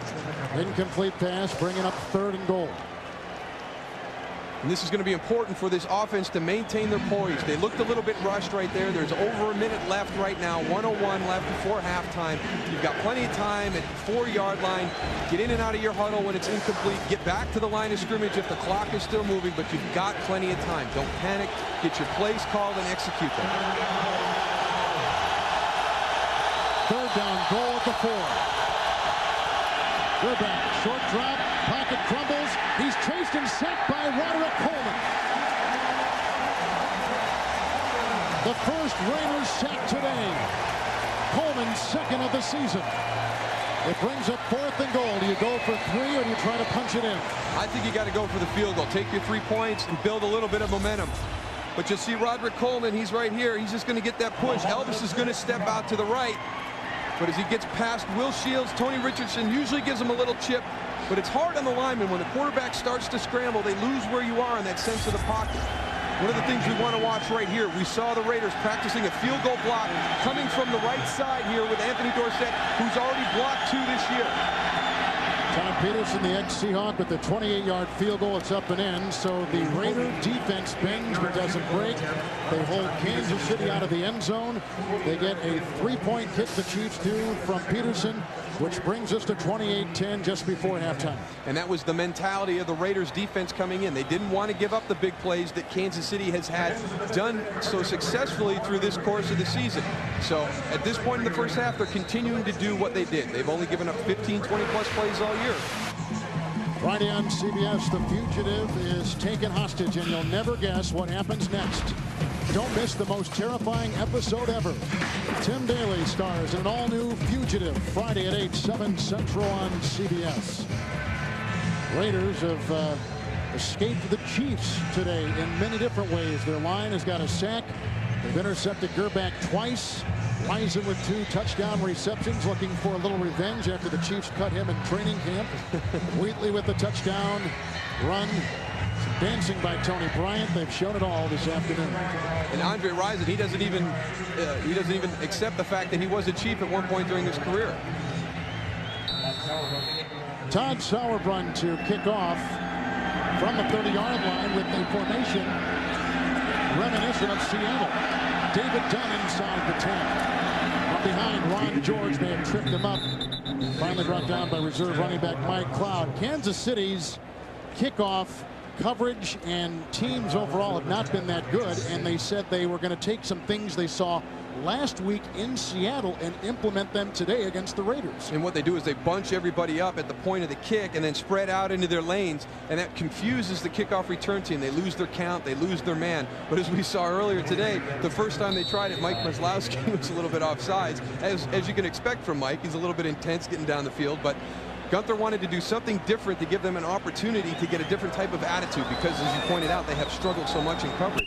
Speaker 1: Incomplete pass. Bringing up third and goal.
Speaker 2: And this is going to be important for this offense to maintain their poise. They looked a little bit rushed right there. There's over a minute left right now. 1:01 left before halftime. You've got plenty of time at 4-yard line. Get in and out of your huddle when it's incomplete. Get back to the line of scrimmage if the clock is still moving, but you've got plenty of time. Don't panic. Get your plays called and execute them.
Speaker 1: Third down, goal at the 4. Gerback, short drop, pocket crumbles. He's chased and sacked by Roderick Coleman. The first Raiders sack today. Coleman's second of the season. It brings up 4th and goal. Do you go for 3 or do you try to punch it in?
Speaker 2: I think you got to go for the field goal. Take your 3 points and build a little bit of momentum. But you see Roderick Coleman, he's right here. He's just going to get that push. Elvis is going to step out to the right. but as he gets past Will Shields, Tony Richardson usually gives him a little chip, but it's hard on the lineman when the quarterback starts to scramble. They lose where you are in that sense of the pocket. One of the things we want to watch right here, we saw the Raiders practicing a field goal block coming from the right side here with Anthony Dorsett, who's already blocked 2 this year.
Speaker 1: Tom Peterson, the ex-Seahawk, with the 28-yard field goal. It's up and in. So the Raider defense bends but doesn't break. They hold Kansas City out of the end zone. They get a 3-point kick the Chiefs do from Peterson, which brings us to 28-10 just before halftime.
Speaker 2: And that was the mentality of the Raiders defense coming in. They didn't want to give up the big plays that Kansas City has had done so successfully through this course of the season. So at this point in the first half, they're continuing to do what they did. They've only given up 15, 20-plus plays all year.
Speaker 1: Friday on CBS, the fugitive is taken hostage, and you'll never guess what happens next. Don't miss the most terrifying episode ever. Tim Daly stars in an all-new Fugitive, Friday at 8, 7 Central on CBS. Raiders have escaped the Chiefs today in many different ways. Their line has got a sack. They've intercepted Gerback twice. Rising with 2 touchdown receptions, looking for a little revenge after the Chiefs cut him in training camp. Wheatley with the touchdown run. Some dancing by Tony Bryant. They've shown it all this afternoon.
Speaker 2: And Andre Rison, he doesn't even accept the fact that he was a Chief at one point during his career.
Speaker 1: Todd Sauerbrunn to kick off from the 30-yard line with a formation reminiscent of Seattle. David Dunn inside the 10. From behind, Ron George may have tripped him up. Finally brought down by reserve running back Mike Cloud. Kansas City's kickoff coverage and teams overall have not been that good, and they said they were going to take some things they saw last week in Seattle and implement them today against the Raiders.
Speaker 2: And what they do is they bunch everybody up at the point of the kick and then spread out into their lanes, and that confuses the kickoff return team. They lose their count, they lose their man. But as we saw earlier today, the first time they tried it, Mike Maslowski was a little bit offsides. As you can expect from Mike, he's a little bit intense getting down the field, but Gunther wanted to do something different to give them an opportunity to get a different type of attitude because, as you pointed out, they have struggled so much in coverage.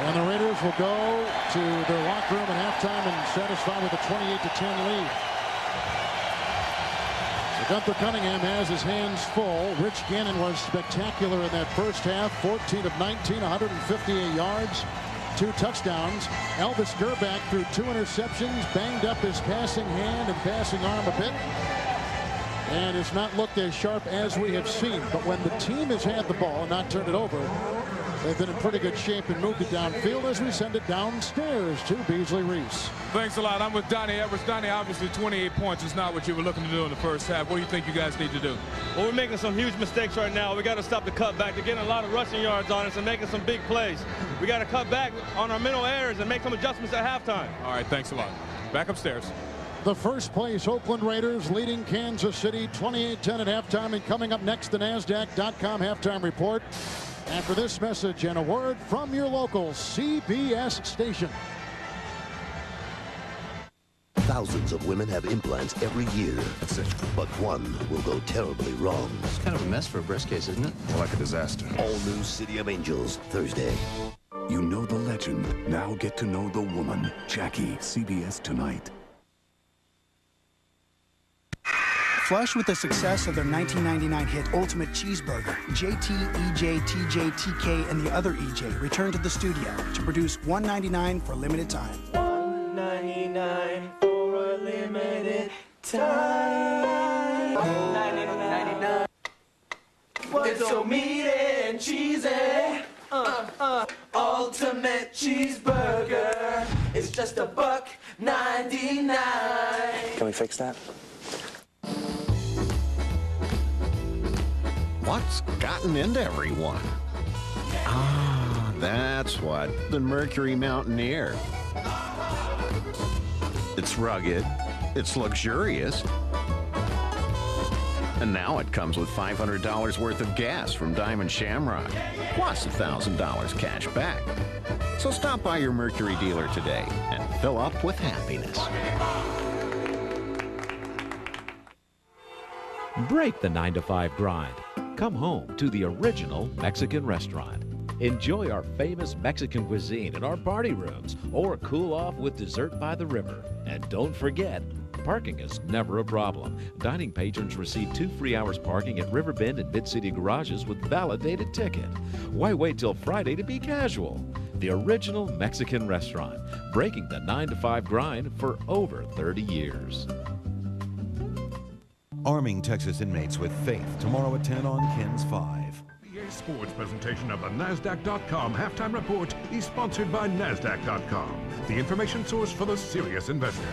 Speaker 1: And the Raiders will go to their locker room at halftime and satisfied with a 28-10 lead. So Gunther Cunningham has his hands full. Rich Gannon was spectacular in that first half. 14 of 19, 158 yards, 2 touchdowns. Elvis Gerback threw 2 interceptions, banged up his passing hand and passing arm a bit, and has not looked as sharp as we have seen. But when the team has had the ball and not turned it over, they've been in pretty good shape and moved it downfield as we send it downstairs to Beasley Reese.
Speaker 16: Thanks a lot. I'm with Donnie Edwards. Donnie, obviously 28 points is not what you were looking to do in the first half. What do you think you guys need to do?
Speaker 18: Well, we're making some huge mistakes right now. We got to stop the cutback. They're getting a lot of rushing yards on us and making some big plays. We got to cut back on our mental errors and make some adjustments at halftime.
Speaker 16: All right, thanks a lot. Back upstairs.
Speaker 1: The first place Oakland Raiders leading Kansas City 28-10 at halftime, and coming up next, the NASDAQ.com halftime report. After this message and a word from your local CBS station.
Speaker 19: Thousands of women have implants every year. That's it. But one will go terribly wrong.
Speaker 14: It's kind of a mess for a breast case, isn't it?
Speaker 21: More like a disaster.
Speaker 19: All new City of Angels, Thursday.
Speaker 21: You know the legend. Now get to know the woman. Jackie, CBS Tonight.
Speaker 20: Flush with the success of their 1999 hit Ultimate Cheeseburger, JT, EJ, TJ, TK, and the other EJ returned to the studio to produce $1.99 for a limited time.
Speaker 22: $1.99 for a limited time. $1.99. It's so meaty and cheesy. Ultimate Cheeseburger. It's just $1.99.
Speaker 14: Can we fix that?
Speaker 24: What's gotten into everyone? Ah, that's what. The Mercury Mountaineer. It's rugged. It's luxurious. And now it comes with $500 worth of gas from Diamond Shamrock, plus $1,000 cash back. So stop by your Mercury dealer today and fill up with happiness.
Speaker 25: Break the 9-to-5 grind. Come home to the original Mexican restaurant.
Speaker 4: Enjoy our famous Mexican cuisine in our party rooms or cool off with dessert by the river. And don't forget, parking is never a problem. Dining patrons receive 2 free hours parking at Riverbend and Mid-City garages with validated ticket. Why wait till Friday to be casual? The original Mexican restaurant, breaking the 9-to-5 grind for over 30 years.
Speaker 5: Arming Texas inmates with faith tomorrow at 10 on KENS 5.
Speaker 7: CBA Sports presentation of the NASDAQ.com halftime report is sponsored by NASDAQ.com, the information source for the serious investor.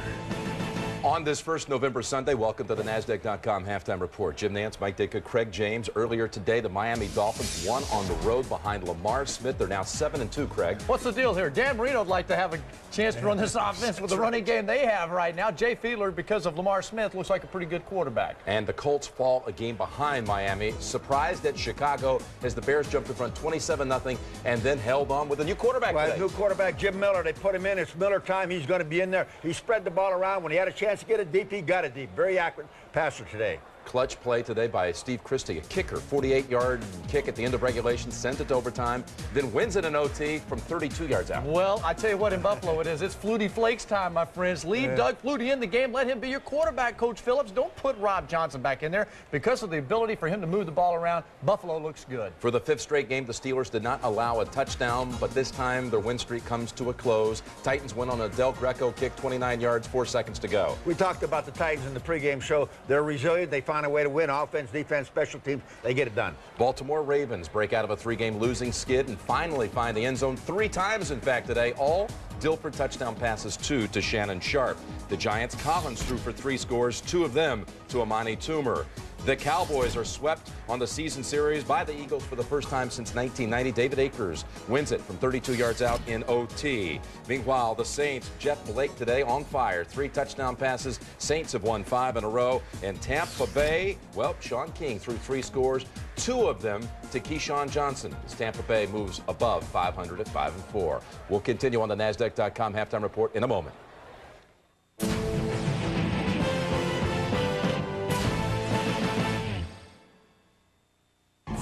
Speaker 8: On this first November Sunday, welcome to the NASDAQ.com halftime report. Jim Nance, Mike Ditka, Craig James. Earlier today, the Miami Dolphins won on the road behind Lamar Smith. They're now 7-2, Craig.
Speaker 25: What's the deal here? Dan Marino would like to have a chance to run this offense with the running game they have right now. Jay Fiedler, because of Lamar Smith, looks like a pretty good quarterback.
Speaker 8: And the Colts fall a game behind Miami. Surprised at Chicago as the Bears jumped in front 27-0 and then held on with a new quarterback today.
Speaker 26: New quarterback, Jim Miller. They put him in. It's Miller time. He's going to be in there. He spread the ball around. When he had a chance to get it deep, he got it deep. Very accurate passer today.
Speaker 8: Clutch play today by Steve Christie, a kicker, 48-yard kick at the end of regulation, sent it to overtime, then wins it in OT from 32 yards out.
Speaker 25: Well, I tell you what, in Buffalo it is. It's Flutie Flakes time, my friends. Leave Doug Flutie in the game. Let him be your quarterback, Coach Phillips. Don't put Rob Johnson back in there. Because of the ability for him to move the ball around, Buffalo looks good.
Speaker 8: For the 5th straight game, the Steelers did not allow a touchdown, but this time their win streak comes to a close. Titans win on a Del Greco kick, 29 yards, 4 seconds to go.
Speaker 26: We talked about the Titans in the pregame show. They're resilient. They find a way to win. Offense, defense, special teams, they get it done.
Speaker 8: Baltimore Ravens break out of a 3-game losing skid and finally find the end zone 3 times, in fact, today. All Dilfer touchdown passes, 2 to Shannon Sharp. The Giants, Collins threw for 3 scores, 2 of them to Amani Toomer. The Cowboys are swept on the season series by the Eagles for the first time since 1990. David Akers wins it from 32 yards out in OT. Meanwhile, the Saints, Jeff Blake today on fire. 3 touchdown passes. Saints have won 5 in a row. And Tampa Bay, well, Sean King threw 3 scores, 2 of them to Keyshawn Johnson as Tampa Bay moves above 500 at 5-4. We'll continue on the NASDAQ.com halftime report in a moment.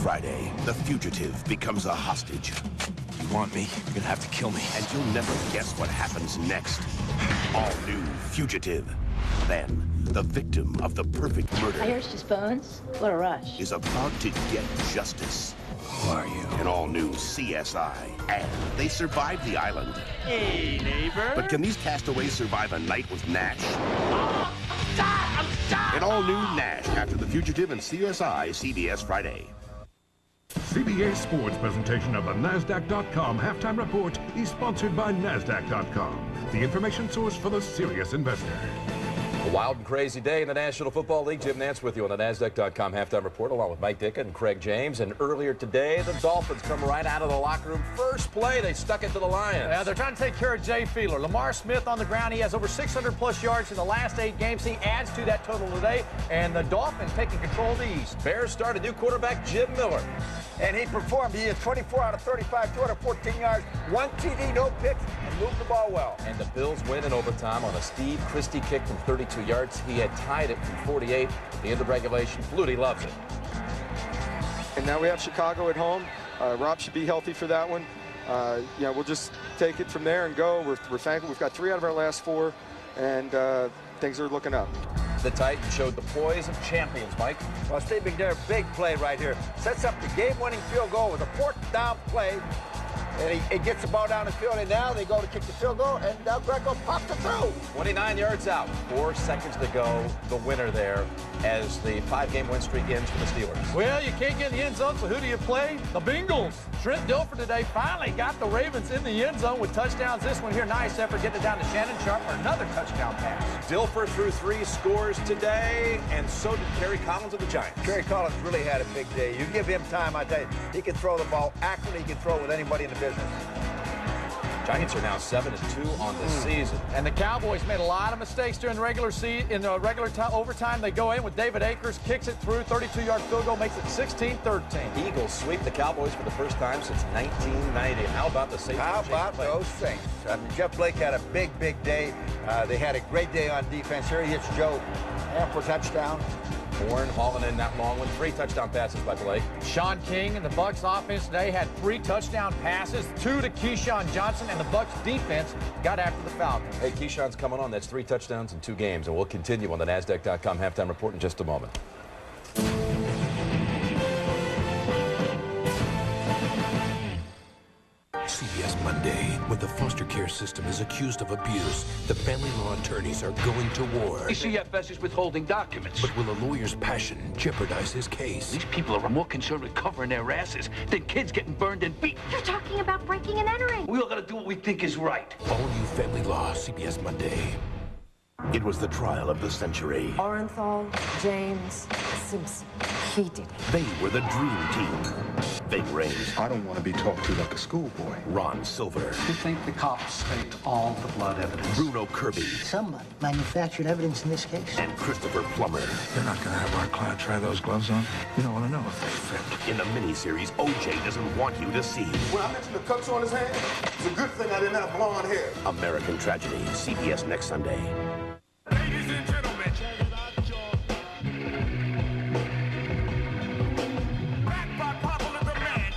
Speaker 27: Friday, the fugitive becomes a hostage. You want me? You're gonna have to kill me. And you'll never guess what happens next. All new Fugitive. Then, the victim of the perfect murder
Speaker 28: I heard his bones. What a rush.
Speaker 27: is about to get justice. Who are you? An all new CSI. And they survived the island.
Speaker 22: Hey, neighbor.
Speaker 27: But can these castaways survive a night with Nash?
Speaker 22: I'm shot.
Speaker 27: An all new Nash after the fugitive and CSI CBS Friday.
Speaker 7: CBA Sports presentation of the NASDAQ.com halftime report is sponsored by NASDAQ.com, the information source for the serious investor.
Speaker 8: A wild and crazy day in the National Football League. Jim Nance with you on the NASDAQ.com halftime report, along with Mike Ditka and Craig James. And earlier today, the Dolphins come right out of the locker room. First play, they stuck it to the Lions.
Speaker 25: Yeah, they're trying to take care of Jay Fiedler. Lamar Smith on the ground. He has over 600-plus yards in the last 8 games. He adds to that total today. And the Dolphins taking control of the East.
Speaker 8: Bears start a new quarterback, Jim Miller.
Speaker 26: And he performed. He had 24 out of 35, 214 yards, 1 TD, no picks, and moved the ball well.
Speaker 8: And the Bills win in overtime on a Steve Christie kick from 32 yards. He had tied it from 48 at the end of regulation. Flutie loves it.
Speaker 29: And now we have Chicago at home. Rob should be healthy for that one. Yeah, we'll just take it from there and go. We're thankful. We've got 3 out of our last 4, and things are looking up.
Speaker 8: The Titans showed the poise of champions, Mike.
Speaker 26: Well, Steve McNair, big play right here. Sets up the game-winning field goal with a 4th down play. And he gets the ball down the field, and now they go to kick the field goal, and Del Greco pops it through.
Speaker 8: 29 yards out, 4 seconds to go. The winner there as the 5-game win streak ends for the Steelers.
Speaker 25: Well, you can't get in the end zone, so who do you play? The Bengals. Trent Dilfer today finally got the Ravens in the end zone with touchdowns. This one here, nice effort, getting it down to Shannon Sharp for another touchdown pass.
Speaker 8: Dilfer threw 3 scores today, and so did Kerry Collins of the Giants.
Speaker 26: Kerry Collins really had a big day. You give him time, I tell you, he can throw the ball accurately. He can throw with anybody in the business.
Speaker 8: Giants are now 7-2 on the season.
Speaker 25: And the Cowboys made a lot of mistakes during the regular overtime. They go in with David Akers, kicks it through, 32-yard field goal, makes it 16-13.
Speaker 8: Eagles sweep the Cowboys for the first time since 1990. How about the Saints?
Speaker 26: How about those Saints? I mean, Jeff Blake had a big day. They had a great day on defense here. He hits Joe Ham for touchdown.
Speaker 8: Warren hauling in that long one. 3 touchdown passes by Blake.
Speaker 25: Sean King and the Bucs offense today had 3 touchdown passes, 2 to Keyshawn Johnson, and the Bucs defense got after the Falcons.
Speaker 8: Hey, Keyshawn's coming on. That's 3 touchdowns in 2 games, and we'll continue on the NASDAQ.com halftime report in just a moment.
Speaker 3: CBS Monday. When the foster care system is accused of abuse, the family law attorneys are going to war.
Speaker 9: The CFS is withholding documents.
Speaker 3: But will a lawyer's passion jeopardize his case?
Speaker 9: These people are more concerned with covering their asses than kids getting burned and beaten.
Speaker 10: You're talking about breaking and entering.
Speaker 9: We all gotta do what we think is right.
Speaker 3: All new family law, CBS Monday.
Speaker 27: It was the trial of the century.
Speaker 10: Orenthal, James, Simpson. He did it.
Speaker 27: They were the dream team. Ving Rhames.
Speaker 11: I don't want to be talked to like a schoolboy.
Speaker 27: Ron Silver.
Speaker 12: You think the cops faked all the blood evidence?
Speaker 27: Bruno Kirby.
Speaker 13: Someone manufactured evidence in this case.
Speaker 27: And Christopher Plummer.
Speaker 11: They're not going to have our client try those gloves on. You don't want to know if they fit.
Speaker 27: In the miniseries, OJ doesn't want you to see.
Speaker 15: When I mentioned the cuts on his hand, it's a good thing I didn't have blonde hair.
Speaker 27: American Tragedy. CBS next Sunday.
Speaker 7: Ladies and gentlemen, back by popular demand.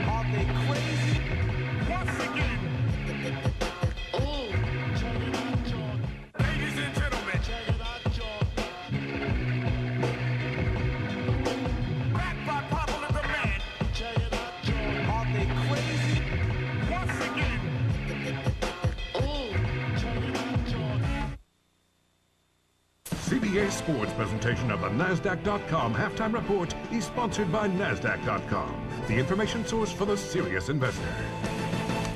Speaker 7: Are they crazy? Once again. Ladies and gentlemen, back by popular demand. Are they crazy? Once again. CBA Sports presentation of the NASDAQ.com halftime report is sponsored by NASDAQ.com, the information source for the serious investor.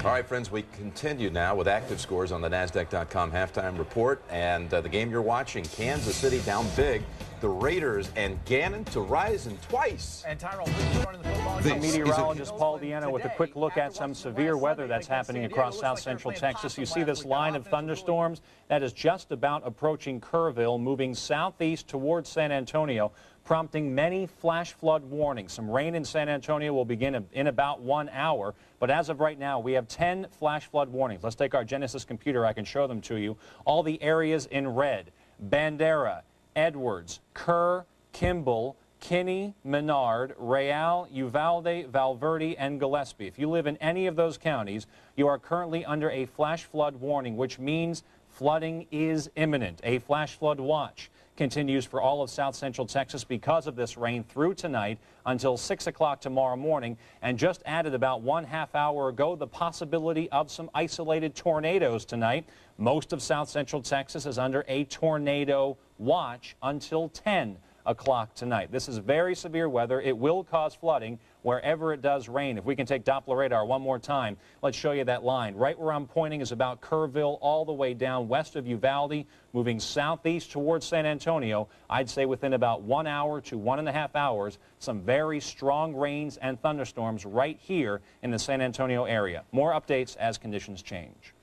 Speaker 8: All right, friends, we continue now with active scores on the NASDAQ.com halftime report. And the game you're watching, Kansas City down big. The Raiders and Gannon to rise in twice.
Speaker 25: And Tyrell in the football.
Speaker 17: Meteorologist Paul Diana with a quick look at some severe weather that's happening across south central Texas. You see this line of thunderstorms that is just about approaching Kerrville, moving southeast towards San Antonio, prompting many flash flood warnings. Some rain in San Antonio will begin in about 1 hour, but as of right now, we have 10 flash flood warnings. Let's take our Genesis computer. I can show them to you. All the areas in red: Bandera, Edwards, Kerr, Kimball, Kinney, Menard, Real, Uvalde, Valverde, and Gillespie. If you live in any of those counties, you are currently under a flash flood warning, which means flooding is imminent. A flash flood watch continues for all of south central Texas because of this rain through tonight until 6 o'clock tomorrow morning, and just added about 1/2 hour ago the possibility of some isolated tornadoes tonight. Most of south central Texas is under a tornado watch until 10 o'clock tonight. This is very severe weather. It will cause flooding wherever it does rain. If we can take Doppler radar one more time, let's show you that line. Right where I'm pointing is about Kerrville all the way down west of Uvalde, moving southeast towards San Antonio. I'd say within about 1 hour to 1.5 hours, some very strong rains and thunderstorms right here in the San Antonio area. More updates as conditions change.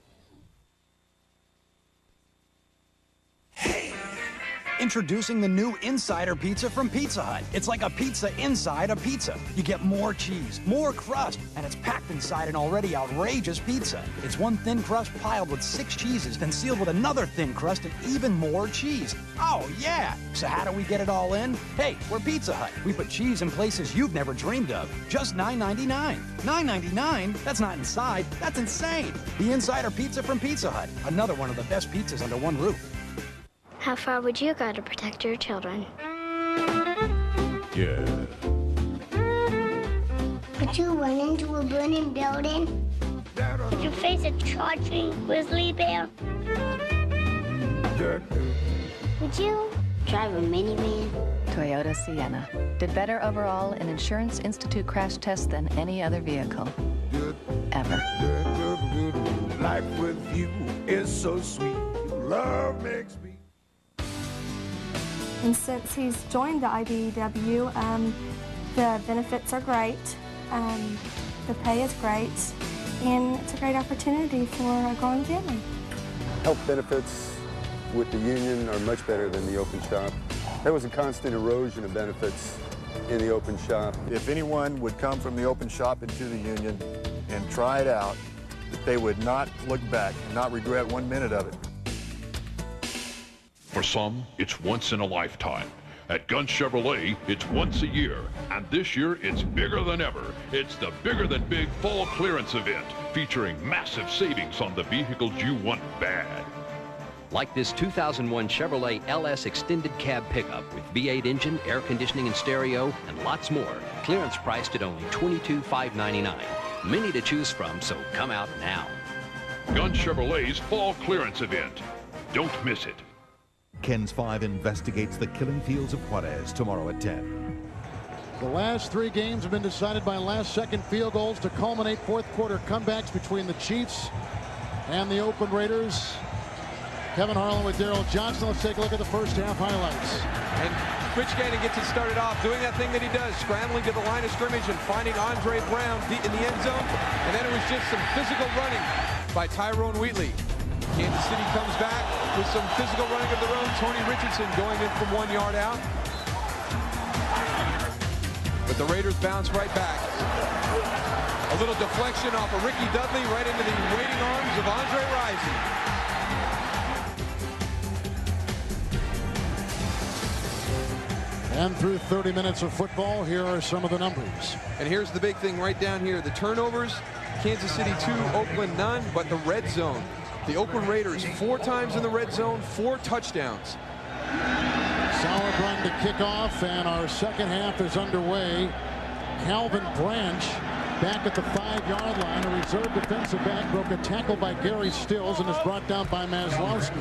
Speaker 23: Introducing the new Insider Pizza from Pizza Hut. It's like a pizza inside a pizza. You get more cheese, more crust, and it's packed inside an already outrageous pizza. It's one thin crust piled with 6 cheeses, then sealed with another thin crust and even more cheese. Oh, yeah! So how do we get it all in? Hey, we're Pizza Hut. We put cheese in places you've never dreamed of. Just $9.99. $9.99? That's not inside. That's insane. The Insider Pizza from Pizza Hut. Another one of the best pizzas under one roof.
Speaker 30: How far would you go to protect your children?
Speaker 7: Yeah.
Speaker 30: Would you run into a burning building? Would you face a charging grizzly bear? Would you drive a minivan?
Speaker 31: Toyota Sienna did better overall in Insurance Institute crash tests than any other vehicle ever.
Speaker 15: Life with you is so sweet. Love makes me.
Speaker 32: And since he's joined the IBEW, the benefits are great, the pay is great, and it's a great opportunity for a growing family.
Speaker 33: Health benefits with the union are much better than the open shop. There was a constant erosion of benefits in the open shop.
Speaker 34: If anyone would come from the open shop into the union and try it out, they would not look back and not regret 1 minute of it.
Speaker 35: For some, it's once in a lifetime.
Speaker 7: At Gunn Chevrolet, it's once a year, and this year it's bigger than ever. It's the Bigger Than Big Fall Clearance Event, featuring massive savings on the vehicles you want bad.
Speaker 1: Like this 2001 Chevrolet LS Extended Cab Pickup with V8 engine, air conditioning and stereo, and lots more. Clearance priced at only $22,599. Many to choose from, so come out now.
Speaker 7: Gunn Chevrolet's Fall Clearance Event. Don't miss it.
Speaker 2: Ken's 5 investigates the killing fields of Juarez tomorrow at 10.
Speaker 4: The last 3 games have been decided by last-second field goals to culminate fourth-quarter comebacks between the Chiefs and the Oakland Raiders. Kevin Harlan with Daryl Johnson. Let's take a look at the first half highlights.
Speaker 5: And Rich Gannon gets it started off doing that thing that he does, scrambling to the line of scrimmage and finding Andre Brown deep in the end zone. And then it was just some physical running by Tyrone Wheatley. Kansas City comes back with some physical running of their own. Tony Richardson going in from 1 yard out. But the Raiders bounce right back. A little deflection off of Ricky Dudley right into the waiting arms of Andre Rison.
Speaker 4: And through 30 minutes of football, here are some of the numbers.
Speaker 5: And here's the big thing right down here. The turnovers, Kansas City 2, Oakland none, but the red zone. The Oakland Raiders 4 times in the red zone, 4 touchdowns.
Speaker 4: Solid run to kick off, and our second half is underway. Calvin Branch back at the 5-yard line. A reserve defensive back broke a tackle by Gary Stills and is brought down by Maslowski.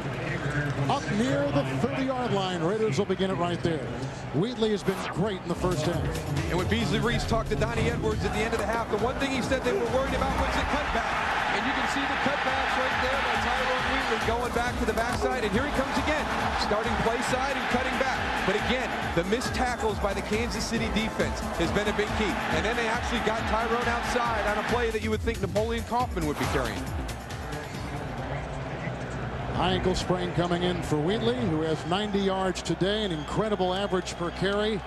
Speaker 4: Up near the 30-yard line. Raiders will begin it right there. Wheatley has been great in the first half.
Speaker 5: And when Beasley Reese talked to Donnie Edwards at the end of the half, the one thing he said they were worried about was the cutback. And you can see the cutbacks right there by Tyrone Wheatley going back to the backside. And here he comes again, starting play side and cutting back. But again, the missed tackles by the Kansas City defense has been a big key. And then they actually got Tyrone outside on a play that you would think Napoleon Kaufman would be carrying.
Speaker 4: High ankle sprain coming in for Wheatley, who has 90 yards today, an incredible average per carry.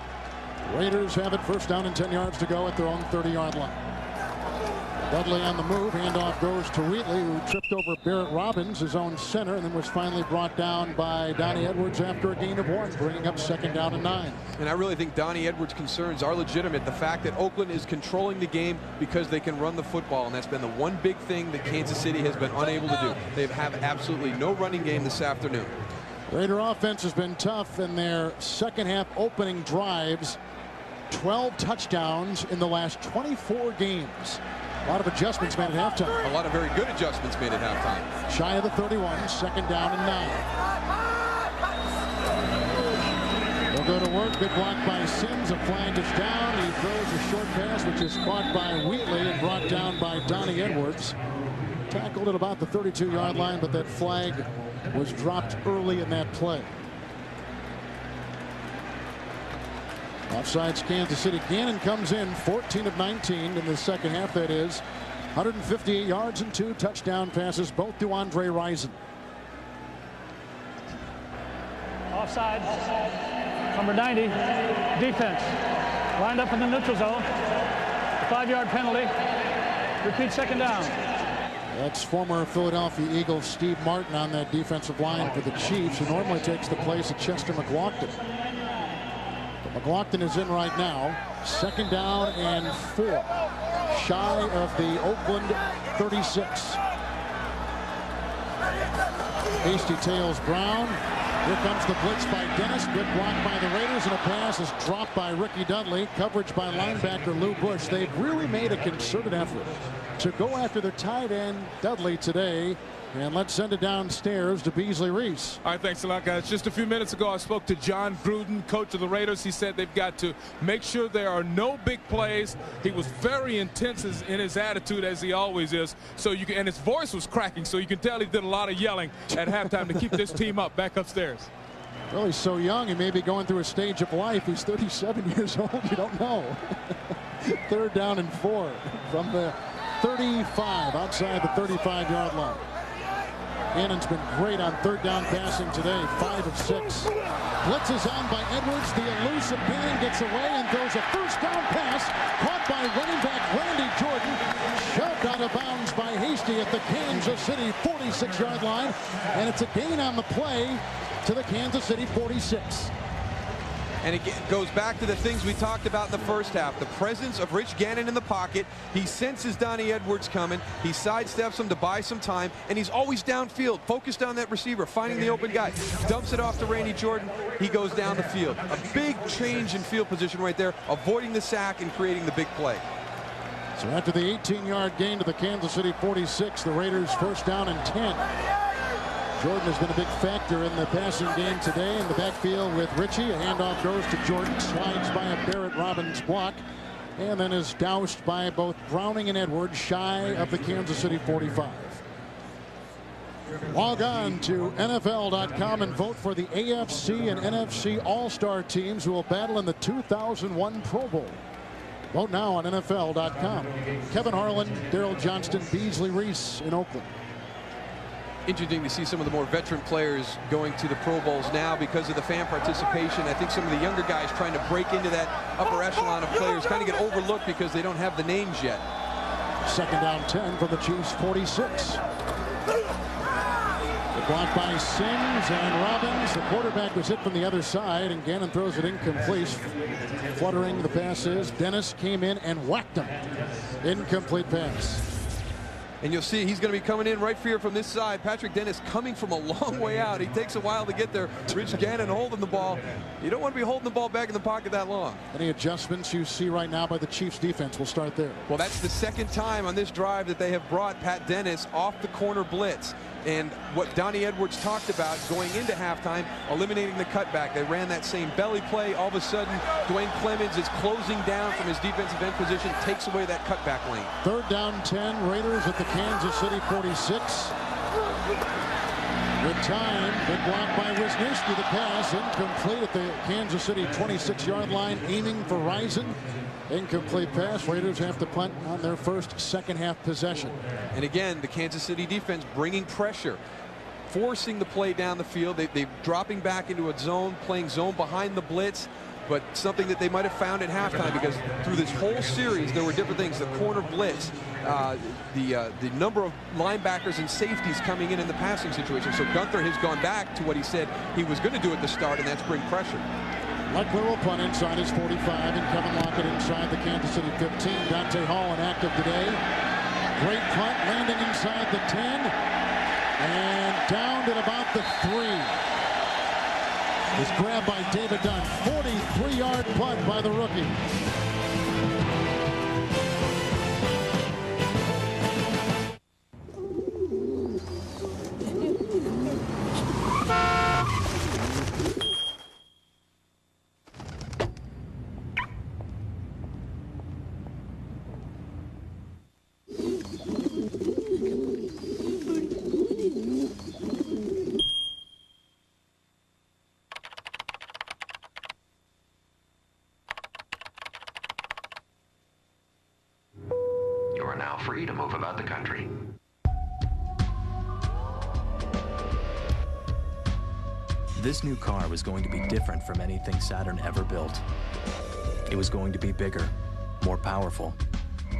Speaker 4: Raiders have it first down and 10 yards to go at their own 30-yard line. Dudley on the move. Handoff goes to Wheatley, who tripped over Barrett Robbins, his own center, and then was finally brought down by Donnie Edwards after a gain of 1, bringing up second down and 9.
Speaker 5: And I really think Donnie Edwards' concerns are legitimate. The fact that Oakland is controlling the game because they can run the football, and that's been the one big thing that Kansas City has been unable to do. They have absolutely no running game this afternoon.
Speaker 4: Raider offense has been tough in their second half opening drives. 12 touchdowns in the last 24 games. A lot of adjustments made at halftime.
Speaker 5: A lot of very good adjustments made at halftime.
Speaker 4: Shy of the 31, second down and 9. They'll go to work. Good block by Sims. A flag is down. He throws a short pass, which is caught by Wheatley and brought down by Donnie Edwards. Tackled at about the 32-yard line, but that flag was dropped early in that play. Offsides Kansas City. Gannon comes in 14 of 19 in the second half, that is. 158 yards and 2 touchdown passes, both to Andre Rison.
Speaker 6: Offside. Number 90. Defense. Lined up in the neutral zone. 5-yard penalty. Repeat second down.
Speaker 4: That's former Philadelphia Eagles Steve Martin on that defensive line for the Chiefs, who normally takes the place of Chester McLaughlin. McLaughlin is in right now. Second down and 4. Shy of the Oakland 36. Hasty tails Brown. Here comes the blitz by Dennis. Good block by the Raiders, and a pass is dropped by Ricky Dudley. Coverage by linebacker Lou Bush. They've really made a concerted effort to go after the tight end Dudley today. And let's send it downstairs to Beasley Reese.
Speaker 14: All right, thanks a lot, guys. Just a few minutes ago, I spoke to John Gruden, coach of the Raiders. He said they've got to make sure there are no big plays. He was very intense in his attitude, as he always is. So you can, and his voice was cracking, so you can tell he did a lot of yelling at halftime to keep this team up back upstairs.
Speaker 4: Well, he's so young. He may be going through a stage of life. He's 37 years old. You don't know. Third down and 4 from the 35, outside the 35-yard line. Gannon's been great on third down passing today, 5 of 6. Blitz is on by Edwards. The elusive Gannon gets away and throws a first down pass, caught by running back Randy Jordan. Shoved out of bounds by Hasty at the Kansas City 46-yard line. And it's a gain on the play to the Kansas City 46.
Speaker 5: And it goes back to the things we talked about in the first half. The presence of Rich Gannon in the pocket. He senses Donnie Edwards coming. He sidesteps him to buy some time. And he's always downfield, focused on that receiver, finding the open guy. Dumps it off to Randy Jordan. He goes down the field. A big change in field position right there, avoiding the sack and creating the big play.
Speaker 4: So after the 18-yard gain to the Kansas City 46, the Raiders first down and 10. Jordan has been a big factor in the passing game today in the backfield with Ritchie. A handoff goes to Jordan, slides by a Barrett Robbins block, and then is doused by both Browning and Edwards, shy of the Kansas City 45. Log on to NFL.com and vote for the AFC and NFC All-Star teams who will battle in the 2001 Pro Bowl. Vote now on NFL.com. Kevin Harlan, Daryl Johnston, Beasley Reese in Oakland.
Speaker 5: Interesting to see some of the more veteran players going to the Pro Bowls now because of the fan participation. I think some of the younger guys trying to break into that upper echelon of players kind of get overlooked because they don't have the names yet.
Speaker 4: Second down 10 for the Chiefs 46. The block by Sims and Robbins. The quarterback was hit from the other side, and Gannon throws it incomplete. Fluttering the pass is Dennis came in and whacked him. Incomplete pass.
Speaker 5: And you'll see he's going to be coming in right here from this side. Patrick Dennis coming from a long way out. He takes a while to get there. Rich Gannon holding the ball. You don't want to be holding the ball back in the pocket that long.
Speaker 4: Any adjustments you see right now by the Chiefs defense? We'll start there.
Speaker 5: Well, that's the second time on this drive that they have brought Pat Dennis off the corner blitz. And what Donnie Edwards talked about going into halftime, eliminating the cutback. They ran that same belly play. All of a sudden, Dwayne Clemens is closing down from his defensive end position, takes away that cutback lane.
Speaker 4: Third down 10, Raiders at the Kansas City 46. With time, good block by Wisniewski. The pass incomplete at the Kansas City 26-yard line, aiming for Rison. Incomplete pass. Raiders have to punt on their first second-half possession.
Speaker 5: And again, the Kansas City defense bringing pressure, forcing the play down the field. They're dropping back into a zone, playing zone behind the blitz, but something that they might have found at halftime because through this whole series there were different things. The corner blitz, the number of linebackers and safeties coming in the passing situation. So Gunther has gone back to what he said he was going to do at the start, and that's bring pressure.
Speaker 4: Leckler will punt inside his 45, and Kevin Lockett inside the Kansas City 15. Dante Hall inactive today. Great punt, landing inside the 10, and down at about the 3. It's grabbed by David Dunn. 43-yard punt by the rookie.
Speaker 3: Free to move about the country.
Speaker 9: This new car was going to be different from anything Saturn ever built. It was going to be bigger, more powerful,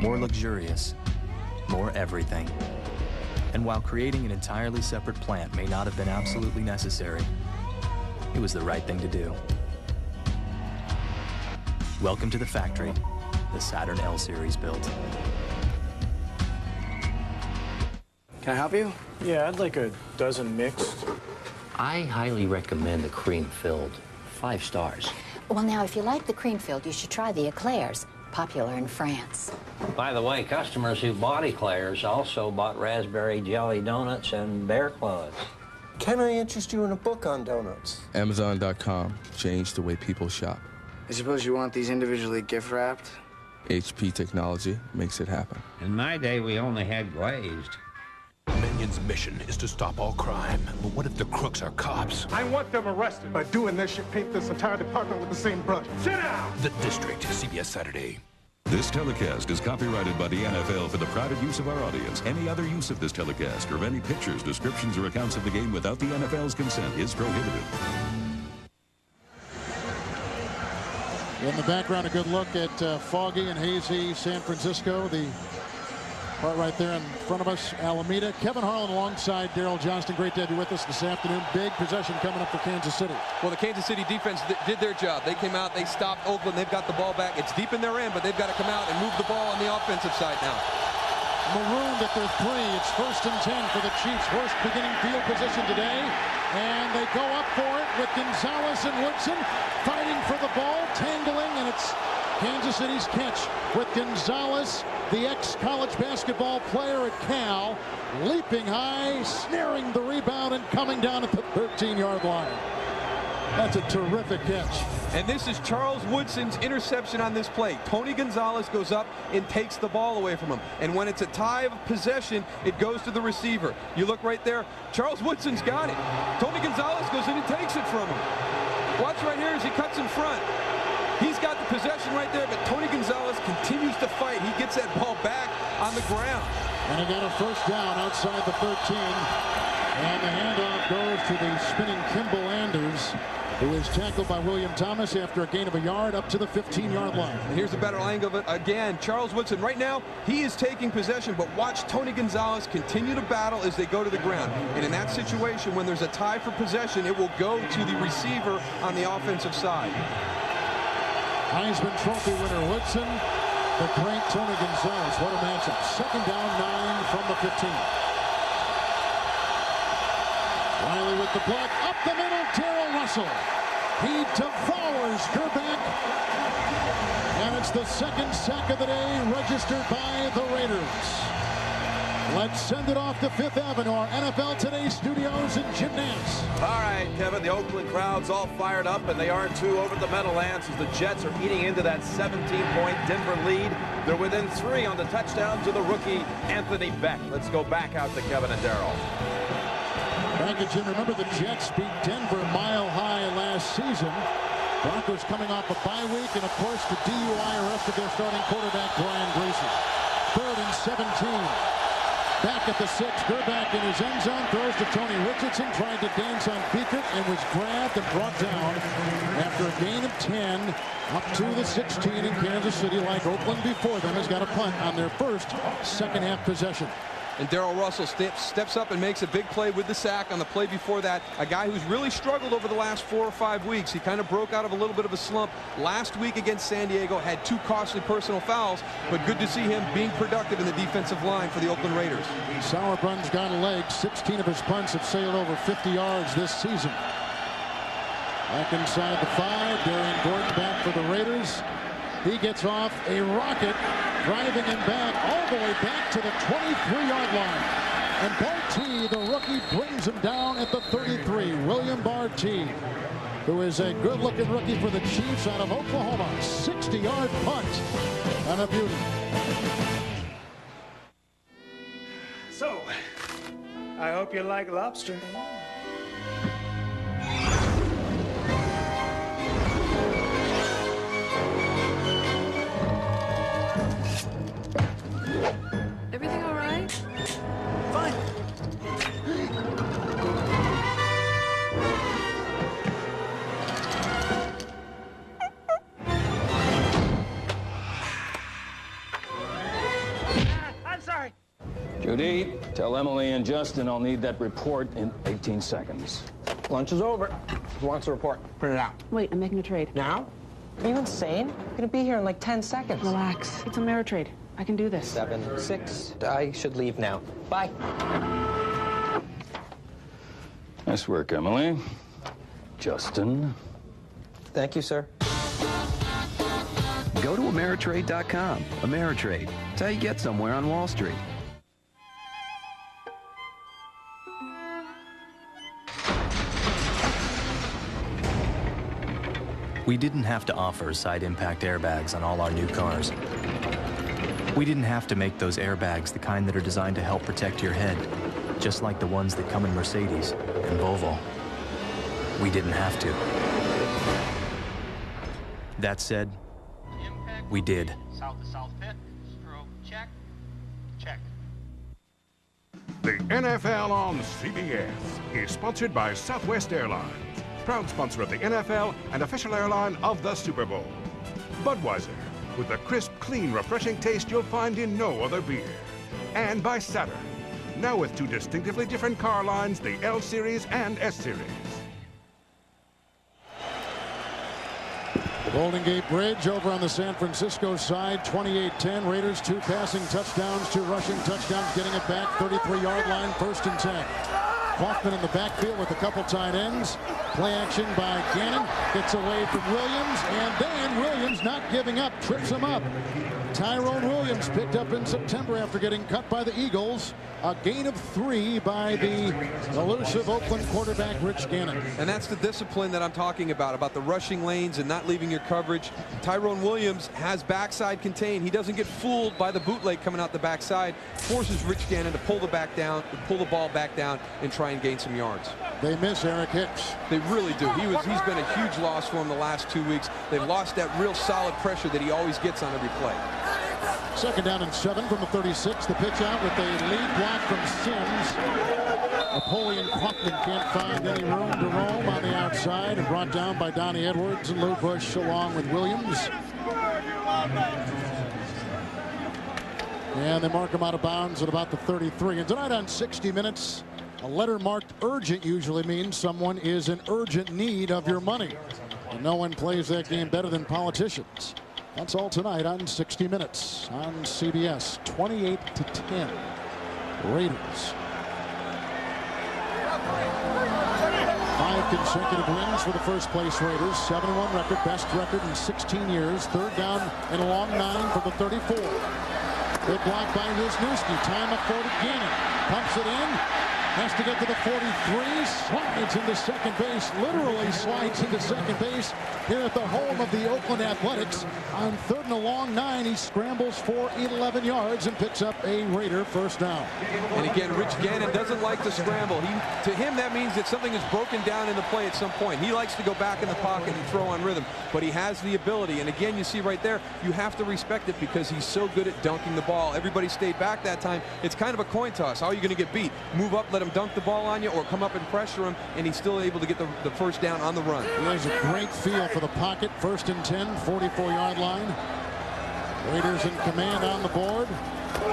Speaker 9: more luxurious, more everything. And while creating an entirely separate plant may not have been absolutely necessary, it was the right thing to do. Welcome to the factory, the Saturn L Series built.
Speaker 10: Can I help you?
Speaker 12: Yeah, I'd like a dozen mixed.
Speaker 16: I highly recommend the cream-filled. 5 stars.
Speaker 18: Well, now, if you like the cream-filled, you should try the eclairs, popular in France.
Speaker 16: By the way, customers who bought eclairs also bought raspberry jelly donuts and bear claws.
Speaker 12: Can I interest you in a book on donuts?
Speaker 19: Amazon.com changed the way people shop.
Speaker 12: I suppose you want these individually gift-wrapped?
Speaker 19: HP technology makes it happen.
Speaker 16: In my day, we only had glazed.
Speaker 27: Minion's mission is to stop all crime. But what if the crooks are cops?
Speaker 20: I want them arrested. By doing this, you paint this entire department with the same brush. Sit down!
Speaker 27: The District, CBS Saturday.
Speaker 20: This telecast is copyrighted by the NFL for the private use of our audience. Any other use of this telecast or of any pictures, descriptions, or accounts of the game without the NFL's consent is prohibited. In the background, a good look at foggy and hazy San Francisco. The
Speaker 4: Right there in front of us, Alameda. Kevin Harlan alongside Daryl Johnston. Great to have you with us this afternoon. Big possession coming up for Kansas City.
Speaker 5: Well, the Kansas City defense did their job. They came out, they stopped Oakland. They've got the ball back. It's deep in their end, but they've got to come out and move the ball on the offensive side now.
Speaker 4: Marooned at their 3. It's 1st and 10 for the Chiefs. Worst beginning field position today. And they go up for it with Gonzalez and Woodson fighting for the ball, tangling, and it's Kansas City's catch with Gonzalez, the ex-college basketball player at Cal, leaping high, snaring the rebound, and coming down at the 13-yard line. That's a terrific catch.
Speaker 5: And this is Charles Woodson's interception on this play. Tony Gonzalez goes up and takes the ball away from him. And when it's a tie of possession, it goes to the receiver. You look right there. Charles Woodson's got it. Tony Gonzalez goes in and takes it from him. Watch right here as he cuts in front. He's got the possession right there, but Tony Gonzalez continues to fight. He gets that ball back on the ground.
Speaker 4: And he got a first down outside the 13. And the handoff goes to the spinning Kimball Anders, who is tackled by William Thomas after a gain of a yard up to the 15-yard line.
Speaker 5: And here's a better angle of it. Again, Charles Woodson, right now, he is taking possession, but watch Tony Gonzalez continue to battle as they go to the ground. And in that situation, when there's a tie for possession, it will go to the receiver on the offensive side.
Speaker 4: Heisman Trophy winner Woodson, the great Tony Gonzalez. What a matchup. 2nd down, 9 from the 15. Riley with the block, up the middle, Darrell Russell. He devours Gerback. And it's the 2nd sack of the day registered by the Raiders. Let's send it off to 5th Avenue, our NFL Today studios in Jim Nance.
Speaker 3: All right, Kevin, the Oakland crowd's all fired up, and they are too over the Meadowlands as the Jets are eating into that 17-point Denver lead. They're within 3 on the touchdown to the rookie Anthony Beck. Let's go back out to Kevin and Daryl.
Speaker 4: Thank you, Jim. Remember the Jets beat Denver mile high last season. Broncos coming off a bye week, and of course the DUI arrest of their starting quarterback, Brian Gracie. 3rd and 17. Back at the 6, Gerback in his end zone, throws to Tony Richardson, tried to dance on Beekert and was grabbed and brought down after a gain of 10 up to the 16 in Kansas City. Like Oakland before them, has got a punt on their first second-half possession.
Speaker 5: And Darrell Russell steps up and makes a big play with the sack on the play before that. A guy who's really struggled over the last 4 or 5 weeks. He kind of broke out of a little bit of a slump last week against San Diego, had 2 costly personal fouls, but good to see him being productive in the defensive line for the Oakland Raiders.
Speaker 4: Sauerbrun's got a leg. 16 of his punts have sailed over 50 yards this season. Back inside the 5, Darian Gordon back for the Raiders. He gets off a rocket, driving him back all the way back to the 23-yard line. And Bartee, the rookie, brings him down at the 33. William Bartee, who is a good-looking rookie for the Chiefs out of Oklahoma. 60-yard punt and a beauty.
Speaker 8: So, I hope you like lobster.
Speaker 11: Everything all right?
Speaker 8: Fine. I'm sorry.
Speaker 13: Judy, tell Emily and Justin I'll need that report in 18 seconds.
Speaker 10: Lunch is over. Who wants a report? Print it out.
Speaker 11: Wait, I'm making a trade.
Speaker 10: Now? Are you insane? I'm gonna be here in like 10 seconds.
Speaker 11: Relax. It's a Ameritrade. I can do this.
Speaker 10: 7, 6. I should leave now. Bye.
Speaker 13: Nice work, Emily. Justin.
Speaker 10: Thank you, sir.
Speaker 1: Go to Ameritrade.com. Ameritrade. It's how you get somewhere on Wall Street.
Speaker 9: We didn't have to offer side impact airbags on all our new cars. We didn't have to make those airbags the kind that are designed to help protect your head, just like the ones that come in Mercedes and Volvo. We didn't have to. That said, we did.
Speaker 17: South to south pit, stroke, check, check.
Speaker 21: The NFL on CBS is sponsored by Southwest Airlines, proud sponsor of the NFL and official airline of the Super Bowl. Budweiser, with the crisp, clean, refreshing taste you'll find in no other beer. and by Saturn. Now with 2 distinctively different car lines, the L Series and S Series.
Speaker 4: Golden Gate Bridge over on the San Francisco side, 28-10. Raiders 2 passing touchdowns, 2 rushing touchdowns, getting it back, 33-yard line, 1st and 10. Kaufman in the backfield with a couple tight ends. Play action by Gannon. Gets away from Williams, and then Williams not giving up, trips him up. Tyrone Williams picked up in September after getting cut by the Eagles. A gain of 3 by the elusive Oakland quarterback Rich Gannon.
Speaker 5: And that's the discipline that I'm talking about the rushing lanes and not leaving your coverage. Tyrone Williams has backside contained. He doesn't get fooled by the bootleg coming out the backside. Forces Rich Gannon to pull the ball back down and try and gain some yards.
Speaker 4: They miss Eric Hicks.
Speaker 5: They really do. He's been a huge loss for them the last 2 weeks. They've lost that real solid pressure that he always gets on every play.
Speaker 4: 2nd down and 7 from the 36. The pitch out with a lead block from Sims. Napoleon Kaufman can't find any room to roam on the outside, and brought down by Donnie Edwards and Lou Bush along with Williams. And they mark him out of bounds at about the 33. And tonight on 60 Minutes, a letter marked urgent usually means someone is in urgent need of your money. And no one plays that game better than politicians. That's all tonight on 60 Minutes on CBS. 28-10. Raiders. 5 consecutive wins for the first place Raiders. 7-1 record, best record in 16 years. 3rd down and a long 9 for the 34. Good block by Wisniewski. Time afforded Gannon. Pumps it in. Has to get to the 43. Slides into second base. Literally slides into second base here at the home of the Oakland Athletics. On 3rd and a long 9, he scrambles for 11 yards and picks up a Raider 1st down.
Speaker 5: And again, Rich Gannon doesn't like to scramble. To him, that means that something is broken down in the play at some point. He likes to go back in the pocket and throw on rhythm, but he has the ability. And again, you see right there, you have to respect it because he's so good at dunking the ball. Everybody stayed back that time. It's kind of a coin toss. How are you going to get beat? Move up, let him dunk the ball on you, or come up and pressure him, and he's still able to get the 1st down on the run.
Speaker 4: He has a great feel for the pocket. 1st and 10, 44-yard line. Raiders in command on the board.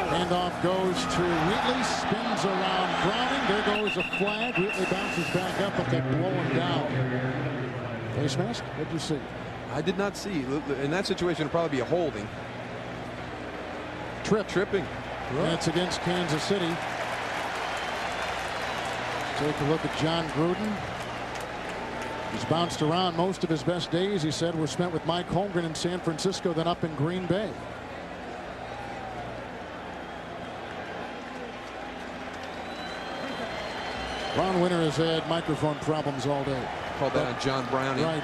Speaker 4: Handoff goes to Wheatley, spins around Browning. There goes a flag. Wheatley bounces back up, but they blow him down. Face mask? What did you see?
Speaker 5: I did not see. In that situation, it'd probably be a holding. Tripping.
Speaker 4: That's against Kansas City. Take a look at John Gruden. He's bounced around. Most of his best days, he said, were spent with Mike Holmgren in San Francisco, then up in Green Bay. Ron Winter has had microphone problems all day.
Speaker 5: Called that on John Browning.
Speaker 4: Right.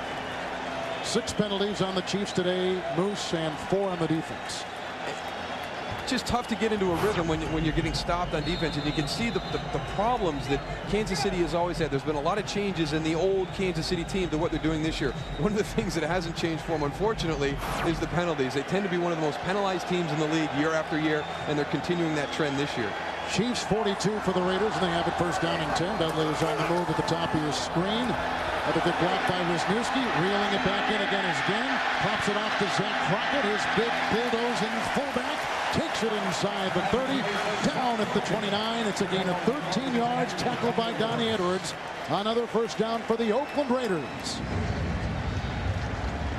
Speaker 4: 6 penalties on the Chiefs today, Moose, and 4 on the defense.
Speaker 5: Just tough to get into a rhythm when you're getting stopped on defense, and you can see the problems that Kansas City has always had. There's been a lot of changes in the old Kansas City team to what they're doing this year. One of the things that hasn't changed for them, unfortunately, is the penalties. They tend to be one of the most penalized teams in the league year after year, and they're continuing that trend this year.
Speaker 4: Chiefs 42 for the Raiders, and they have it 1st down and 10. Dudley is on the move at the top of his screen. Another good block by Wisniewski, reeling it back in again is Gannon. Pops it off to Zach Crockett, his big bulldozing fullback. Takes it inside the 30, down at the 29. It's a gain of 13 yards, tackled by Donnie Edwards. Another 1st down for the Oakland Raiders.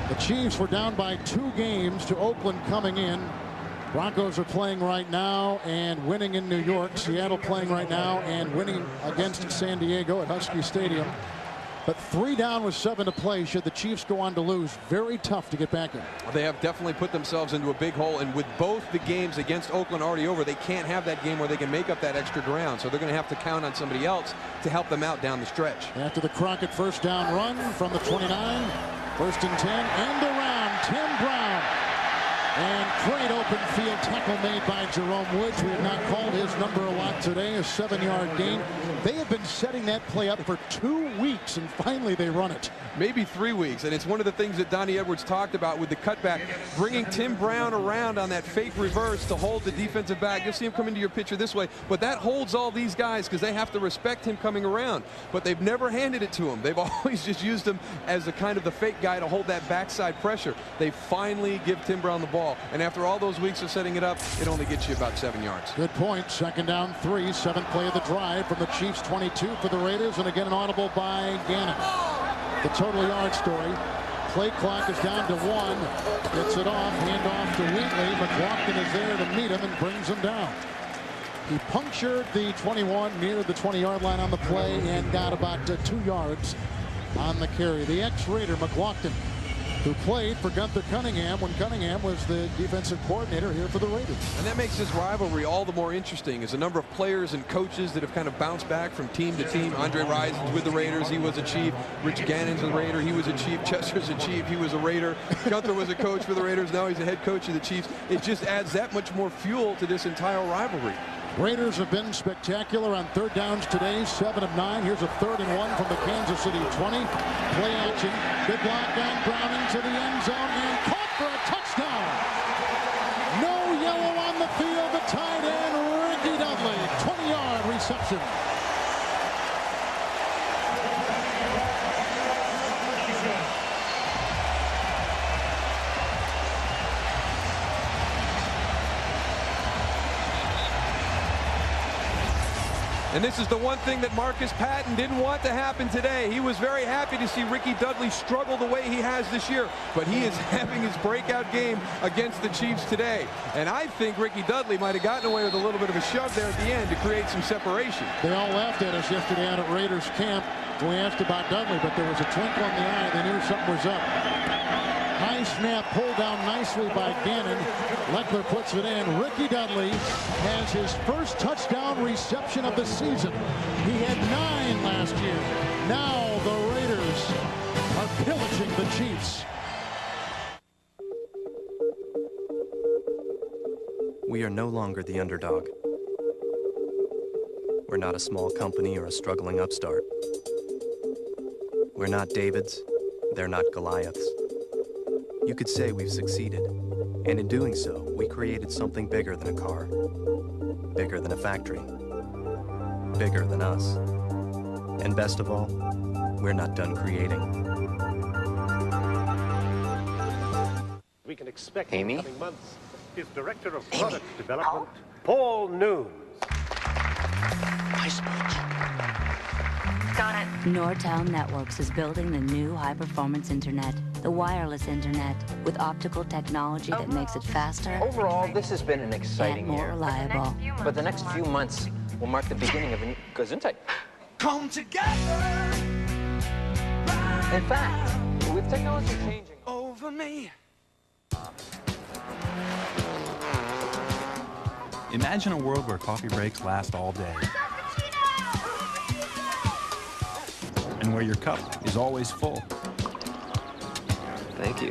Speaker 4: The Chiefs were down by 2 games to Oakland coming in. Broncos are playing right now and winning in New York. Seattle playing right now and winning against San Diego at Husky Stadium. But 3 down with 7 to play should the Chiefs go on to lose. Very tough to get back in.
Speaker 5: They have definitely put themselves into a big hole, and with both the games against Oakland already over, they can't have that game where they can make up that extra ground. So they're going to have to count on somebody else to help them out down the stretch.
Speaker 4: After the Crockett 1st down run from the 29, 1st and 10, and around Tim Brown. And great open field tackle made by Jerome Woods. We have not called his number a lot today. A 7-yard gain. They have been setting that play up for 2 weeks, and finally they run it.
Speaker 5: Maybe 3 weeks, and it's one of the things that Donnie Edwards talked about with the cutback, bringing Tim Brown around on that fake reverse to hold the defensive back. You'll see him come into your picture this way, but that holds all these guys because they have to respect him coming around. But they've never handed it to him. They've always just used him as a kind of the fake guy to hold that backside pressure. They finally give Tim Brown the ball. ball. And after all those weeks of setting it up, it only gets you about 7 yards.
Speaker 4: Good point. 2nd down 3. 7th play of the drive from the Chiefs 22 for the Raiders. And again, an audible by Gannon. The total yard story. Play clock is down to 1. Gets it off. Handoff to Wheatley. McLaughlin is there to meet him and brings him down. He punctured the 21 near the 20-yard line on the play and got about 2 yards on the carry. The ex-Raider McLaughlin, who played for Gunther Cunningham when Cunningham was the defensive coordinator here for the Raiders.
Speaker 5: And that makes this rivalry all the more interesting as a number of players and coaches that have kind of bounced back from team to team. Andre Rison's with the Raiders. He was a Chief. Rich Gannon's a Raider. He was a Chief. Chester's a Chief. He was a Raider. Gunther was a coach for the Raiders. Now he's a head coach of the Chiefs. It just adds that much more fuel to this entire rivalry.
Speaker 4: Raiders have been spectacular on 3rd downs today, 7 of 9. Here's a 3rd and 1 from the Kansas City 20. Play action. Big block on Browning to the end zone and caught for a touchdown. No yellow on the field. The tight end, Ricky Dudley, 20-yard reception.
Speaker 5: And this is the one thing that Marcus Patton didn't want to happen today. He was very happy to see Ricky Dudley struggle the way he has this year. But he is having his breakout game against the Chiefs today. And I think Ricky Dudley might have gotten away with a little bit of a shove there at the end to create some separation.
Speaker 4: They all laughed at us yesterday out at Raiders camp. We asked about Dudley, but there was a twinkle in the eye. They knew something was up. High snap pulled down nicely by Gannon. Leckler puts it in. Ricky Dudley has his first touchdown reception of the season. He had 9 last year. Now the Raiders are pillaging the Chiefs.
Speaker 9: We are no longer the underdog. We're not a small company or a struggling upstart. We're not Davids. They're not Goliaths. You could say we've succeeded, and in doing so, we created something bigger than a car, bigger than a factory, bigger than us. And best of all, we're not done creating.
Speaker 7: We can expect in the coming months is Director of Product Development, Paul Noons.
Speaker 15: Got it. Nortel Networks is building the new high-performance internet, the wireless internet, with optical technology that makes it faster.
Speaker 10: Overall, this has been an exciting
Speaker 15: and more
Speaker 10: year.
Speaker 15: reliable.
Speaker 10: But the next few months will mark the beginning of a new Gesundheit. Come together. In fact, with technology changing over me.
Speaker 22: Imagine a world where coffee breaks last all day. And where your cup is always full.
Speaker 10: Thank you.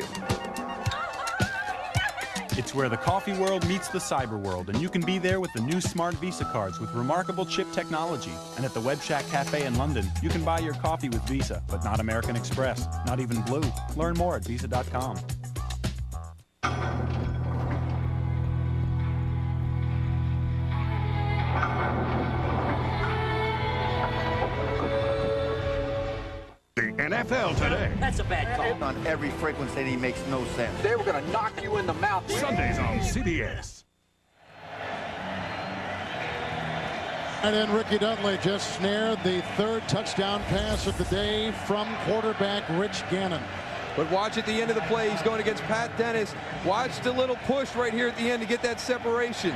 Speaker 22: It's where the coffee world meets the cyber world, and you can be there with the new smart Visa cards with remarkable chip technology. And at the Web Shack Cafe in London, you can buy your coffee with Visa, but not American Express, not even Blue. Learn more at Visa.com.
Speaker 21: NFL today.
Speaker 23: That's a bad call. On every frequency, he makes no sense.
Speaker 7: They were going to knock you in the mouth.
Speaker 21: Sundays on CBS.
Speaker 4: And then Ricky Dudley just snared the 3rd touchdown pass of the day from quarterback Rich Gannon.
Speaker 5: But watch at the end of the play, he's going against Pat Dennis. Watch the little push right here at the end to get that separation.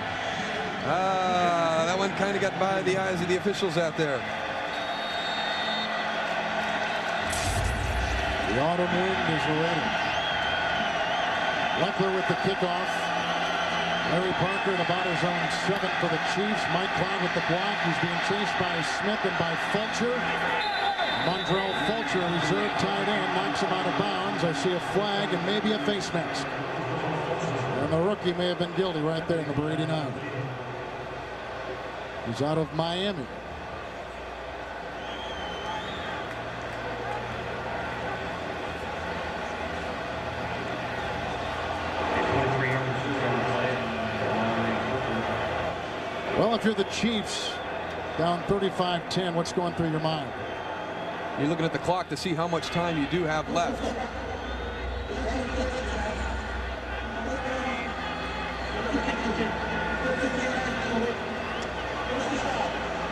Speaker 5: That one kind of got by the eyes of the officials out there.
Speaker 4: The auto movement is ready. Leckler with the kickoff. Larry Parker at about his own 7 for the Chiefs. Mike Cloud with the block. He's being chased by Smith and by Fulcher. Mondrell Fulcher, reserve tight end, knocks him out of bounds. I see a flag and maybe a face mask. And the rookie may have been guilty right there, number 89. He's out of Miami. Well, if you're the Chiefs, down 35-10, what's going through your mind?
Speaker 5: You're looking at the clock to see how much time you do have left.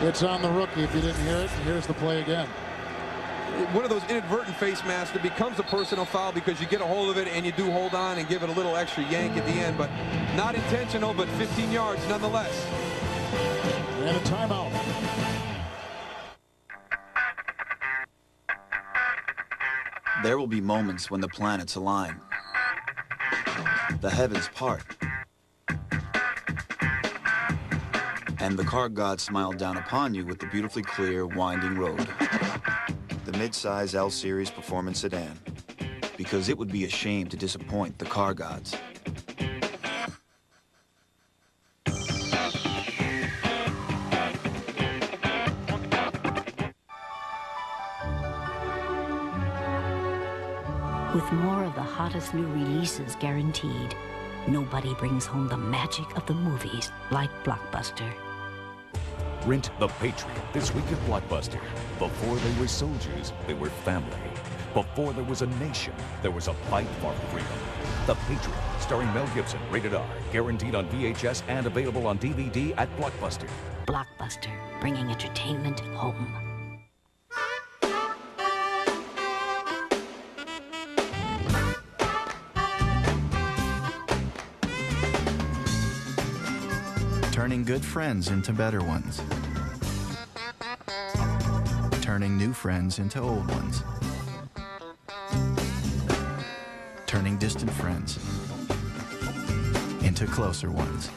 Speaker 4: It's on the rookie if you didn't hear it. Here's the play again.
Speaker 5: One of those inadvertent face masks that becomes a personal foul because you get a hold of it and you do hold on and give it a little extra yank at the end, but not intentional, but 15 yards nonetheless.
Speaker 4: And a timeout.
Speaker 2: There will be moments when the planets align, the heavens part, and the car gods smile down upon you with the beautifully clear, winding road. The mid-size L-Series performance sedan, because it would be a shame to disappoint the car gods.
Speaker 15: With more of the hottest new releases guaranteed, nobody brings home the magic of the movies like Blockbuster.
Speaker 6: Rent The Patriot this week at Blockbuster. Before they were soldiers, they were family. Before there was a nation, there was a fight for freedom. The Patriot, starring Mel Gibson, rated R, guaranteed on VHS and available on DVD at Blockbuster.
Speaker 15: Blockbuster, bringing entertainment home.
Speaker 2: Turning good friends into better ones. Turning new friends into old ones. Turning distant friends into closer ones.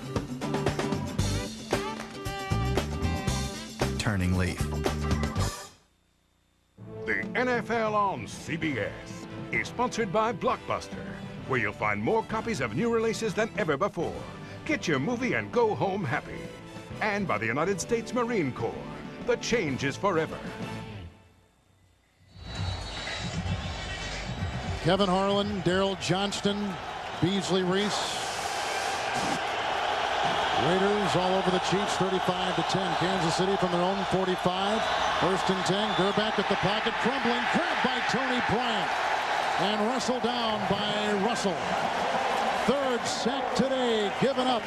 Speaker 2: Turning Leaf.
Speaker 21: The NFL on CBS is sponsored by Blockbuster, where you'll find more copies of new releases than ever before. Get your movie and go home happy. And by the United States Marine Corps. The change is forever.
Speaker 4: Kevin Harlan, Daryl Johnston, Beasley Reese. Raiders all over the Chiefs, 35-10. Kansas City from their own 45. First and 10. Gerback at the pocket, crumbling. Grabbed by Tony Bryant. And wrestled down by Russell. Third sack today given up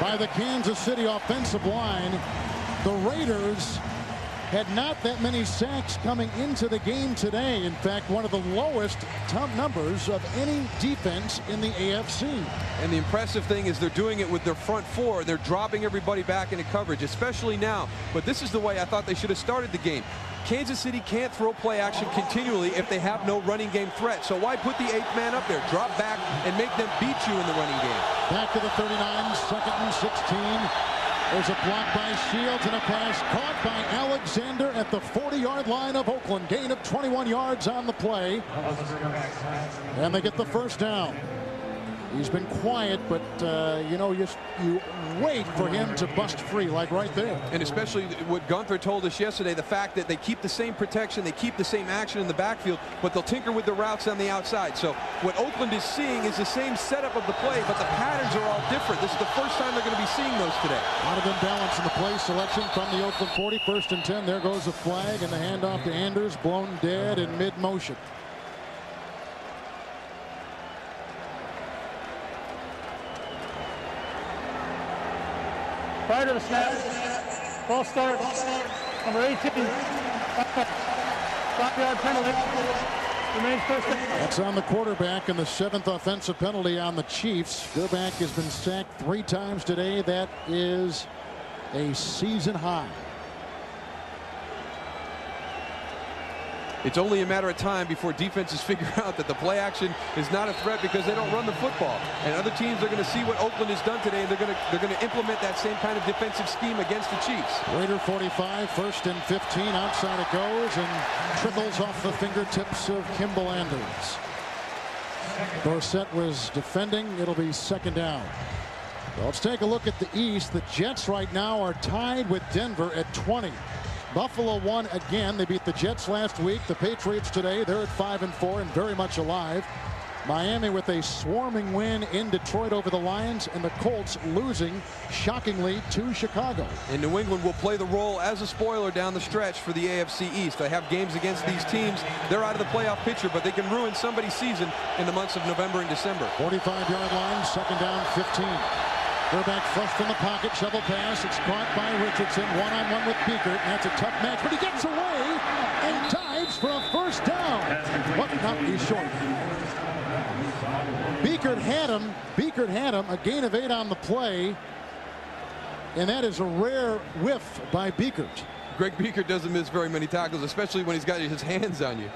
Speaker 4: by the Kansas City offensive line. The Raiders had not that many sacks coming into the game today. In fact, one of the lowest numbers of any defense in the AFC.
Speaker 5: And the impressive thing is they're doing it with their front four. They're dropping everybody back into coverage, especially now. But this is the way I thought they should have started the game. Kansas City can't throw play action continually if they have no running game threat. So why put the 8th man up there? Drop back and make them beat you in the running game.
Speaker 4: Back to the 39, second and 16. There's a block by Shields and a pass caught by Alexander at the 40-yard line of Oakland. Gain of 21 yards on the play. And they get the first down. He's been quiet, but, you know, you wait for him to bust free, like right there.
Speaker 5: And especially what Gunther told us yesterday, the fact that they keep the same protection, they keep the same action in the backfield, but they'll tinker with the routes on the outside. So what Oakland is seeing is the same setup of the play, but the patterns are all different. This is the first time they're going to be seeing those today.
Speaker 4: A lot of imbalance in the play selection from the Oakland 40. First and 10. There goes a flag, and the handoff to Anders, blown dead in mid-motion.
Speaker 14: Prior to the snap, false start, number 18, 5-yard penalty, remains first down.
Speaker 4: That's on the quarterback and the 7th offensive penalty on the Chiefs. Gerback has been sacked 3 times today. That is a season high.
Speaker 5: It's only a matter of time before defenses figure out that the play action is not a threat because they don't run the football. And other teams are going to see what Oakland has done today, and they're going to implement that same kind of defensive scheme against the Chiefs.
Speaker 4: Raider 45, first and 15. Outside it goes and trickles off the fingertips of Kimball Anders. Dorsett was defending. It'll be second down. Well, let's take a look at the East. The Jets right now are tied with Denver at 20. Buffalo won again. They beat the Jets last week. The Patriots today, they're at 5-4 and very much alive. Miami with a swarming win in Detroit over the Lions, and the Colts losing shockingly to Chicago.
Speaker 5: And New England will play the role as a spoiler down the stretch for the AFC East. They have games against these teams. They're out of the playoff picture, but they can ruin somebody's season in the months of November and December.
Speaker 4: 45-yard line, second down, 15. Gerback flush from the pocket, shovel pass. It's caught by Richardson. One-on-one with Beekert. That's a tough match, but he gets away and dives for a first down. But not he's short. Beekert had him. Beekert had him. A gain of 8 on the play. And that is a rare whiff by Beekert.
Speaker 5: Greg Beekert doesn't miss very many tackles, especially when he's got his hands on you.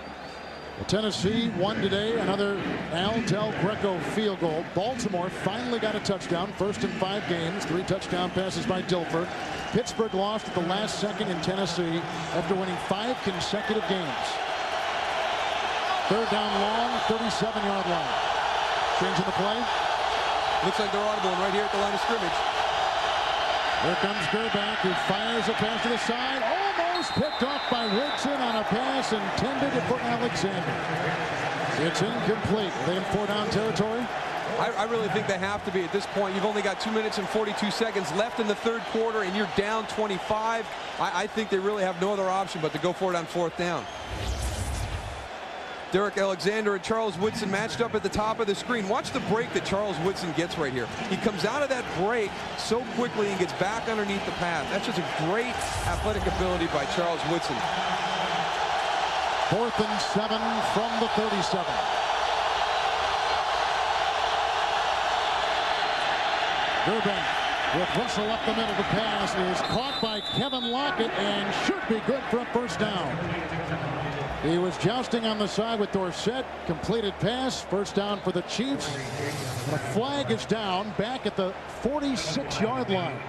Speaker 4: Well, Tennessee won today. Another Al Del Greco field goal. Baltimore finally got a touchdown. First in 5 games. 3 touchdown passes by Dilfer. Pittsburgh lost at the last second in Tennessee after winning 5 consecutive games. Third down long, 37-yard line. Changing the play.
Speaker 5: Looks like they're audible right here at the line of scrimmage.
Speaker 4: Here comes Gerback, who fires a pass to the side. Almost picked off by Woodson on a pass intended for Alexander. It's incomplete. Are they in 4-down territory?
Speaker 5: I really think they have to be at this point. You've only got 2 minutes and 42 seconds left in the third quarter, and you're down 25. I think they really have no other option but to go for it on 4th down. Derek Alexander and Charles Woodson matched up at the top of the screen. Watch the break that Charles Woodson gets right here. He comes out of that break so quickly and gets back underneath the pass. That's just a great athletic ability by Charles Woodson.
Speaker 4: 4th and 7 from the 37. Gerback with whistle up the middle. The pass is caught by Kevin Lockett and should be good for a first down. He was jousting on the side with Dorsett. Completed pass. First down for the Chiefs. And a flag is down back at the 46-yard line.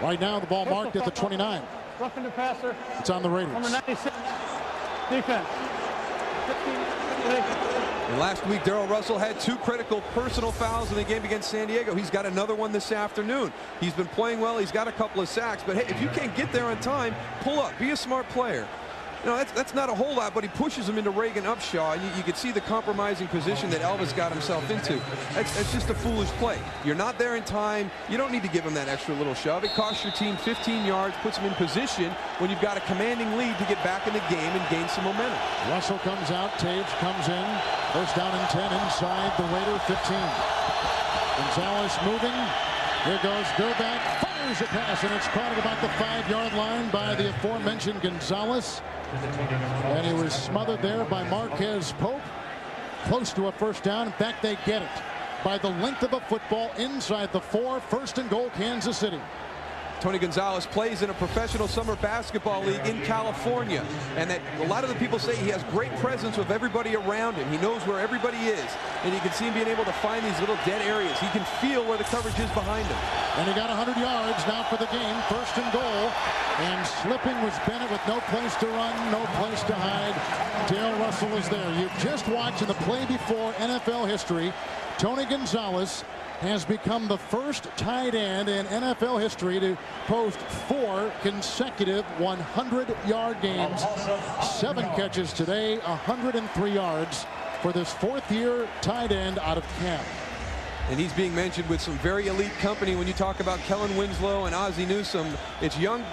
Speaker 4: Right now the ball marked at the 29.
Speaker 14: Roughing the passer.
Speaker 4: It's on the Raiders.
Speaker 14: Number 96. Defense.
Speaker 5: And last week, Darrell Russell had 2 critical personal fouls in the game against San Diego. He's got another one this afternoon. He's been playing well. He's got a couple of sacks. But hey, if you can't get there on time, pull up. Be a smart player. You know, that's not a whole lot, but he pushes him into Reagan Upshaw, and you can see the compromising position that Elvis got himself into. That's just a foolish play. You're not there in time. You don't need to give him that extra little shove. It costs your team 15 yards, puts him in position when you've got a commanding lead to get back in the game and gain some momentum.
Speaker 4: Russell comes out. Taves comes in. First down and 10 inside the Raider 15. Gonzalez moving. Here goes Gerback. Fires a pass, and it's caught at about the 5-yard line by the aforementioned Gonzalez. And he was smothered there by Marquez Pope. Close to a first down. In fact, they get it by the length of a football inside the 4. First and goal, Kansas City.
Speaker 5: Tony Gonzalez plays in a professional summer basketball league in California, and that a lot of the people say he has great presence with everybody around him. He knows where everybody is, and you can see him being able to find these little dead areas. He can feel where the coverage is behind him.
Speaker 4: And he got 100 yards now for the game. First and goal, and slipping was Bennett with no place to run, no place to hide. Dale Russell is there. You've just watched in the play before NFL history, Tony Gonzalez has become the first tight end in NFL history to post 4 consecutive 100-yard games. 7 catches today, 103 yards for this 4th-year tight end out of camp.
Speaker 5: And he's being mentioned with some very elite company. When you talk about Kellen Winslow and Ozzie Newsome, it's young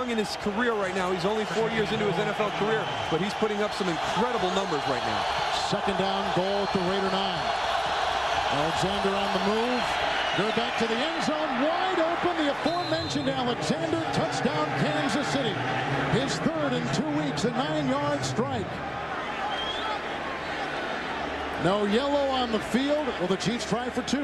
Speaker 5: in his career right now. He's only 4 years into his NFL career, but he's putting up some incredible numbers right now.
Speaker 4: Second down goal at the Raider 9. Alexander on the move. Gerback to the end zone. Wide open. The aforementioned Alexander. Touchdown, Kansas City. His 3rd in 2 weeks. A 9-yard strike. No yellow on the field. Will the Chiefs try for 2?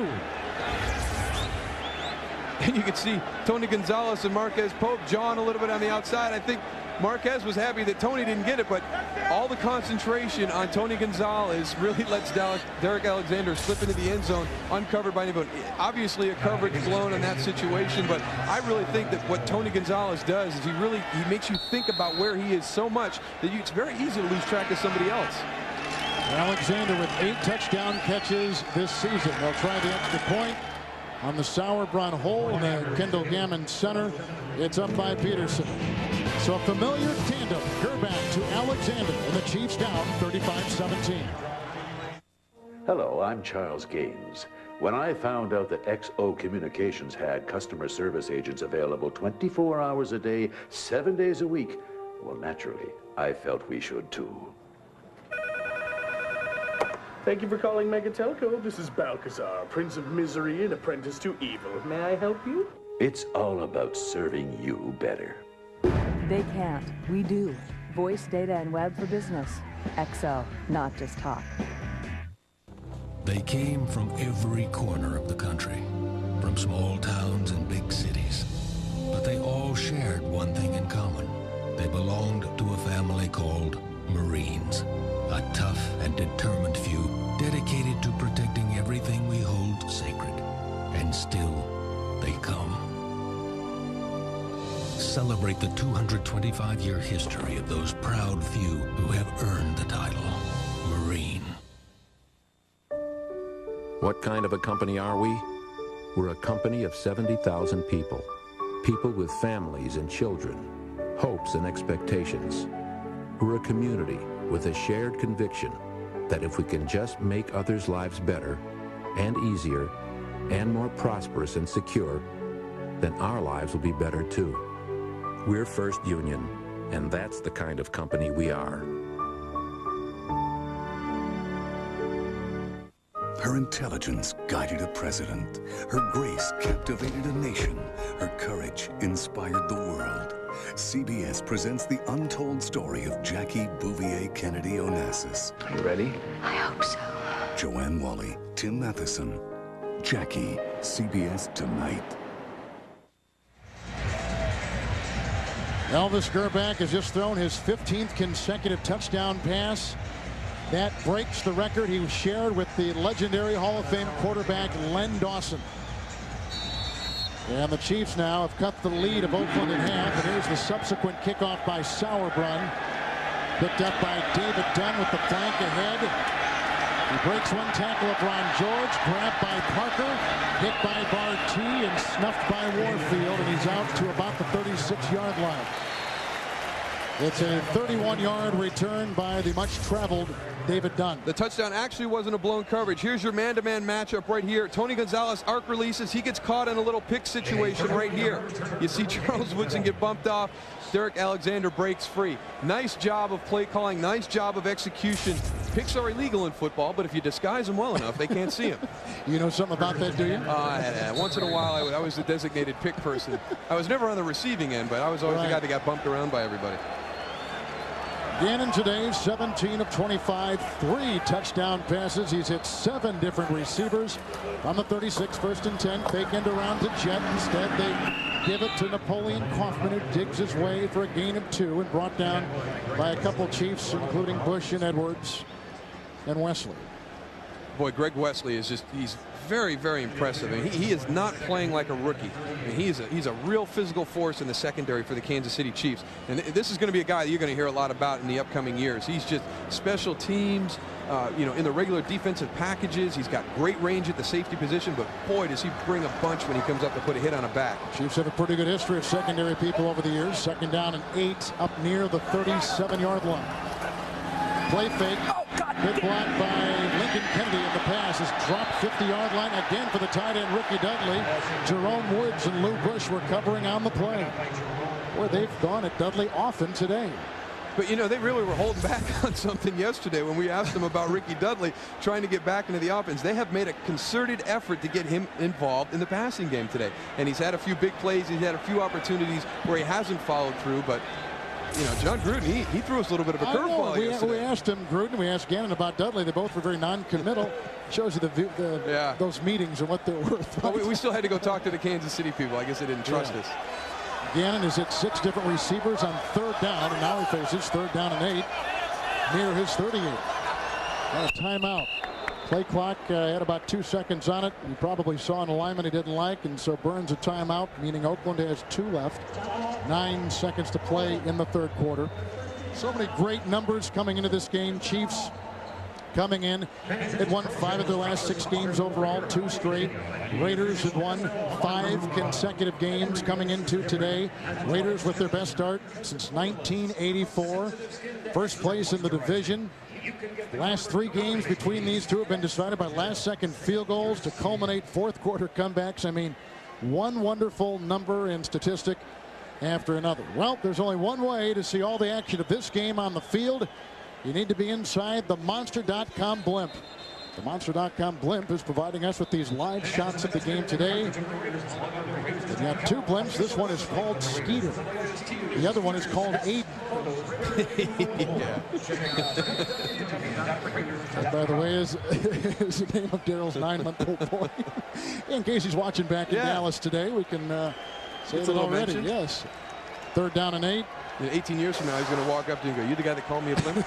Speaker 5: And you can see Tony Gonzalez and Marquez Pope jawing a little bit on the outside. I think Marquez was happy that Tony didn't get it, but all the concentration on Tony Gonzalez really lets Derek Alexander slip into the end zone uncovered by anybody. Obviously a coverage blown in that situation, but I really think that what Tony Gonzalez does is he makes you think about where he is so much that it's very easy to lose track of somebody else.
Speaker 4: Alexander with 8 touchdown catches this season. They'll try the extra point on the Sauerbrunn hole in the Kendall Gammon Center. It's up by Peterson. So a familiar tandem, Gerback to Alexander, and the Chiefs down 35-17.
Speaker 12: Hello, I'm Charles Gaines. When I found out that XO Communications had customer service agents available 24 hours a day, 7 days a week, well, naturally, I felt we should too.
Speaker 16: Thank you for calling Mega Telco. This is Balcazar, Prince of Misery and Apprentice to Evil. May I help you?
Speaker 12: It's all about serving you better.
Speaker 18: They can't. We do. Voice, data, and web for business. XO, not just talk.
Speaker 19: They came from every corner of the country, from small towns and big cities. But they all shared one thing in common. They belonged to a family called Marines. A tough and determined few dedicated to protecting everything we hold sacred. And still, they come. Celebrate the 225-year history of those proud few who have earned the title Marine.
Speaker 24: What kind of a company are we? We're a company of 70,000 people. People with families and children, hopes and expectations. We're a community with a shared conviction that if we can just make others' lives better and easier and more prosperous and secure, then our lives will be better too. We're First Union, and that's the kind of company we are.
Speaker 25: Her intelligence guided a president. Her grace captivated a nation. Her courage inspired the world. CBS presents the untold story of Jackie Bouvier Kennedy Onassis.
Speaker 10: You ready?
Speaker 25: I hope so. Joanne Whalley, Tim Matheson. Jackie, CBS tonight.
Speaker 4: Elvis Gerbach has just thrown his 15th consecutive touchdown pass. That breaks the record he shared with the legendary Hall of Fame quarterback Len Dawson. And the Chiefs now have cut the lead of Oakland in half. And here's the subsequent kickoff by Sauerbrunn. Picked up by David Dunn with the flank ahead. He breaks one tackle of Ron George. Grabbed by Parker. Hit by Barty and snuffed by Warfield. And he's out to about the 36-yard line. It's a 31-yard return by the much-traveled David Dunn.
Speaker 5: The touchdown actually wasn't a blown coverage. Here's your man-to-man matchup right here. Tony Gonzalez arc releases. He gets caught in a little pick situation right here. You see Charles Woodson get bumped off. Derek Alexander breaks free. Nice job of play calling. Nice job of execution. Picks are illegal in football, but if you disguise them well enough, they can't see them.
Speaker 4: You know something about that, do you?
Speaker 5: Once in a while, I was the designated pick person. I was never on the receiving end, but I was always the guy that got bumped around by everybody.
Speaker 4: Gannon today, 17 of 25, 3 touchdown passes. He's hit 7 different receivers. On the 36, 1st and 10, fake end around to Jet. Instead, they give it to Napoleon Kaufman, who digs his way for a gain of 2 and brought down by a couple Chiefs, including Bush and Edwards and Wesley.
Speaker 5: Boy, Greg Wesley is he's very, very impressive. I mean, he is not playing like a rookie. I mean, he's a real physical force in the secondary for the Kansas City Chiefs. And this is going to be a guy that you're going to hear a lot about in the upcoming years. He's just special teams, in the regular defensive packages. He's got great range at the safety position, but boy, does he bring a bunch when he comes up to put a hit on a back.
Speaker 4: Chiefs have a pretty good history of secondary people over the years. 2nd down and 8 up near the 37-yard line. Play fake. Good block by Lincoln Kennedy, and the pass is dropped 50-yard line again for the tight end Ricky Dudley. Jerome Woods and Lou Bush were covering on the play. Boy, they've gone at Dudley often today.
Speaker 5: But, they really were holding back on something yesterday when we asked them about Ricky Dudley trying to get back into the offense. They have made a concerted effort to get him involved in the passing game today. And he's had a few big plays. He's had a few opportunities where he hasn't followed through, but John Gruden, he threw us a little bit of a curveball yesterday.
Speaker 4: We asked him, Gruden, we asked Gannon about Dudley. They both were very non-committal. Shows you those meetings and what they're worth.
Speaker 5: Well, we still had to go talk to the Kansas City people. I guess they didn't trust us.
Speaker 4: Gannon has hit 6 different receivers on 3rd down, and now he faces 3rd down and 8 near his 38. And a timeout. Play clock had about 2 seconds on it. You probably saw an alignment he didn't like, and so burns a timeout, meaning Oakland has 2 left. 9 seconds to play in the 3rd quarter. So many great numbers coming into this game. Chiefs coming in had won 5 of their last 6 games overall, 2 straight. Raiders had won 5 consecutive games coming into today. Raiders with their best start since 1984. First place in the division. The last 3 games between these two have been decided by last-second field goals to culminate 4th quarter comebacks. I mean, one wonderful number and statistic after another. Well, there's only one way to see all the action of this game on the field. You need to be inside the Monster.com blimp. The Monster.com blimp is providing us with these live shots of the game today. We have two blimps. This one is called Skeeter. The other one is called Aiden. That, by the way, is the name of Daryl's 9-month-old boy. In case he's watching back in Dallas today, we can say it already. Mention. Yes. 3rd down and 8.
Speaker 5: 18 years from now, he's going to walk up to you and go, "You the guy that called me a blimp?"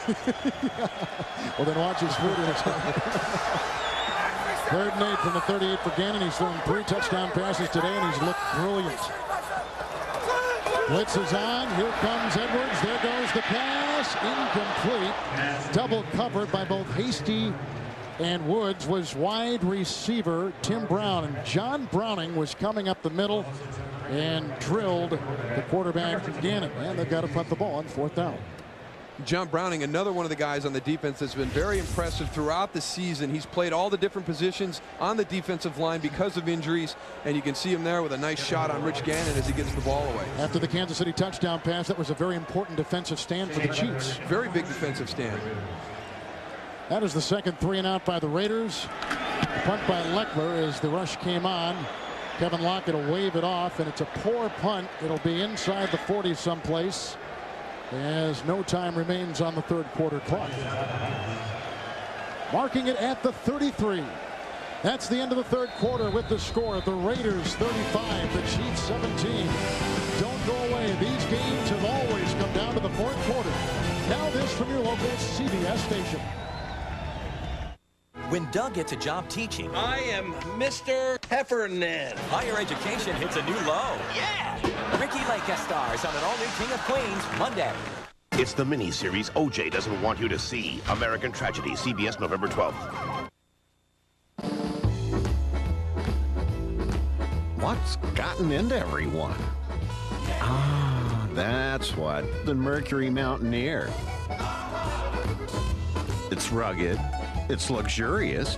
Speaker 4: Well, then watch his food. 3rd and 8 from the 38 for Gannon. He's thrown 3 touchdown passes today, and he's looked brilliant. Blitz is on. Here comes Edwards. There goes the pass. Incomplete. Double covered by both Hasty and Woods. Was wide receiver Tim Brown. And John Browning was coming up the middle and drilled the quarterback Gannon. And they've got to punt the ball on 4th down.
Speaker 5: John Browning, another one of the guys on the defense that's been very impressive throughout the season. He's played all the different positions on the defensive line because of injuries, and you can see him there with a nice shot on Rich Gannon as he gets the ball away.
Speaker 4: After the Kansas City touchdown pass, that was a very important defensive stand for the Chiefs.
Speaker 5: Very big defensive stand.
Speaker 4: That is the second 3 and out by the Raiders. Punt by Leckler as the rush came on. Kevin Lockett will wave it off, and it's a poor punt. It'll be inside the 40 someplace as no time remains on the 3rd quarter clock. Marking it at the 33. That's the end of the 3rd quarter with the score. The Raiders 35, the Chiefs 17. Don't go away. These games have always come down to the 4th quarter. Now this from your local CBS station.
Speaker 3: When Doug gets a job teaching,
Speaker 8: I am Mr. Heffernan.
Speaker 3: Higher education hits a new low.
Speaker 8: Yeah!
Speaker 3: Ricky Lake stars on an all-new King of Queens Monday.
Speaker 11: It's the mini-series OJ doesn't want you to see. American Tragedy, CBS, November 12th.
Speaker 13: What's gotten into everyone? Ah, that's what. The Mercury Mountaineer. It's rugged. It's luxurious.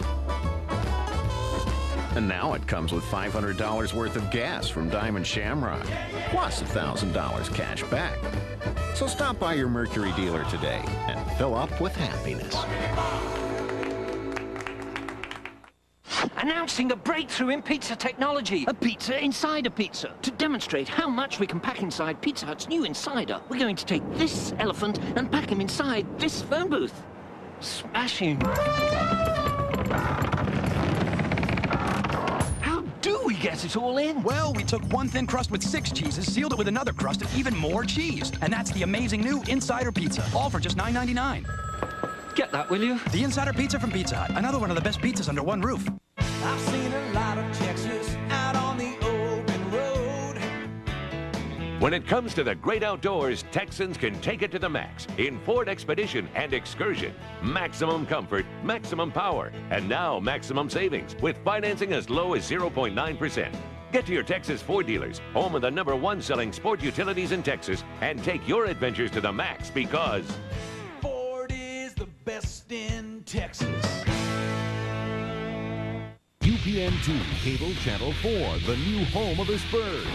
Speaker 13: And now it comes with $500 worth of gas from Diamond Shamrock, plus $1,000 cash back. So stop by your Mercury dealer today and fill up with happiness.
Speaker 20: Announcing a breakthrough in pizza technology. A pizza inside a pizza. To demonstrate how much we can pack inside Pizza Hut's new Insider, we're going to take this elephant and pack him inside this phone booth. Smashing. How do we get it all in?
Speaker 26: Well, we took one thin crust with 6 cheeses, sealed it with another crust of even more cheese. And that's the amazing new Insider Pizza, all for just $9.99.
Speaker 20: Get that, will you?
Speaker 26: The Insider Pizza from Pizza Hut, another one of the best pizzas under one roof.
Speaker 27: I've seen a lot of Texas out on the open road.
Speaker 28: When it comes to the great outdoors, Texans can take it to the max in Ford Expedition and Excursion. Maximum comfort, maximum power, and now maximum savings with financing as low as 0.9%. Get to your Texas Ford dealers, home of the #1 selling sport utilities in Texas, and take your adventures to the max because
Speaker 27: Ford is the best in Texas.
Speaker 6: UPN2 Cable Channel 4, the new home of the Spurs.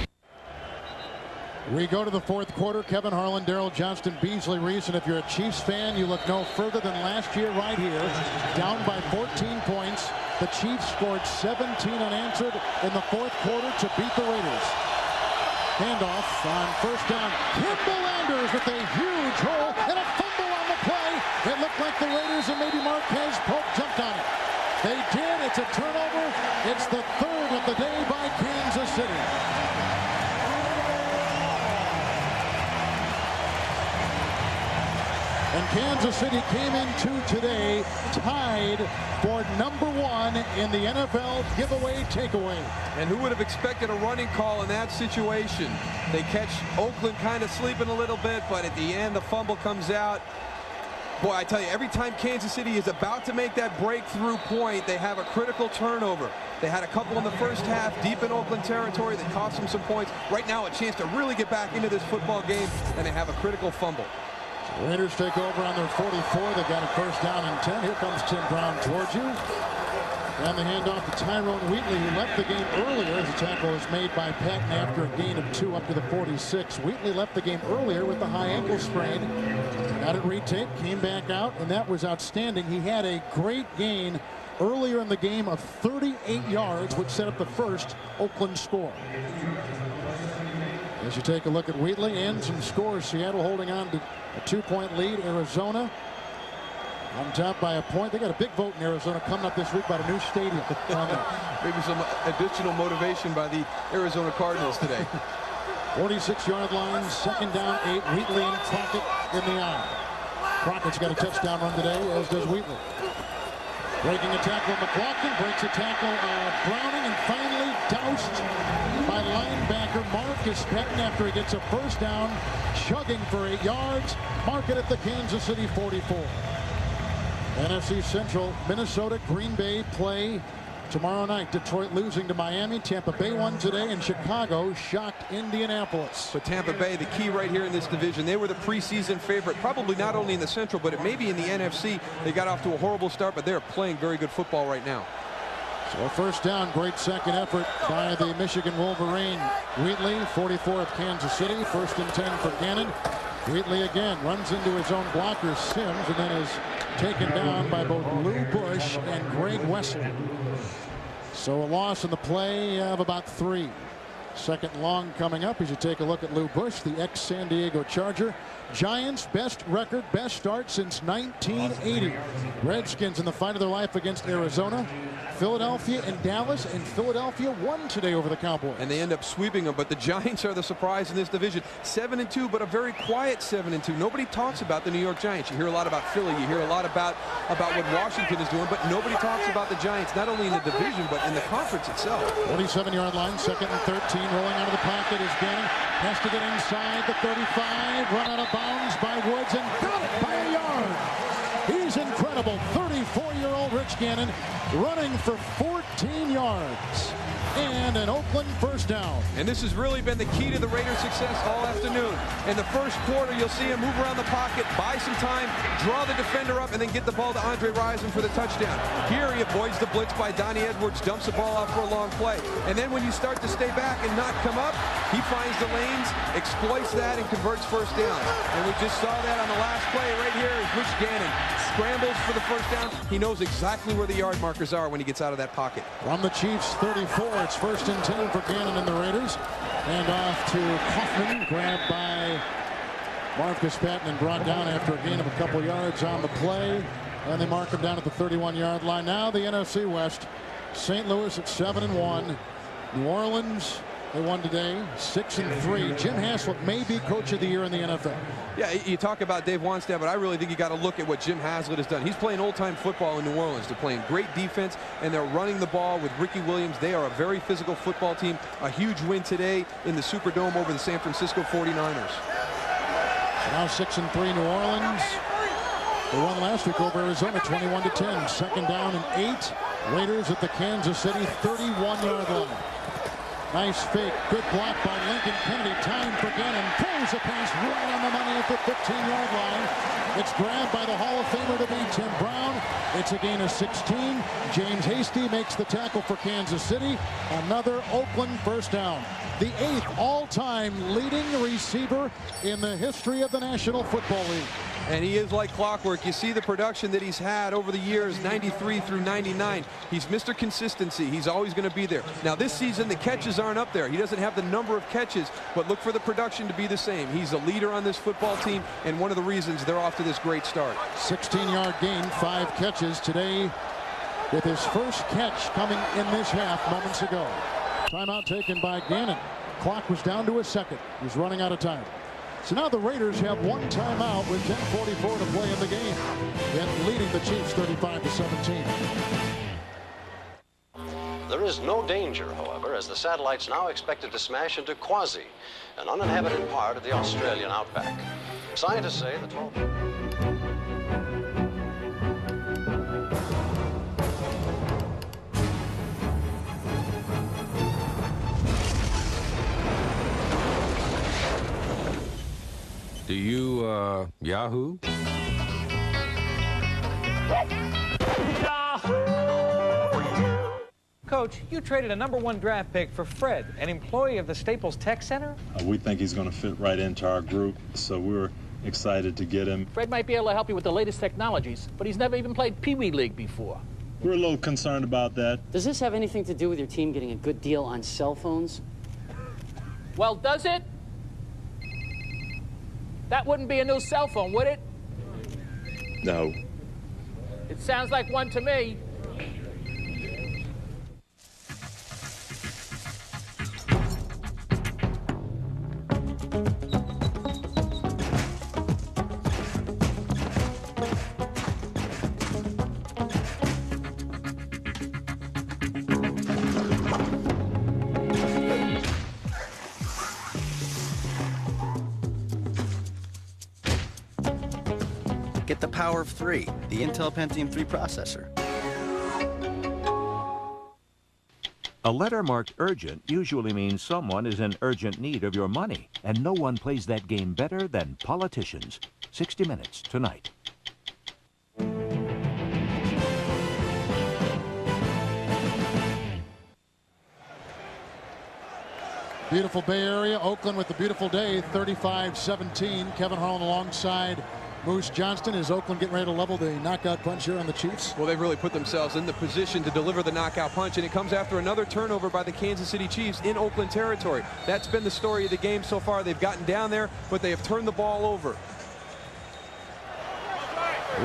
Speaker 4: We go to the 4th quarter. Kevin Harlan, Daryl Johnston, Beasley Reese. And if you're a Chiefs fan, you look no further than last year right here. Down by 14 points. The Chiefs scored 17 unanswered in the 4th quarter to beat the Raiders. Handoff on 1st down. Kimball Anders with a huge hole and a fumble on the play. It looked like the Raiders and maybe Marquez Pope jumped on it. They did. It's a turnover. It's the 3rd of the day by Kansas City. And Kansas City came into today tied for #1 in the NFL giveaway takeaway.
Speaker 5: And who would have expected a running call in that situation? They catch Oakland kind of sleeping a little bit, but at the end the fumble comes out. Boy, I tell you, every time Kansas City is about to make that breakthrough point, they have a critical turnover. They had a couple in the first half deep in Oakland territory that cost them some points. Right now a chance to really get back into this football game, and they have a critical fumble.
Speaker 4: Raiders take over on their 44. They got a 1st down and 10. Here comes Tim Brown towards you. And the handoff to Tyrone Wheatley, who left the game earlier as the tackle was made by Patton after a gain of 2 up to the 46. Wheatley left the game earlier with the high ankle sprain. Got it retaped, came back out, and that was outstanding. He had a great gain earlier in the game of 38 yards, which set up the first Oakland score. As you take a look at Wheatley and some scores, Seattle holding on to a 2-point lead. Arizona on top by a point. They got a big vote in Arizona coming up this week about a new stadium.
Speaker 5: Maybe some additional motivation by the Arizona Cardinals today.
Speaker 4: 46-yard line, 2nd down, 8. Wheatley and Crockett in the eye. Crockett's got a touchdown run today, as does Wheatley. Breaking a tackle, McLaughlin breaks a tackle, Browning, and finally doused by linebacker Marcus Patton after he gets a first down, chugging for 8 yards. Mark it at the Kansas City 44. NFC Central, Minnesota, Green Bay play tomorrow night. Detroit losing to Miami. Tampa Bay won today, and Chicago shocked Indianapolis.
Speaker 5: But Tampa Bay, the key right here in this division, they were the preseason favorite, probably not only in the Central, but it may be in the NFC. They got off to a horrible start, but they're playing very good football right now.
Speaker 4: So a first down, great second effort by the Michigan Wolverine. Wheatley, 44 of Kansas City, 1st and 10 for Gannon. Wheatley again runs into his own blocker, Sims, and then is taken down by both Lou Bush and Greg Wessel. So a loss in the play of about 3. Second long coming up as you take a look at Lou Bush, the ex-San Diego Charger. Giants' best record, best start since 1980. Redskins in the fight of their life against Arizona. Philadelphia and Dallas, and Philadelphia won today over the Cowboys.
Speaker 5: And they end up sweeping them, but the Giants are the surprise in this division. 7-2, but a very quiet 7-2. Nobody talks about the New York Giants. You hear a lot about Philly, you hear a lot about what Washington is doing, but nobody talks about the Giants, not only in the division, but in the conference itself.
Speaker 4: 47-yard line, 2nd and 13, rolling out of the pocket is Gannon. Has to get inside the 35, run out of bounds by Woods, and got it by a yard. He's incredible. 34-year-old Rich Gannon running for 14 yards. And an Oakland first down.
Speaker 5: And this has really been the key to the Raiders' success all afternoon. In the first quarter, you'll see him move around the pocket, buy some time, draw the defender up, and then get the ball to Andre Rison for the touchdown. Here he avoids the blitz by Donnie Edwards, dumps the ball out for a long play. And then when you start to stay back and not come up, he finds the lanes, exploits that, and converts first down. And we just saw that on the last play right here as Rich Gannon scrambles for the first down. He knows exactly where the yard markers are when he gets out of that pocket.
Speaker 4: From the Chiefs 34, it's 1st and 10 for Gannon and the Raiders. And off to Kaufman, grabbed by Marcus Patton and brought down after a gain of a couple yards on the play. And they mark him down at the 31-yard line. Now the NFC West. St. Louis at 7-1. New Orleans, they won today, 6-3. Jim Haslett may be coach of the year in the NFL.
Speaker 5: Yeah, you talk about Dave Wannstedt, but I really think you got to look at what Jim Haslett has done. He's playing old-time football in New Orleans. They're playing great defense, and they're running the ball with Ricky Williams. They are a very physical football team. A huge win today in the Superdome over the San Francisco 49ers.
Speaker 4: So now 6-3 New Orleans. They won last week over Arizona 21-10. 2nd down and 8. Raiders at the Kansas City 31-yard line. Nice fake, good block by Lincoln Kennedy. Time for Gannon. Throws a pass right on the money at the 15-yard line. It's grabbed by the Hall of Famer to be Tim Brown. It's a gain of 16. James Hasty makes the tackle for Kansas City. Another Oakland first down. The 8th all-time leading receiver in the history of the National Football League.
Speaker 5: And he is like clockwork. You see the production that he's had over the years, 93 through 99. He's Mr. Consistency. He's always going to be there. Now, this season, the catches aren't up there. He doesn't have the number of catches, but look for the production to be the same. He's a leader on this football team, and one of the reasons they're off to this great start.
Speaker 4: 16-yard gain, 5 catches today with his first catch coming in this half moments ago. Timeout taken by Gannon. Clock was down to a second. He's running out of time. So now the Raiders have one timeout with 10:44 to play in the game, and leading the Chiefs 35-17.
Speaker 1: There is no danger, however, as the satellite's now expected to smash into Quasi, an uninhabited part of the Australian outback. Scientists say the 12...
Speaker 24: Do you, Yahoo?
Speaker 2: Coach, you traded a #1 draft pick for Fred, an employee of the Staples Tech Center?
Speaker 7: We think he's going to fit right into our group, so we're excited to get him.
Speaker 9: Fred might be able to help you with the latest technologies, but he's never even played Pee Wee League before.
Speaker 7: We're a little concerned about that.
Speaker 9: Does this have anything to do with your team getting a good deal on cell phones?
Speaker 14: Well, does it? That wouldn't be a new cell phone, would it?
Speaker 7: No.
Speaker 14: It sounds like one to me.
Speaker 8: Get the power of 3, the Intel Pentium 3 processor.
Speaker 6: A letter marked urgent usually means someone is in urgent need of your money, and no one plays that game better than politicians. 60 Minutes tonight.
Speaker 4: Beautiful Bay Area, Oakland with the beautiful day, 35-17. Kevin Harlan alongside Moose Johnston. Is Oakland getting ready to level the knockout punch here on the Chiefs?
Speaker 5: Well, they've really put themselves in the position to deliver the knockout punch, and it comes after another turnover by the Kansas City Chiefs in Oakland territory. That's been the story of the game so far. They've gotten down there, but they have turned the ball over.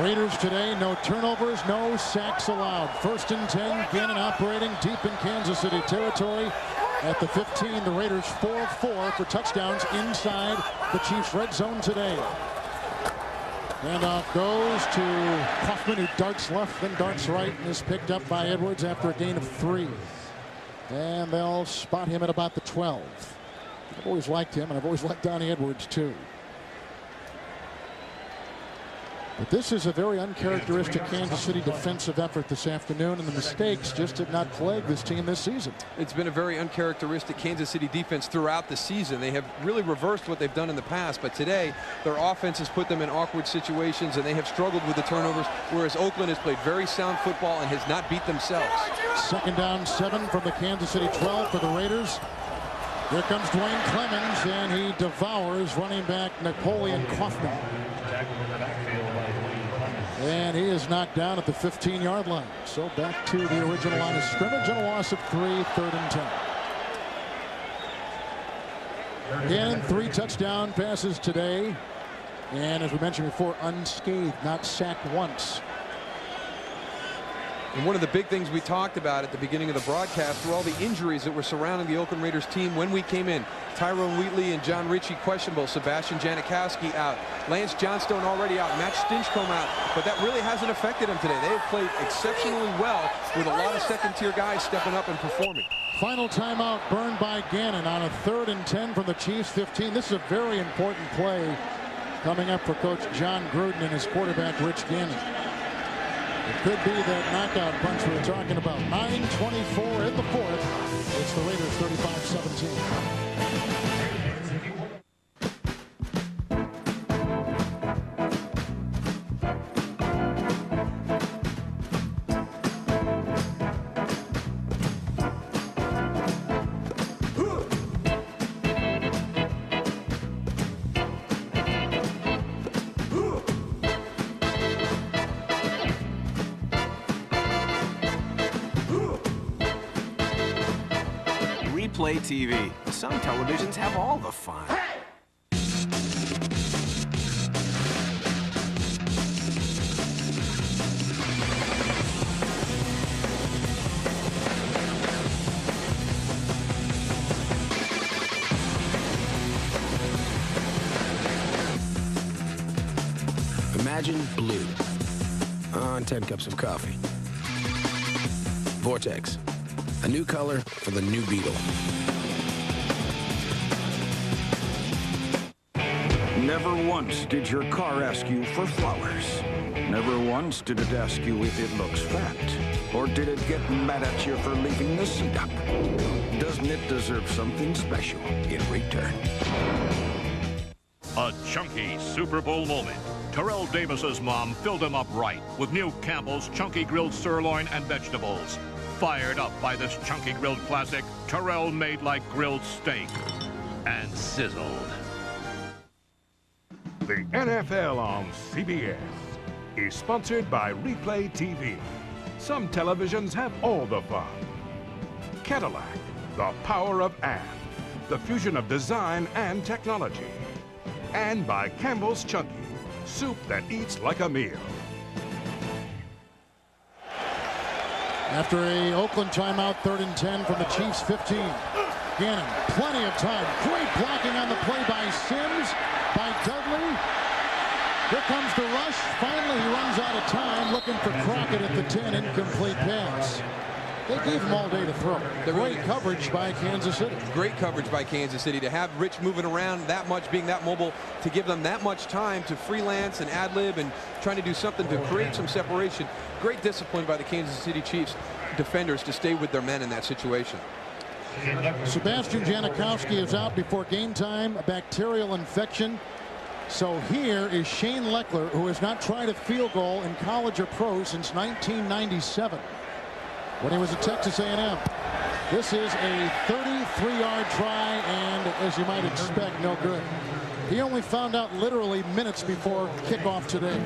Speaker 4: Raiders today, no turnovers, no sacks allowed. 1st and 10, Gannon operating deep in Kansas City territory. At the 15, the Raiders 4 of 4 for touchdowns inside the Chiefs' red zone today. Handoff goes to Kaufman, who darts left, then darts right, and is picked up by Edwards after a gain of 3. And they'll spot him at about the 12. I've always liked him, and I've always liked Donnie Edwards, too. But this is a very uncharacteristic Kansas City defensive effort this afternoon, and the mistakes just did not plague this team this season.
Speaker 5: It's been a very uncharacteristic Kansas City defense throughout the season. They have really reversed what they've done in the past, but today their offense has put them in awkward situations, and they have struggled with the turnovers, whereas Oakland has played very sound football and has not beat themselves. 2nd
Speaker 4: down 7 from the Kansas City 12 for the Raiders. Here comes Dwayne Clemens, and he devours running back Napoleon Kaufman. And he is knocked down at the 15-yard line. So back to the original line of scrimmage and a loss of 3, 3rd and 10. Gannon, 3 touchdown passes today. And as we mentioned before, unscathed, not sacked once.
Speaker 5: And one of the big things we talked about at the beginning of the broadcast were all the injuries that were surrounding the Oakland Raiders team when we came in. Tyrone Wheatley and John Ritchie questionable. Sebastian Janikowski out. Lance Johnstone already out. Matt Stinchcomb out. But that really hasn't affected them today. They have played exceptionally well with a lot of second-tier guys stepping up and performing.
Speaker 4: Final timeout burned by Gannon on a 3rd and 10 from the Chiefs 15. This is a very important play coming up for Coach John Gruden and his quarterback Rich Gannon. It could be that knockout punch we were talking about. 9:24 in the 4th. It's the Raiders 35-17.
Speaker 15: Play TV. Some televisions have all the fun. Imagine blue on 10 cups of coffee. Vortex. A new color for the new Beetle.
Speaker 16: Never once did your car ask you for flowers. Never once did it ask you if it looks fat. Or did it get mad at you for leaving the seat up? Doesn't it deserve something special in return?
Speaker 17: A chunky Super Bowl moment. Terrell Davis's mom filled him up right with new Campbell's Chunky Grilled Sirloin and Vegetables. Fired up by this chunky grilled classic, Terrell made like grilled steak and sizzled.
Speaker 21: The NFL on CBS is sponsored by Replay TV.
Speaker 10: Some televisions have all the fun. Cadillac, the power of and, the fusion of design and technology. And by Campbell's Chunky, soup that eats like a meal.
Speaker 4: After a Oakland timeout, 3rd and 10 from the Chiefs' 15. Gannon, plenty of time. Great blocking on the play by Sims, by Dudley. Here comes the rush. Finally, he runs out of time, looking for Crockett at the 10. Incomplete pass. They gave him all day to throw. Great coverage by Kansas City.
Speaker 5: Great coverage by Kansas City to have Rich moving around that much, being that mobile, to give them that much time to freelance and ad-lib and trying to do something to create some separation. Great discipline by the Kansas City Chiefs defenders to stay with their men in that situation.
Speaker 4: Sebastian Janikowski is out before game time, a bacterial infection. So here is Shane Leckler, who has not tried a field goal in college or pro since 1997, when he was at Texas A&M. This is a 33-yard try, and as you might expect, no good. He only found out literally minutes before kickoff today,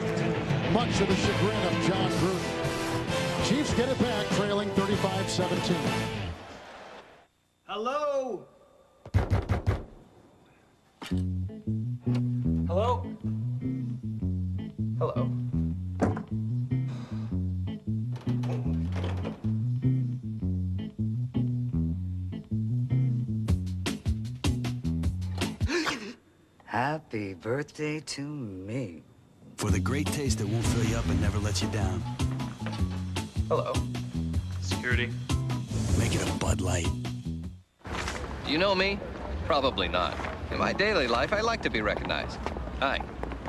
Speaker 4: much to the chagrin of John Gruden. Chiefs get it back, trailing 35-17.
Speaker 12: Hello?
Speaker 18: Hello? Hello?
Speaker 19: Happy birthday to me.
Speaker 26: For the great taste that won't fill you up and never lets you down.
Speaker 18: Hello? Security?
Speaker 26: Make it a Bud Light.
Speaker 18: Do you know me? Probably not. In my daily life, I like to be recognized. Hi.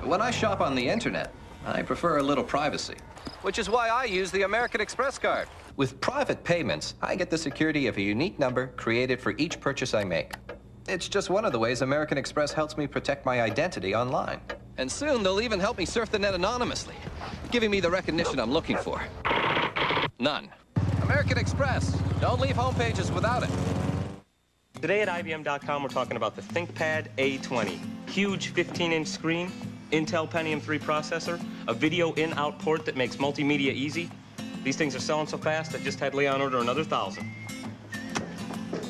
Speaker 18: When I shop on the internet, I prefer a little privacy, which is why I use the American Express card. With private payments, I get the security of a unique number created for each purchase I make. It's just one of the ways American Express helps me protect my identity online. And soon they'll even help me surf the net anonymously, giving me the recognition I'm looking for. None. American Express. Don't leave homepages without it.
Speaker 21: Today at IBM.com, we're talking about the ThinkPad A20. Huge 15-inch screen, Intel Pentium 3 processor, a video in-out port that makes multimedia easy. These things are selling so fast, I just had Leon order another 1,000.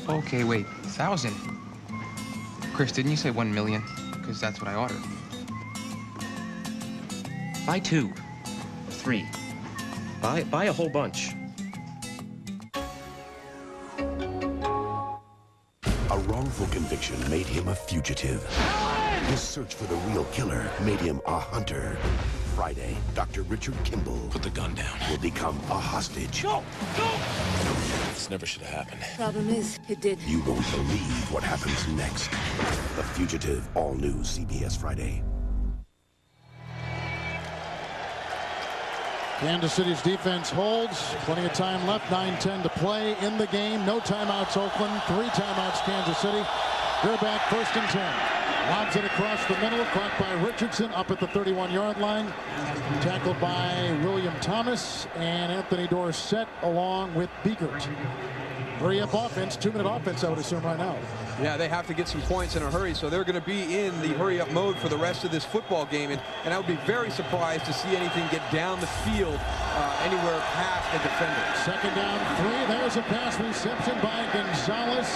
Speaker 22: Okay, wait, 1,000? Chris, didn't you say 1 million? Because that's what I ordered.
Speaker 21: Buy 2 or 3. Buy a whole bunch.
Speaker 11: A wrongful conviction made him a fugitive. His search for the real killer made him a hunter. Friday, Dr. Richard Kimball, put the gun down, will become a hostage.
Speaker 21: No! No!
Speaker 11: This never should have happened.
Speaker 23: Problem is, it did.
Speaker 11: You won't believe what happens next. The Fugitive, all new CBS Friday.
Speaker 4: Kansas City's defense holds. Plenty of time left. 9:10 to play in the game. No timeouts, Oakland. 3 timeouts, Kansas City. They're back 1st and 10. Lobs it across the middle. Caught by Richardson up at the 31-yard line. Tackled by William Thomas and Anthony Dorsett along with Biegert. Hurry-up offense. 2-minute offense, I would assume, right now.
Speaker 5: Yeah, they have to get some points in a hurry, so they're going to be in the hurry-up mode for the rest of this football game. And I would be very surprised to see anything get down the field anywhere past the defender.
Speaker 4: 2nd down, 3. There's a pass reception by Gonzalez.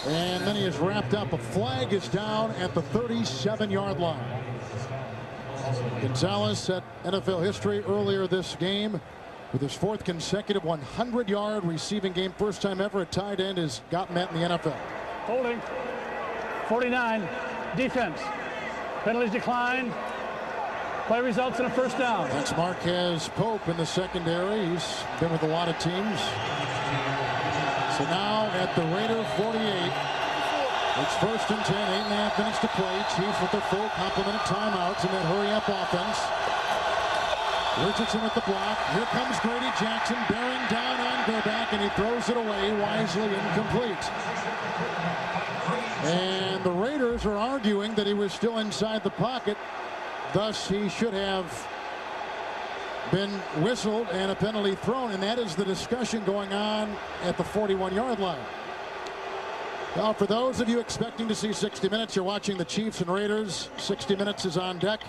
Speaker 4: And then he is wrapped up. A flag is down at the 37-yard line. Gonzalez set NFL history earlier this game with his 4th consecutive 100-yard receiving game. First time ever a tight end has gotten that in the NFL.
Speaker 25: Holding. 49. Defense. Penalties declined. Play results in a 1st down.
Speaker 4: That's Marquez Pope in the secondary. He's been with a lot of teams. So now at the Raider 48, it's 1st and 10, 8.5 minutes to play. Chiefs with their full complement of timeouts in that hurry-up offense. Richardson with the block. Here comes Grady Jackson bearing down on Gerback, and he throws it away, wisely incomplete. And the Raiders are arguing that he was still inside the pocket. Thus, he should have been whistled and a penalty thrown, and that is the discussion going on at the 41-yard line. Now, for those of you expecting to see 60 minutes, you're watching the Chiefs and Raiders. 60 minutes is on deck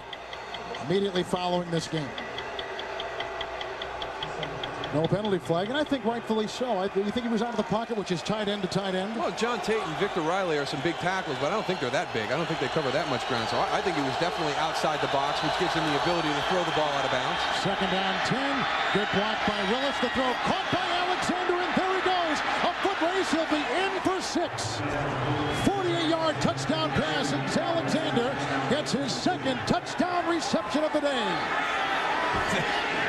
Speaker 4: immediately following this game. No penalty flag, and I think rightfully so. You think he was out of the pocket, which is tight end to tight end?
Speaker 5: Well, John Tate and Victor Riley are some big tackles, but I don't think they're that big. I don't think they cover that much ground. So I think he was definitely outside the box, which gives him the ability to throw the ball out of bounds.
Speaker 4: Second down 10. Good block by Willis. The throw caught by Alexander, and there he goes. A foot race. He'll be in for 6. 48-yard touchdown pass, and Alexander gets his second touchdown reception of the day.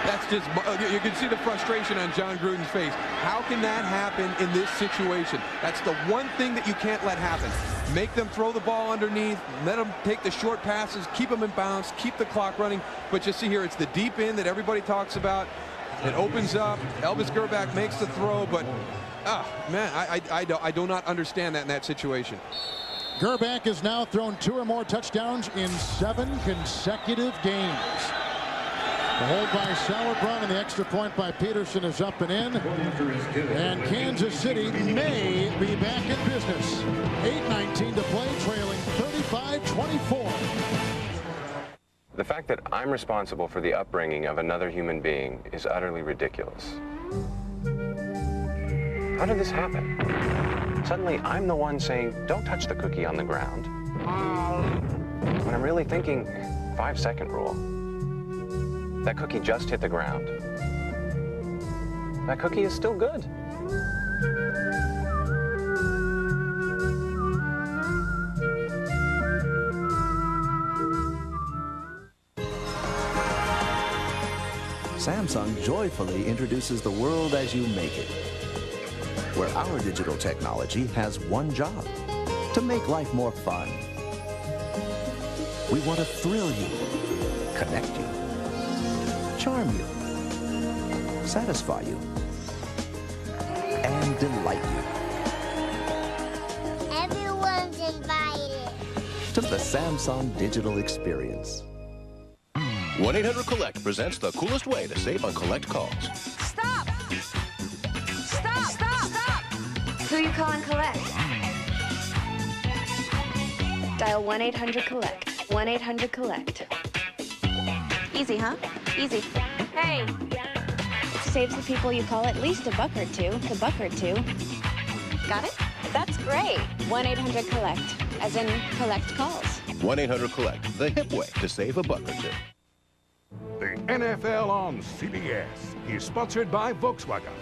Speaker 5: That's just, you can see the frustration on John Gruden's face. How can that happen in this situation? That's the one thing that you can't let happen. Make them throw the ball underneath, let them take the short passes, keep them in bounds, keep the clock running. But you see here, it's the deep end that everybody talks about. It opens up. Elvis Gerbach makes the throw, but, man, I do not understand that in that situation.
Speaker 4: Gerbach has now thrown 2 or more touchdowns in 7 consecutive games. The hold by Sauerbrunn and the extra point by Peterson is up and in. And Kansas City may be back in business. 8:19 to play, trailing 35-24.
Speaker 1: The fact that I'm responsible for the upbringing of another human being is utterly ridiculous. How did this happen? Suddenly, I'm the one saying, don't touch the cookie on the ground. When I'm really thinking, 5-second rule. That cookie just hit the ground. That cookie is still good.
Speaker 3: Samsung joyfully introduces the world as you make it, where our digital technology has one job: to make life more fun. We want to thrill you, connect you, charm you, satisfy you, and delight you.
Speaker 12: Everyone's invited
Speaker 3: To the Samsung digital experience.
Speaker 11: 1-800-COLLECT presents the coolest way to save on collect calls.
Speaker 12: Stop! Stop! Stop! Stop!
Speaker 13: Who you calling collect? Dial 1-800-COLLECT. 1-800-COLLECT. Easy, huh? Easy. Hey! Saves the people you call at least a buck or two. A buck or two. Got it? That's great. 1-800-COLLECT. As in, collect calls.
Speaker 11: 1-800-COLLECT, the hip way to save a buck or two.
Speaker 10: The NFL on CBS is sponsored by Volkswagen.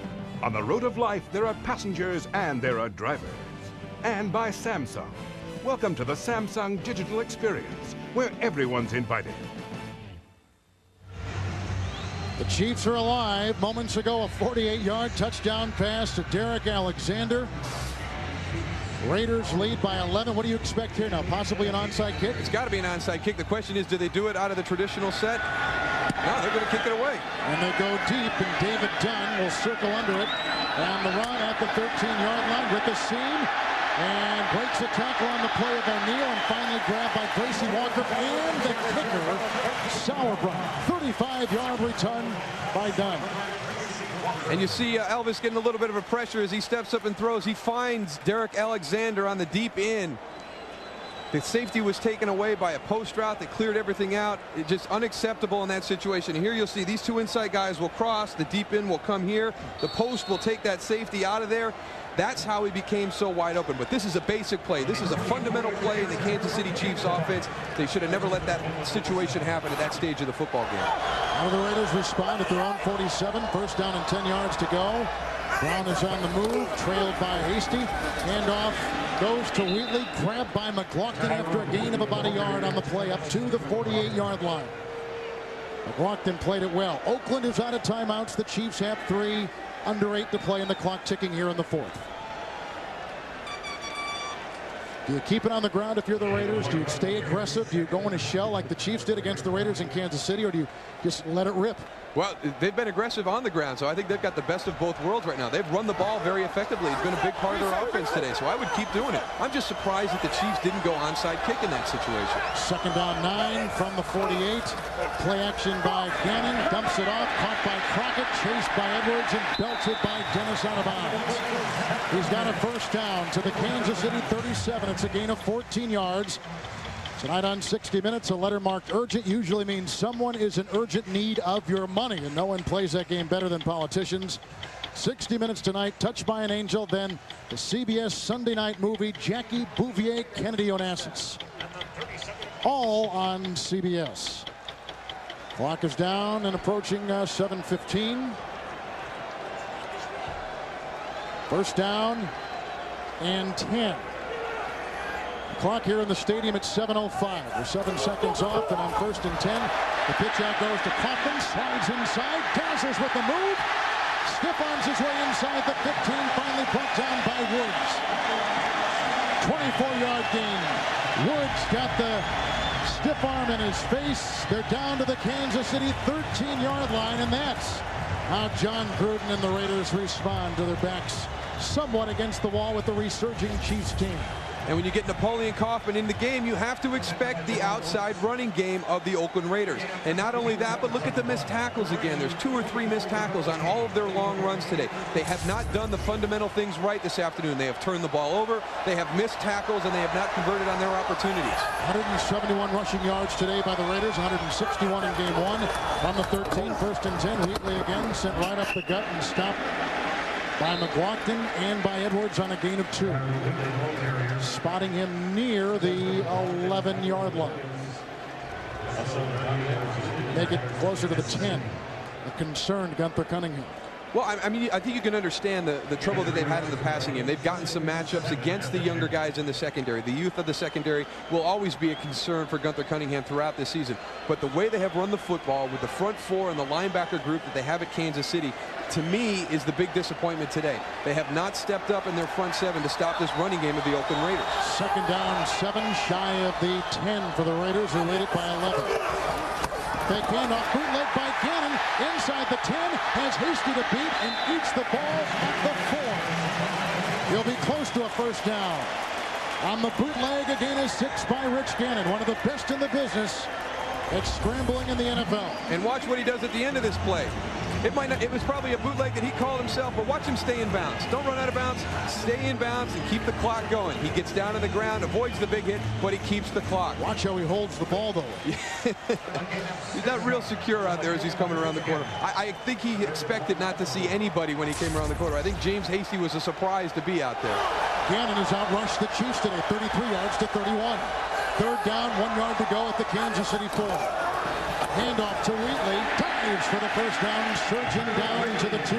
Speaker 10: On the road of life, there are passengers and there are drivers. And by Samsung. Welcome to the Samsung digital experience, where everyone's invited.
Speaker 4: The Chiefs are alive. Moments ago, a 48-yard touchdown pass to Derek Alexander. Raiders lead by 11. What do you expect here now? Possibly an onside kick?
Speaker 5: It's got to be an onside kick. The question is, do they do it out of the traditional set? No, they're going to kick it away.
Speaker 4: And they go deep, and David Dunn will circle under it. And the run at the 13-yard line with the seam. And breaks the tackle on the play of O'Neal, and finally grabbed by Gracie Walker. And the kicker, Sauerbrunn. 35-yard return by Dunn.
Speaker 5: And you see Elvis getting a little bit of a pressure as he steps up and throws. He finds Derek Alexander on the deep end. The safety was taken away by a post route that cleared everything out. It's just unacceptable in that situation. And here you'll see these two inside guys will cross. The deep end will come here. The post will take that safety out of there. That's how he became so wide open. But this is a basic play. This is a fundamental play in the Kansas City Chiefs offense. They should have never let that situation happen at that stage of the football game.
Speaker 4: Now the Raiders respond at their own 47. First down and 10 yards to go. Brown is on the move, trailed by Hasty. Handoff goes to Wheatley, grabbed by McLaughlin after a gain of about a yard on the play up to the 48-yard line. McLaughlin played it well. Oakland is out of timeouts. The Chiefs have 3, under 8 to play, and the clock ticking here in the 4th. Do you keep it on the ground if you're the Raiders? Do you stay aggressive? Do you go in a shell like the Chiefs did against the Raiders in Kansas City, or do you just let it rip?
Speaker 5: Well, they've been aggressive on the ground, so I think they've got the best of both worlds right now. They've run the ball very effectively. It's been a big part of their offense today, so I would keep doing it. I'm just surprised that the Chiefs didn't go onside kick in that situation.
Speaker 4: Second down 9 from the 48. Play action by Gannon. Dumps it off. Caught by Crockett. Chased by Edwards and belted by Dennis out of bounds. He's got a first down to the Kansas City 37. It's a gain of 14 yards. Tonight on 60 Minutes, a letter marked urgent usually means someone is in urgent need of your money, and no one plays that game better than politicians. 60 Minutes tonight, Touched by an Angel, then the CBS Sunday night movie Jackie Bouvier, Kennedy Onassis. All on CBS. Clock is down and approaching 7:15. First down and 10. Clock here in the stadium at 7:05. We're 7 seconds off, and on 1st and 10, the pitch out goes to Coughlin, slides inside, dazzles with the move, stiff arms his way inside the 15, finally brought down by Woods. 24-yard gain. Woods got the stiff arm in his face. They're down to the Kansas City 13-yard line, and that's how John Gruden and the Raiders respond to their backs somewhat against the wall with the resurging Chiefs team.
Speaker 5: And when you get Napoleon Kaufman in the game, you have to expect the outside running game of the Oakland Raiders. And not only that, but look at the missed tackles again. There's 2 or 3 missed tackles on all of their long runs today. They have not done the fundamental things right this afternoon. They have turned the ball over, they have missed tackles, and they have not converted on their opportunities.
Speaker 4: 171 rushing yards today by the Raiders, 161 in game 1. On the 13, 1st and 10, Wheatley again sent right up the gut and stopped by McLaughlin and by Edwards on a gain of 2. Spotting him near the 11-yard line. Make it closer to the 10. A concerned Gunther Cunningham.
Speaker 5: Well, I mean, I think you can understand the trouble that they've had in the passing game. They've gotten some matchups against the younger guys in the secondary. The youth of the secondary will always be a concern for Gunther Cunningham throughout this season. But the way they have run the football with the front 4 and the linebacker group that they have at Kansas City, to me, is the big disappointment today. They have not stepped up in their front 7 to stop this running game of the Oakland Raiders.
Speaker 4: 2nd down, 7, shy of the 10 for the Raiders, who lead it by 11. Fake handoff, bootleg by Gannon, inside the 10, has Hasty to beat and eats the ball at the 4. He'll be close to a first down. On the bootleg, again is 6 by Rich Gannon, one of the best in the business at scrambling in the NFL.
Speaker 5: And watch what he does at the end of this play. It was probably a bootleg that he called himself, but watch him stay in bounds. Don't run out of bounds. Stay in bounds and keep the clock going. He gets down to the ground, avoids the big hit, but he keeps the clock.
Speaker 4: Watch how he holds the ball, though.
Speaker 5: He's not real secure out there as he's coming around the corner. I think he expected not to see anybody when he came around the corner. I think James Hasty was a surprise to be out there.
Speaker 4: Gannon has outrushed the Chiefs today, 33 yards to 31. 3rd down, 1 yard to go at the Kansas City 4. Handoff to Wheatley, dives for the first down, surging down to the 2.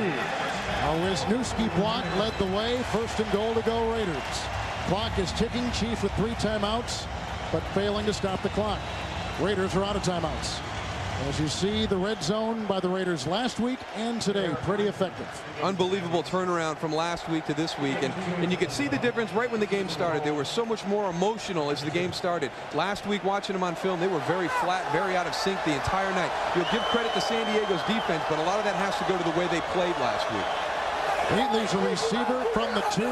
Speaker 4: Wisniewski block led the way, 1st and goal to go Raiders. Clock is ticking, Chiefs with 3 timeouts, but failing to stop the clock. Raiders are out of timeouts. As you see, the red zone by the Raiders last week and today, pretty effective.
Speaker 5: Unbelievable turnaround from last week to this week, and you could see the difference right when the game started. They were so much more emotional as the game started. Last week, watching them on film, they were very flat, very out of sync the entire night. You'll give credit to San Diego's defense, but a lot of that has to go to the way they played last week.
Speaker 4: Wheatley's a receiver from the 2.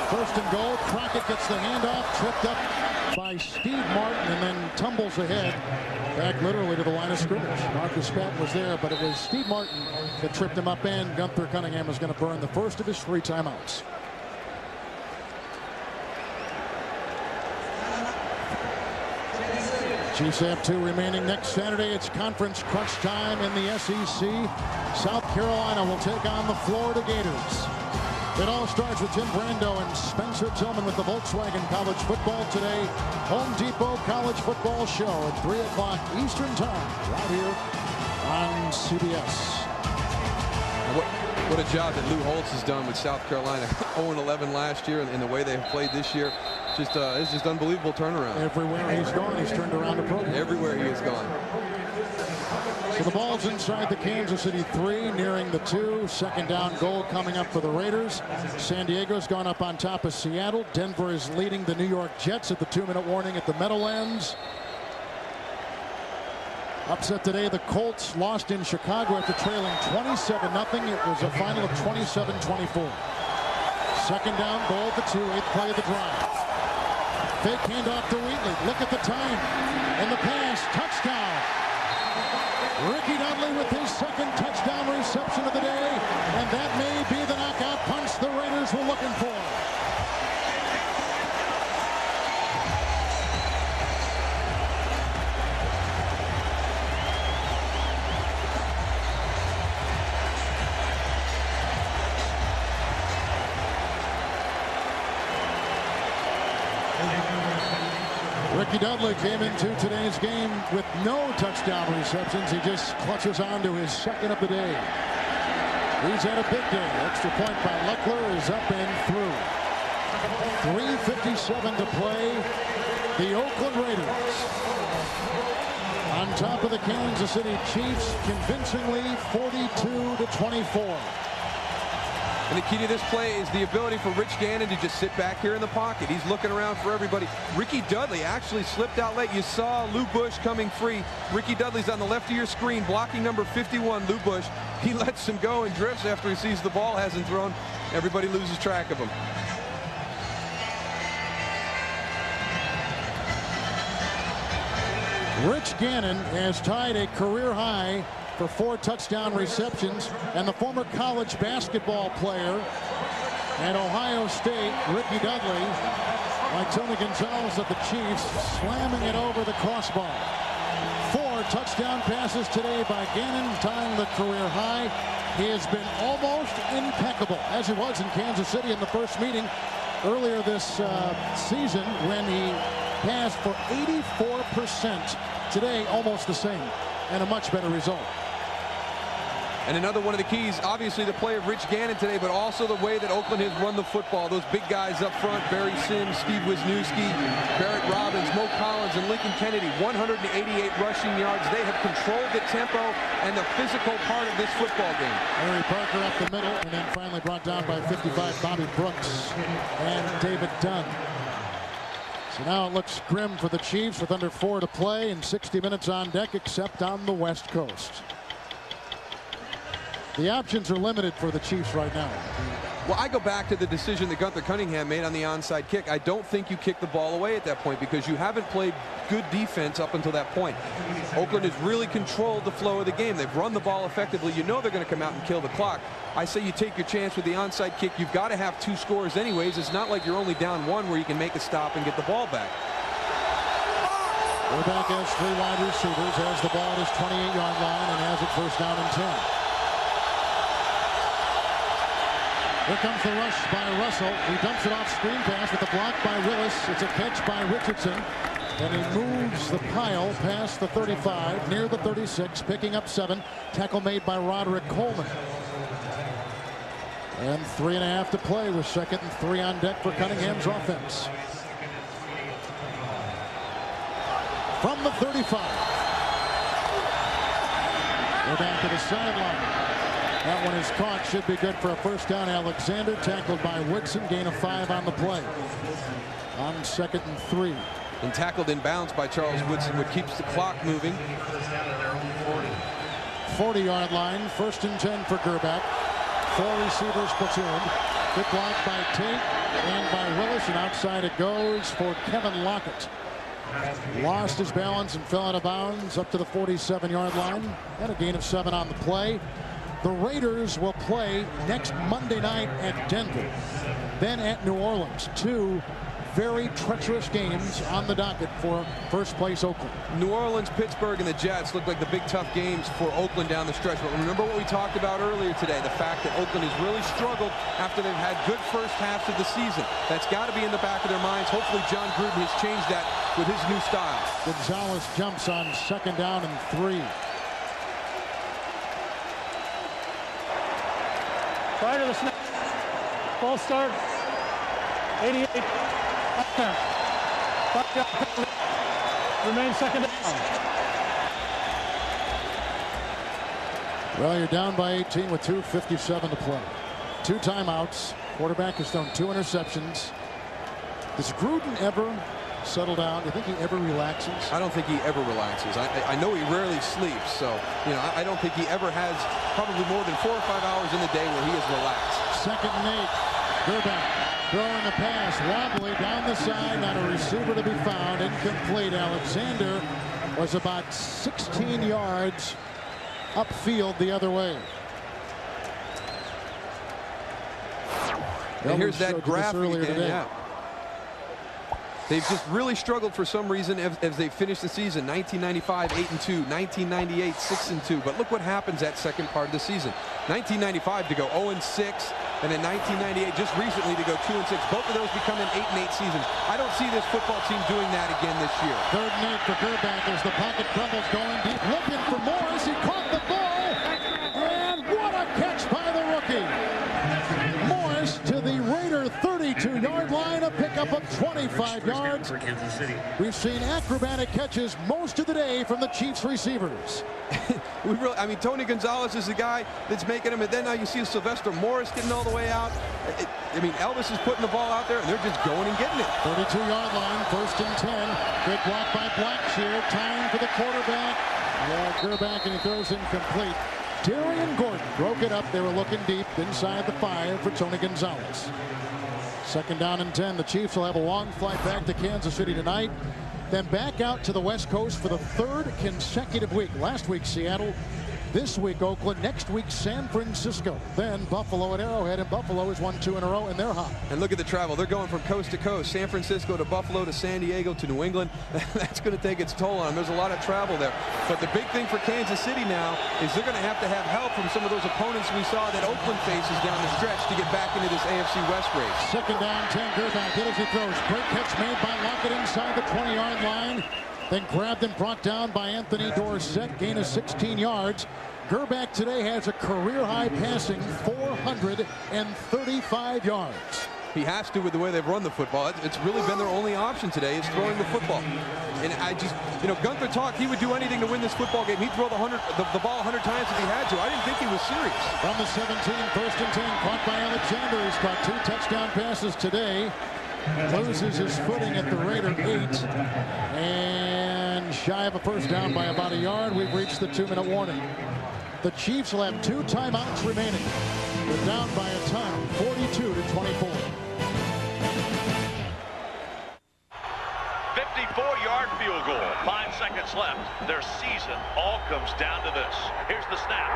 Speaker 4: 1st and goal. Crockett gets the handoff, tripped up by Steve Martin, and then tumbles ahead, back literally to the line of scrimmage. Marcus Patton was there, but it was Steve Martin that tripped him up, and Gunther Cunningham is going to burn the first of his 3 timeouts. Chiefs have 2 remaining. Next Saturday, it's conference crunch time in the SEC. South Carolina will take on the Florida Gators. It all starts with Tim Brando and Spencer Tillman with the Volkswagen College Football today. Home Depot College Football Show at 3 o'clock Eastern Time, right here on CBS.
Speaker 5: What a job that Lou Holtz has done with South Carolina. 0-11 last year, and the way they've played this year, it's just unbelievable turnaround.
Speaker 4: Everywhere he's gone, he's turned around the program.
Speaker 5: Everywhere he has gone.
Speaker 4: So the ball's inside the Kansas City 3, nearing the 2. 2nd down goal coming up for the Raiders. San Diego's gone up on top of Seattle. Denver is leading the New York Jets at the 2-minute warning at the Meadowlands. Upset today, the Colts lost in Chicago after trailing 27-0. It was a final of 27-24. 2nd down goal at the 2, 8th play of the drive. Fake handoff to Wheatley. Look at the time. And the pass, touchdown. Ricky Dudley with his 2nd touchdown reception of the day, and that may be the knockout punch the Raiders were looking for. Ricky Dudley came into today's game with no touchdown receptions. He just clutches on to his second of the day. He's had a big day. Extra point by Leckler is up and through. 3:57 to play. The Oakland Raiders on top of the Kansas City Chiefs convincingly 42-24.
Speaker 5: And the key to this play is the ability for Rich Gannon to just sit back here in the pocket. He's looking around for everybody. Ricky Dudley actually slipped out late. You saw Lou Bush coming free. Ricky Dudley's on the left of your screen, blocking number 51, Lou Bush. He lets him go and drifts after he sees the ball hasn't thrown. Everybody loses track of him.
Speaker 4: Rich Gannon has tied a career high for 4 touchdown receptions, and the former college basketball player at Ohio State, Ricky Dudley, like Tony Gonzalez of the Chiefs, slamming it over the crossbar. 4 touchdown passes today by Gannon, tying the career high. He has been almost impeccable, as he was in Kansas City in the first meeting earlier this season when he passed for 84%. Today, almost the same, and a much better result.
Speaker 5: And another one of the keys, obviously the play of Rich Gannon today, but also the way that Oakland has run the football. Those big guys up front, Barry Sims, Steve Wisniewski, Barrett Robbins, Mo Collins, and Lincoln Kennedy, 188 rushing yards. They have controlled the tempo and the physical part of this football game.
Speaker 4: Harry Parker up the middle, and then finally brought down by 55, Bobby Brooks and David Dunn. So now it looks grim for the Chiefs with under 4 to play and 60 minutes on deck, except on the West Coast. The options are limited for the Chiefs right now.
Speaker 5: Well, I go back to the decision that Gunther Cunningham made on the onside kick. I don't think you kick the ball away at that point because you haven't played good defense up until that point. Oakland has really controlled the flow of the game. They've run the ball effectively. You know they're going to come out and kill the clock. I say you take your chance with the onside kick. You've got to have 2 scores anyways. It's not like you're only down 1 where you can make a stop and get the ball back.
Speaker 4: We're back as 3 wide receivers, has the ball at his 28-yard line and has it first down and 10. Here comes the rush by Russell. He dumps it off screen pass with a block by Willis. It's a catch by Richardson. And he moves the pile past the 35, near the 36, picking up 7. Tackle made by Roderick Coleman. And 3.5 to play with 2nd and 3 on deck for Cunningham's offense. From the 35. We're back to the sideline. That one is caught, should be good for a first down. Alexander tackled by Woodson, gain of 5 on the play. On 2nd and 3.
Speaker 5: And tackled in bounds by Charles Woodson, which keeps the clock moving.
Speaker 4: 40-yard line, 1st and 10 for Gerback. 4 receivers platooned. Good block by Tate and by Willis, and outside it goes for Kevin Lockett. Lost his balance and fell out of bounds up to the 47-yard line. And a gain of 7 on the play. The Raiders will play next Monday night at Denver, then at New Orleans. 2 very treacherous games on the docket for first place Oakland.
Speaker 5: New Orleans, Pittsburgh, and the Jets look like the big tough games for Oakland down the stretch. But remember what we talked about earlier today, the fact that Oakland has really struggled after they've had good first halves of the season. That's got to be in the back of their minds. Hopefully John Gruden has changed that with his new style.
Speaker 4: Gonzalez jumps on 2nd down and 3.
Speaker 25: Prior to the snap, false start, 88, remains 2nd down.
Speaker 4: Well, you're down by 18 with 2:57 to play. 2 timeouts. Quarterback has thrown 2 interceptions. Does Gruden ever settle down? Do you think he ever relaxes?
Speaker 5: I don't think he ever relaxes. I know he rarely sleeps, so I don't think he ever has probably more than 4 or 5 hours in the day where he is relaxed.
Speaker 4: 2nd and 8. Gerback throwing the pass, wobbly down the side, not a receiver to be found, incomplete. Alexander was about 16 yards upfield the other way.
Speaker 5: And here's that graphic again. Yeah. They've just really struggled for some reason as they finish the season. 1995, 8-2. 1998, 6-2. But look what happens that second part of the season. 1995 to go 0-6. and in 1998, just recently, to go 2-6. Both of those becoming 8-8 seasons. I don't see this football team doing that again this year.
Speaker 4: 3rd and 8 for Gerback as the pocket crumbles, going deep, looking for Morris. He caught the ball, and what a catch by the rookie. Morris to the Raider 32-yard line, a pickup of 25 yards. We've seen acrobatic catches most of the day from the Chiefs receivers.
Speaker 5: I mean, Tony Gonzalez is the guy that's making them, and then now you see Sylvester Morris getting all the way out. I mean, Elvis is putting the ball out there, and they're just going and getting it.
Speaker 4: 32-yard line, 1st and 10. Good block by Blackshear. Time for the quarterback. Gerback, and he throws incomplete. Darian Gordon broke it up. They were looking deep inside the 5 for Tony Gonzalez. 2nd down and 10. The Chiefs will have a long flight back to Kansas City tonight, then back out to the West Coast for the 3rd consecutive week. Last week Seattle, this week Oakland, next week San Francisco, then Buffalo at Arrowhead, and Buffalo has won 2 in a row, and they're hot.
Speaker 5: And look at the travel. They're going from coast to coast, San Francisco to Buffalo to San Diego to New England. That's going to take its toll on them. There's a lot of travel there. But the big thing for Kansas City now is they're going to have help from some of those opponents we saw that Oakland faces down the stretch to get back into this AFC West race.
Speaker 4: 2nd down, 10. Gerback hit as he throws. Great catch made by Lockett inside the 20-yard line. Then grabbed and brought down by Anthony Dorsett. Gain of 16 yards. Gerback today has a career-high passing 435 yards.
Speaker 5: He has to with the way they've run the football. It's really been their only option today is throwing the football. And I just, Gunther talked, he would do anything to win this football game. He'd throw the ball 100 times if he had to. I didn't think he was serious.
Speaker 4: From the 17, 1st and 10, caught by Alexander. He's caught 2 touchdown passes today. Loses his footing at the Raider 8. And shy of a 1st down by about a yard. We've reached the 2-minute warning. The Chiefs will have 2 timeouts remaining. They're down by a ton, 42-24.
Speaker 2: 54-yard field goal. 5 seconds left. Their season all comes down to this. Here's the snap.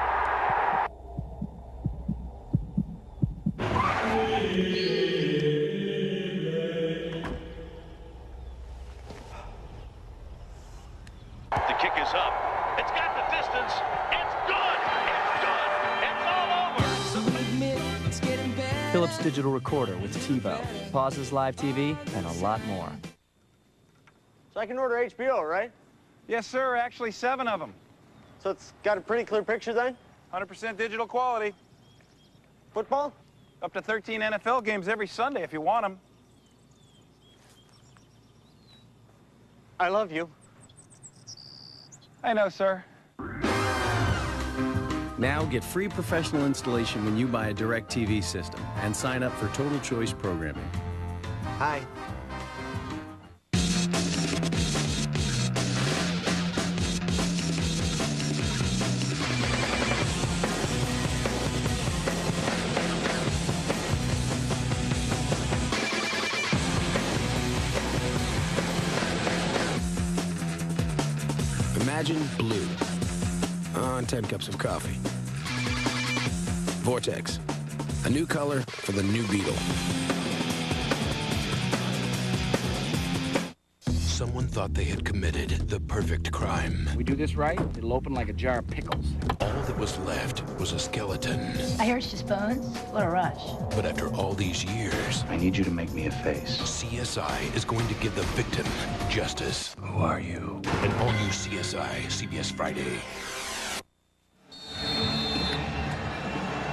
Speaker 2: The kick is up. It's got the distance. It's good. It's done. It's all over.
Speaker 7: Philips Digital Recorder with TiVo. Pauses, live TV, and a lot more.
Speaker 9: So I can order HBO, right?
Speaker 20: Yes, sir. Actually, 7 of them.
Speaker 9: So it's got a pretty clear picture then?
Speaker 20: 100% digital quality.
Speaker 9: Football?
Speaker 20: Up to 13 NFL games every Sunday if you want them.
Speaker 9: I love you.
Speaker 20: I know, sir.
Speaker 23: Now get free professional installation when you buy a DirecTV system and sign up for Total Choice programming.
Speaker 9: Hi.
Speaker 15: Imagine blue on 10 cups of coffee. Vortex, a new color for the new Beetle.
Speaker 11: Someone thought they had committed the perfect crime.
Speaker 24: We do this right, it'll open like a jar of pickles.
Speaker 11: All that was left was a skeleton.
Speaker 27: I heard she's bones. What a rush.
Speaker 11: But after all these years,
Speaker 24: I need you to make me a face.
Speaker 11: CSI is going to give the victim justice.
Speaker 24: Who are you?
Speaker 11: An all-new CSI, CBS Friday.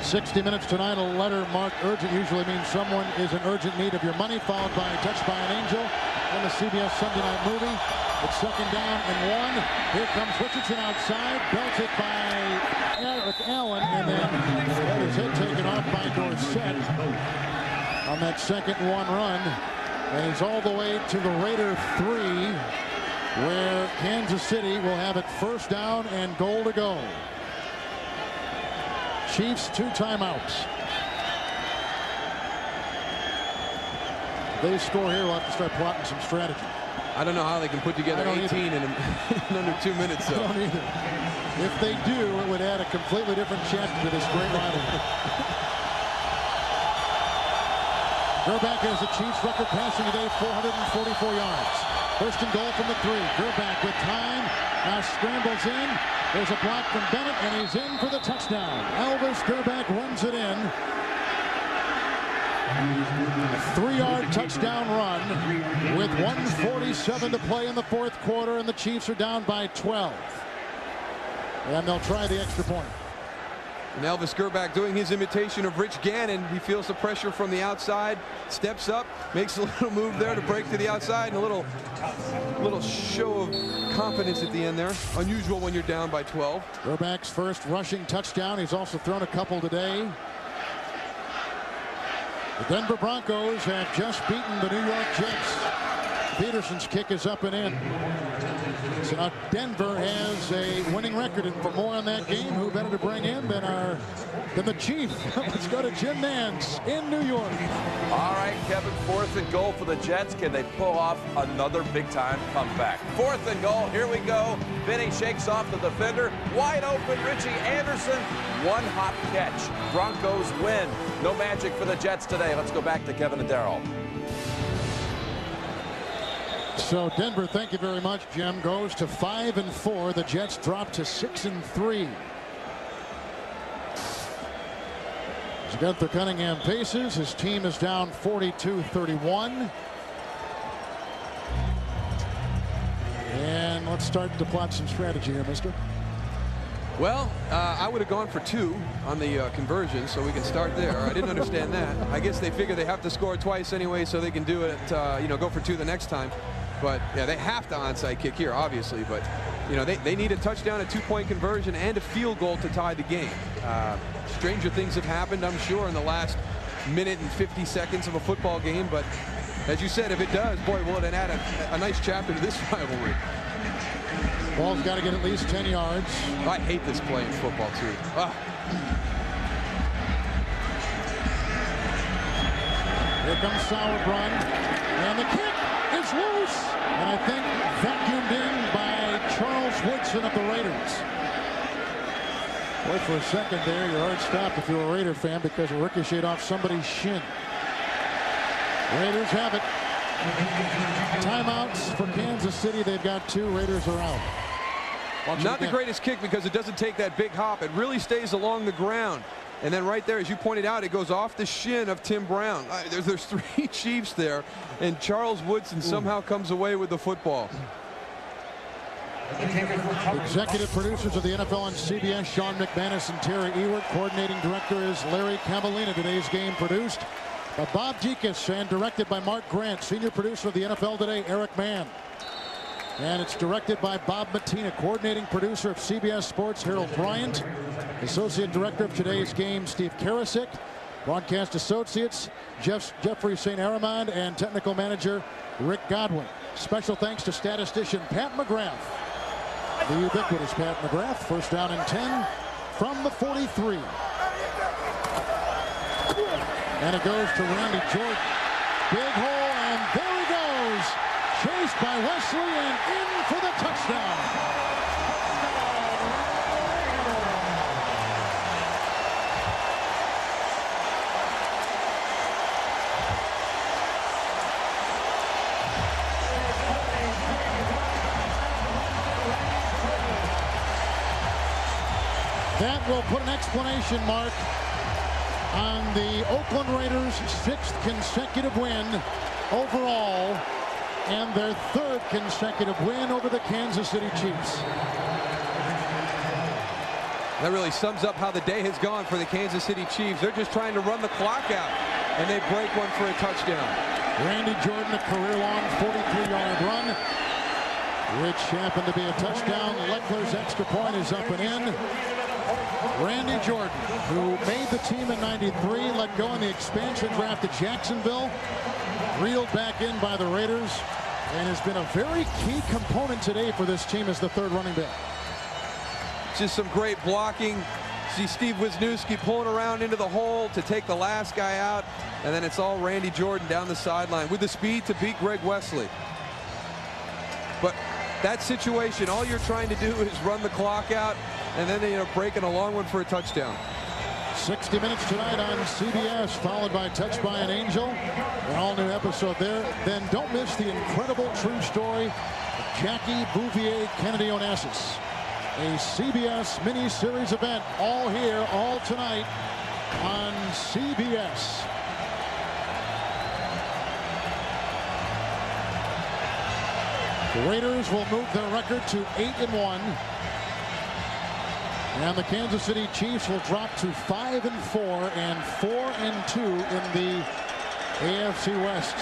Speaker 4: 60 minutes tonight, a letter marked urgent usually means someone is in urgent need of your money, followed by a touch by an angel. And the CBS Sunday night movie. It's 2nd down and 1. Here comes Richardson outside, belted by Eric Allen, and then had his head taken off by Dorsett on that 2nd and 1 run. And he's all the way to the Raider 3, where Kansas City will have it 1st down and goal to go. Chiefs 2 timeouts. If they score here, we'll have to start plotting some strategy.
Speaker 5: I don't know how they can put together 18 in under 2 minutes.
Speaker 4: I don't either. If they do, it would add a completely different chapter to this great rivalry. Gerback has the Chiefs record passing today, 444 yards. 1st and goal from the 3. Gerback with time. Now scrambles in. There's a block from Bennett, and he's in for the touchdown. Elvis Gerback runs it in. 3-yard touchdown run with 1:47 to play in the fourth quarter, and the Chiefs are down by 12. And they'll try the extra point.
Speaker 5: And Elvis Gerback doing his imitation of Rich Gannon. He feels the pressure from the outside, steps up, makes a little move there to break to the outside, and a little show of confidence at the end there. Unusual when you're down by 12.
Speaker 4: Gerback's first rushing touchdown. He's also thrown a couple today. The Denver Broncos have just beaten the New York Jets. Peterson's kick is up and in. So now Denver has a winning record, and for more on that game, who better to bring in than the Chief? Let's go to Jim Nance in New York.
Speaker 6: All right, Kevin, 4th and goal for the Jets. Can they pull off another big-time comeback? 4th and goal. Here we go. Vinny shakes off the defender. Wide open, Richie Anderson. One-hop catch. Broncos win. No magic for the Jets today. Let's go back to Kevin and Darryl.
Speaker 4: So Denver, thank you very much, Jim, goes to 5-4. The Jets drop to 6-3. As Gunther Cunningham paces, his team is down 42-31. And let's start to plot some strategy here, mister.
Speaker 5: Well, I would have gone for 2 on the conversion, so we can start there. I didn't understand that. I guess they figure they have to score twice anyway, so they can do it, go for 2 the next time. But yeah, they have to onside kick here, obviously. But they need a touchdown, a 2-point conversion, and a field goal to tie the game. Stranger things have happened, I'm sure, in the last minute and 50 seconds of a football game. But as you said, if it does, boy, will it add a nice chapter to this rivalry.
Speaker 4: Ball's got to get at least 10 yards.
Speaker 5: I hate this play in football, too.
Speaker 4: Here comes Sauerbrunn, and the kick is loose, and I think vacuumed in by Charles Woodson of the Raiders. Boy, for a second there, your heart stopped if you're a Raider fan because it ricocheted off somebody's shin. Raiders have it. Timeouts for Kansas City. They've got 2. Raiders are out.
Speaker 5: Not the greatest kick because it doesn't take that big hop. It really stays along the ground. And then right there, as you pointed out, it goes off the shin of Tim Brown. There's 3 Chiefs there, and Charles Woodson somehow comes away with the football.
Speaker 4: Executive producers of the NFL on CBS, Sean McManus and Terry Ewert. Coordinating director is Larry Cavallina. Today's game produced by Bob Jekus and directed by Mark Grant. Senior producer of the NFL Today, Eric Mann. And it's directed by Bob Mattina. Coordinating producer of CBS Sports, Harold Bryant. Associate director of today's game, Steve Karasik. Broadcast associates, Jeffrey St. Aramond, and technical manager, Rick Godwin. Special thanks to statistician Pat McGrath. The ubiquitous Pat McGrath. First down and 10 from the 43. And it goes to Randy Jordan. Big hole, and there he goes. Chased by Wesley and in for the touchdown. That will put an exclamation mark on the Oakland Raiders' 6th consecutive win overall and their 3rd consecutive win over the Kansas City Chiefs.
Speaker 5: That really sums up how the day has gone for the Kansas City Chiefs. They're just trying to run the clock out, and they break one for a touchdown.
Speaker 4: Randy Jordan, a career-long 43-yard run, which happened to be a touchdown. Leckler's extra point is up and in. Randy Jordan, who made the team in '93, let go in the expansion draft to Jacksonville, reeled back in by the Raiders, and has been a very key component today for this team as the 3rd running back.
Speaker 5: Just some great blocking. See Steve Wisniewski pulling around into the hole to take the last guy out, and then it's all Randy Jordan down the sideline with the speed to beat Greg Wesley. But that situation, all you're trying to do is run the clock out, and then breaking a long one for a touchdown.
Speaker 4: 60 minutes tonight on CBS, followed by Touched by an Angel. An all-new episode there. Then don't miss the incredible true story of Jackie Bouvier Kennedy Onassis. A CBS mini-series event, all here, all tonight on CBS. The Raiders will move their record to 8-1. And the Kansas City Chiefs will drop to 5-4 and 4-2 in the AFC West.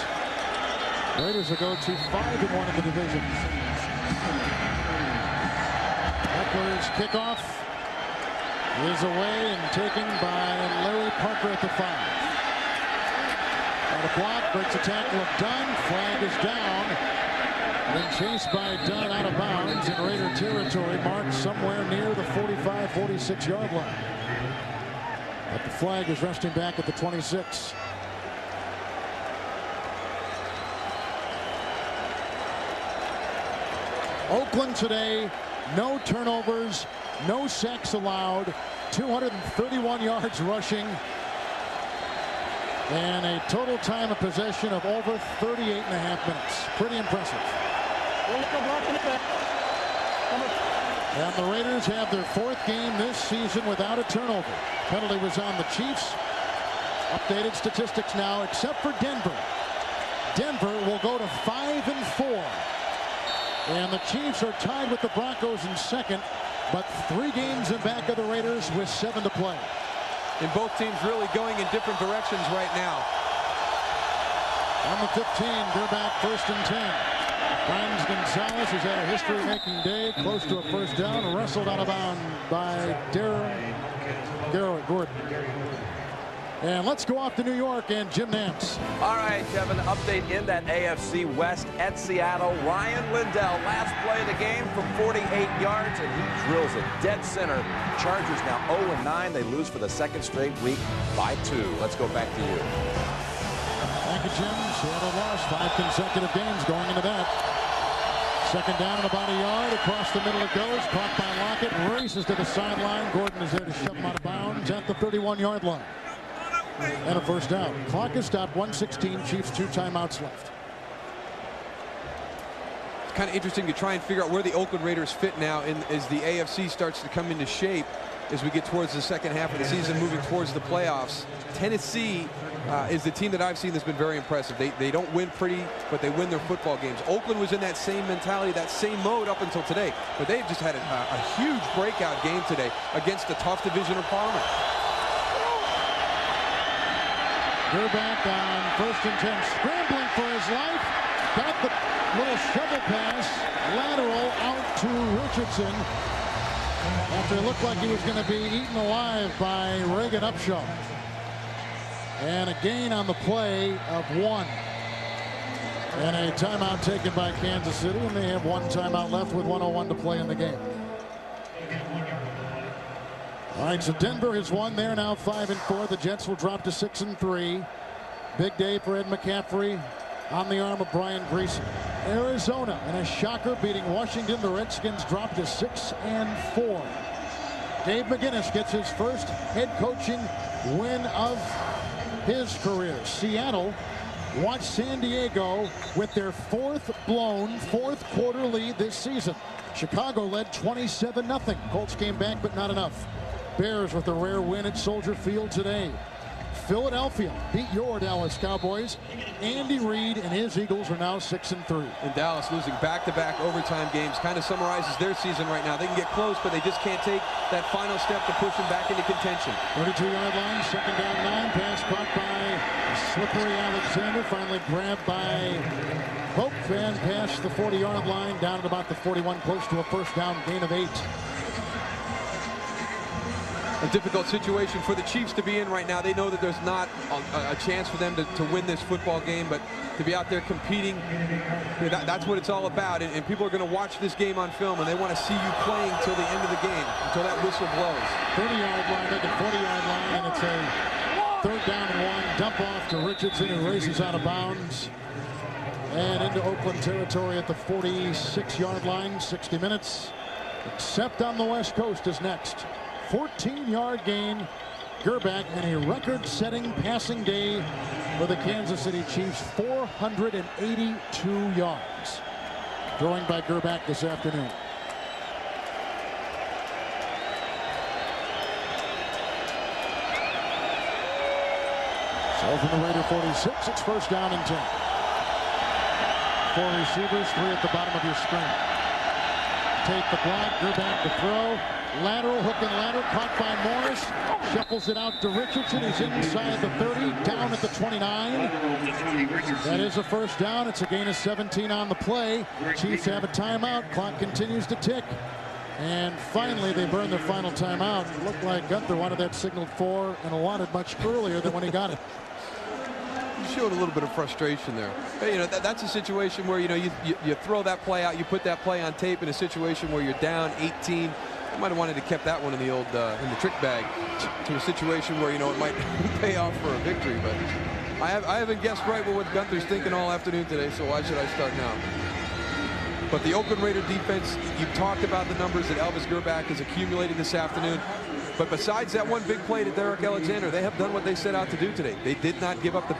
Speaker 4: Raiders will go to 5-1 in the division. Eckler's kickoff is away and taken by Larry Parker at the 5. On the block, breaks the tackle of Dunn. Flag is down. Then chased by Dunn out of bounds in Raider territory, marked somewhere near the 45, 46-yard line. But the flag is resting back at the 26. Oakland today, no turnovers, no sacks allowed, 231 yards rushing, and a total time of possession of over 38.5 minutes. Pretty impressive. And the Raiders have their 4th game this season without a turnover. Penalty was on the Chiefs. Updated statistics now, except for Denver. Denver will go to 5-4. And the Chiefs are tied with the Broncos in 2nd, but 3 games in back of the Raiders with 7 to play.
Speaker 5: And both teams really going in different directions right now.
Speaker 4: On the 15, they're back 1st and 10. Hines Gonzalez has had a history-making day, close to a first down, wrestled out of bounds by Garrett Gordon. And let's go off to New York and Jim Nance.
Speaker 6: All right, Kevin, update in that AFC West at Seattle. Ryan Lindell, last play of the game from 48 yards, and he drills it dead center. Chargers now 0-9. They lose for the 2nd straight week by 2. Let's go back to you.
Speaker 4: Thank you, Jim. Seattle lost 5 consecutive games going into that. 2nd down and about a yard. Across the middle it goes. Caught by Lockett. Races to the sideline. Gordon is there to shove him out of bounds at the 31-yard line. And a first down. Clock is stopped. 1:16. Chiefs 2 timeouts left.
Speaker 5: It's kind of interesting to try and figure out where the Oakland Raiders fit now as the AFC starts to come into shape as we get towards the 2nd half of the season, moving towards the playoffs. Tennessee is the team that I've seen that's been very impressive. They don't win pretty, but they win their football games. Oakland was in that same mentality, that same mode up until today, but they've just had a huge breakout game today against the tough division opponent.
Speaker 4: They're back on 1st and 10, scrambling for his life. Got the little shovel pass, lateral out to Richardson. After it looked like he was going to be eaten alive by Reagan Upshaw. And a gain on the play of 1. And a timeout taken by Kansas City, and they have 1 timeout left with 1:01 to play in the game. All right, so Denver has won. They're now 5-4. The Jets will drop to 6-3. Big day for Ed McCaffrey on the arm of Brian Greason. Arizona in a shocker beating Washington. The Redskins drop to 6-4. Dave McGinnis gets his first head coaching win of his career. Seattle watched San Diego with their 4th blown 4th quarter lead this season. Chicago led 27-0. Colts came back, but not enough. Bears with a rare win at Soldier Field today. Philadelphia beat your Dallas Cowboys. Andy Reid and his Eagles are now 6-3.
Speaker 5: And Dallas losing back-to-back overtime games kind of summarizes their season right now. They can get close, but they just can't take that final step to push them back into contention.
Speaker 4: 32-yard line, 2nd down 9. Pass caught by slippery Alexander. Finally grabbed by Pope and past the 40-yard line, down at about the 41, close to a first down gain of 8.
Speaker 5: A difficult situation for the Chiefs to be in right now. They know that there's not a chance for them to win this football game, but to be out there competing, that's what it's all about. And people are going to watch this game on film, and they want to see you playing till the end of the game, until that whistle blows.
Speaker 4: 30-yard line, at the 40-yard line, and it's a 3rd down and 1. Dump off to Richardson, who races out of bounds. And into Oakland territory at the 46-yard line. 60 minutes, except on the West Coast, is next. 14-yard gain. Gerback and a record-setting passing day for the Kansas City Chiefs. 482 yards. Throwing by Gerback this afternoon. So from the Raider 46, it's 1st down and 10. 4 receivers, 3 at the bottom of your screen. Take the block, Gerback to throw. Lateral, hook and ladder, caught by Morris. Shuffles it out to Richardson. He's inside the 30, down at the 29. That is a first down. It's a gain of 17 on the play. Chiefs have a timeout. Clock continues to tick. And finally, they burn their final timeout. It looked like Gunther wanted that signaled for and wanted much earlier than when he got it.
Speaker 5: You showed a little bit of frustration there. Hey, you know, that's a situation where, you know, you throw that play out, you put that play on tape in a situation where you're down 18. I might have wanted to kept that one in the old in the trick bag to a situation where, you know, it might pay off for a victory. But I haven't guessed right what Gunther's thinking all afternoon today, so why should I start now? But the Oakland Raider defense, you've talked about the numbers that Elvis Gerback has accumulated this afternoon. But besides that one big play to Derek Alexander, they have done what they set out to do today. They did not give up the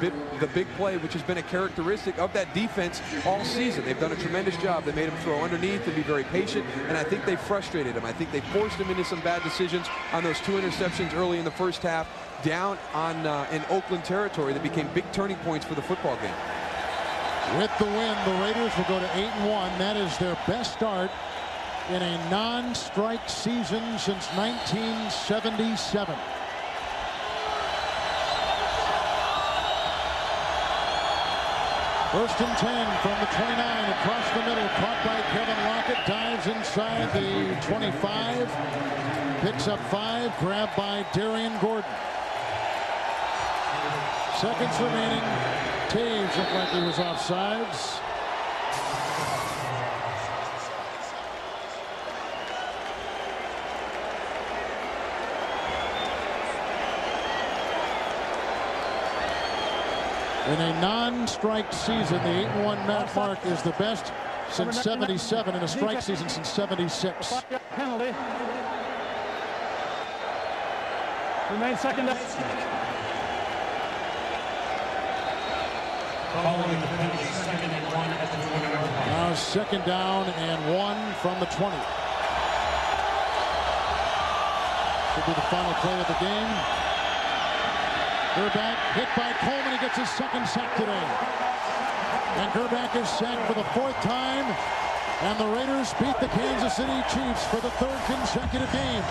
Speaker 5: big play, which has been a characteristic of that defense all season. They've done a tremendous job. They made him throw underneath and be very patient, and I think they frustrated him. I think they forced him into some bad decisions on those 2 interceptions early in the first half down on in Oakland territory that became big turning points for the football game.
Speaker 4: With the win, the Raiders will go to 8-1. That is their best start in a non-strike season since 1977. First and 10 from the 29, across the middle, caught by Kevin Lockett, dives inside the 25, picks up 5, grabbed by Darian Gordon. Seconds remaining. Taves looked like he was offsides. In a non-strike season, the 8-1 mark is the best since 77, in a strike season since 76.
Speaker 25: Penalty. Remain second down.
Speaker 8: Following the penalty, 2nd and 1 at the 20-yard line.
Speaker 4: Now 2nd down and 1 from the 20. Should be the final play of the game. Gerback hit by Coleman. He gets his 2nd sack today. And Gerback is sacked for the 4th time. And the Raiders beat the Kansas City Chiefs for the 3rd consecutive game.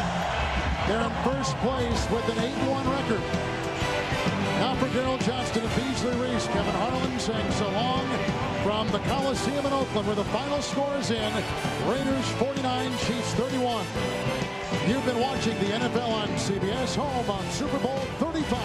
Speaker 4: They're in first place with an 8-1 record. Now for Darrell Johnston and Beasley Reese, Kevin Harlan saying so long from the Coliseum in Oakland, where the final score is in. Raiders 49, Chiefs 31. You've been watching the NFL on CBS, home on Super Bowl 35.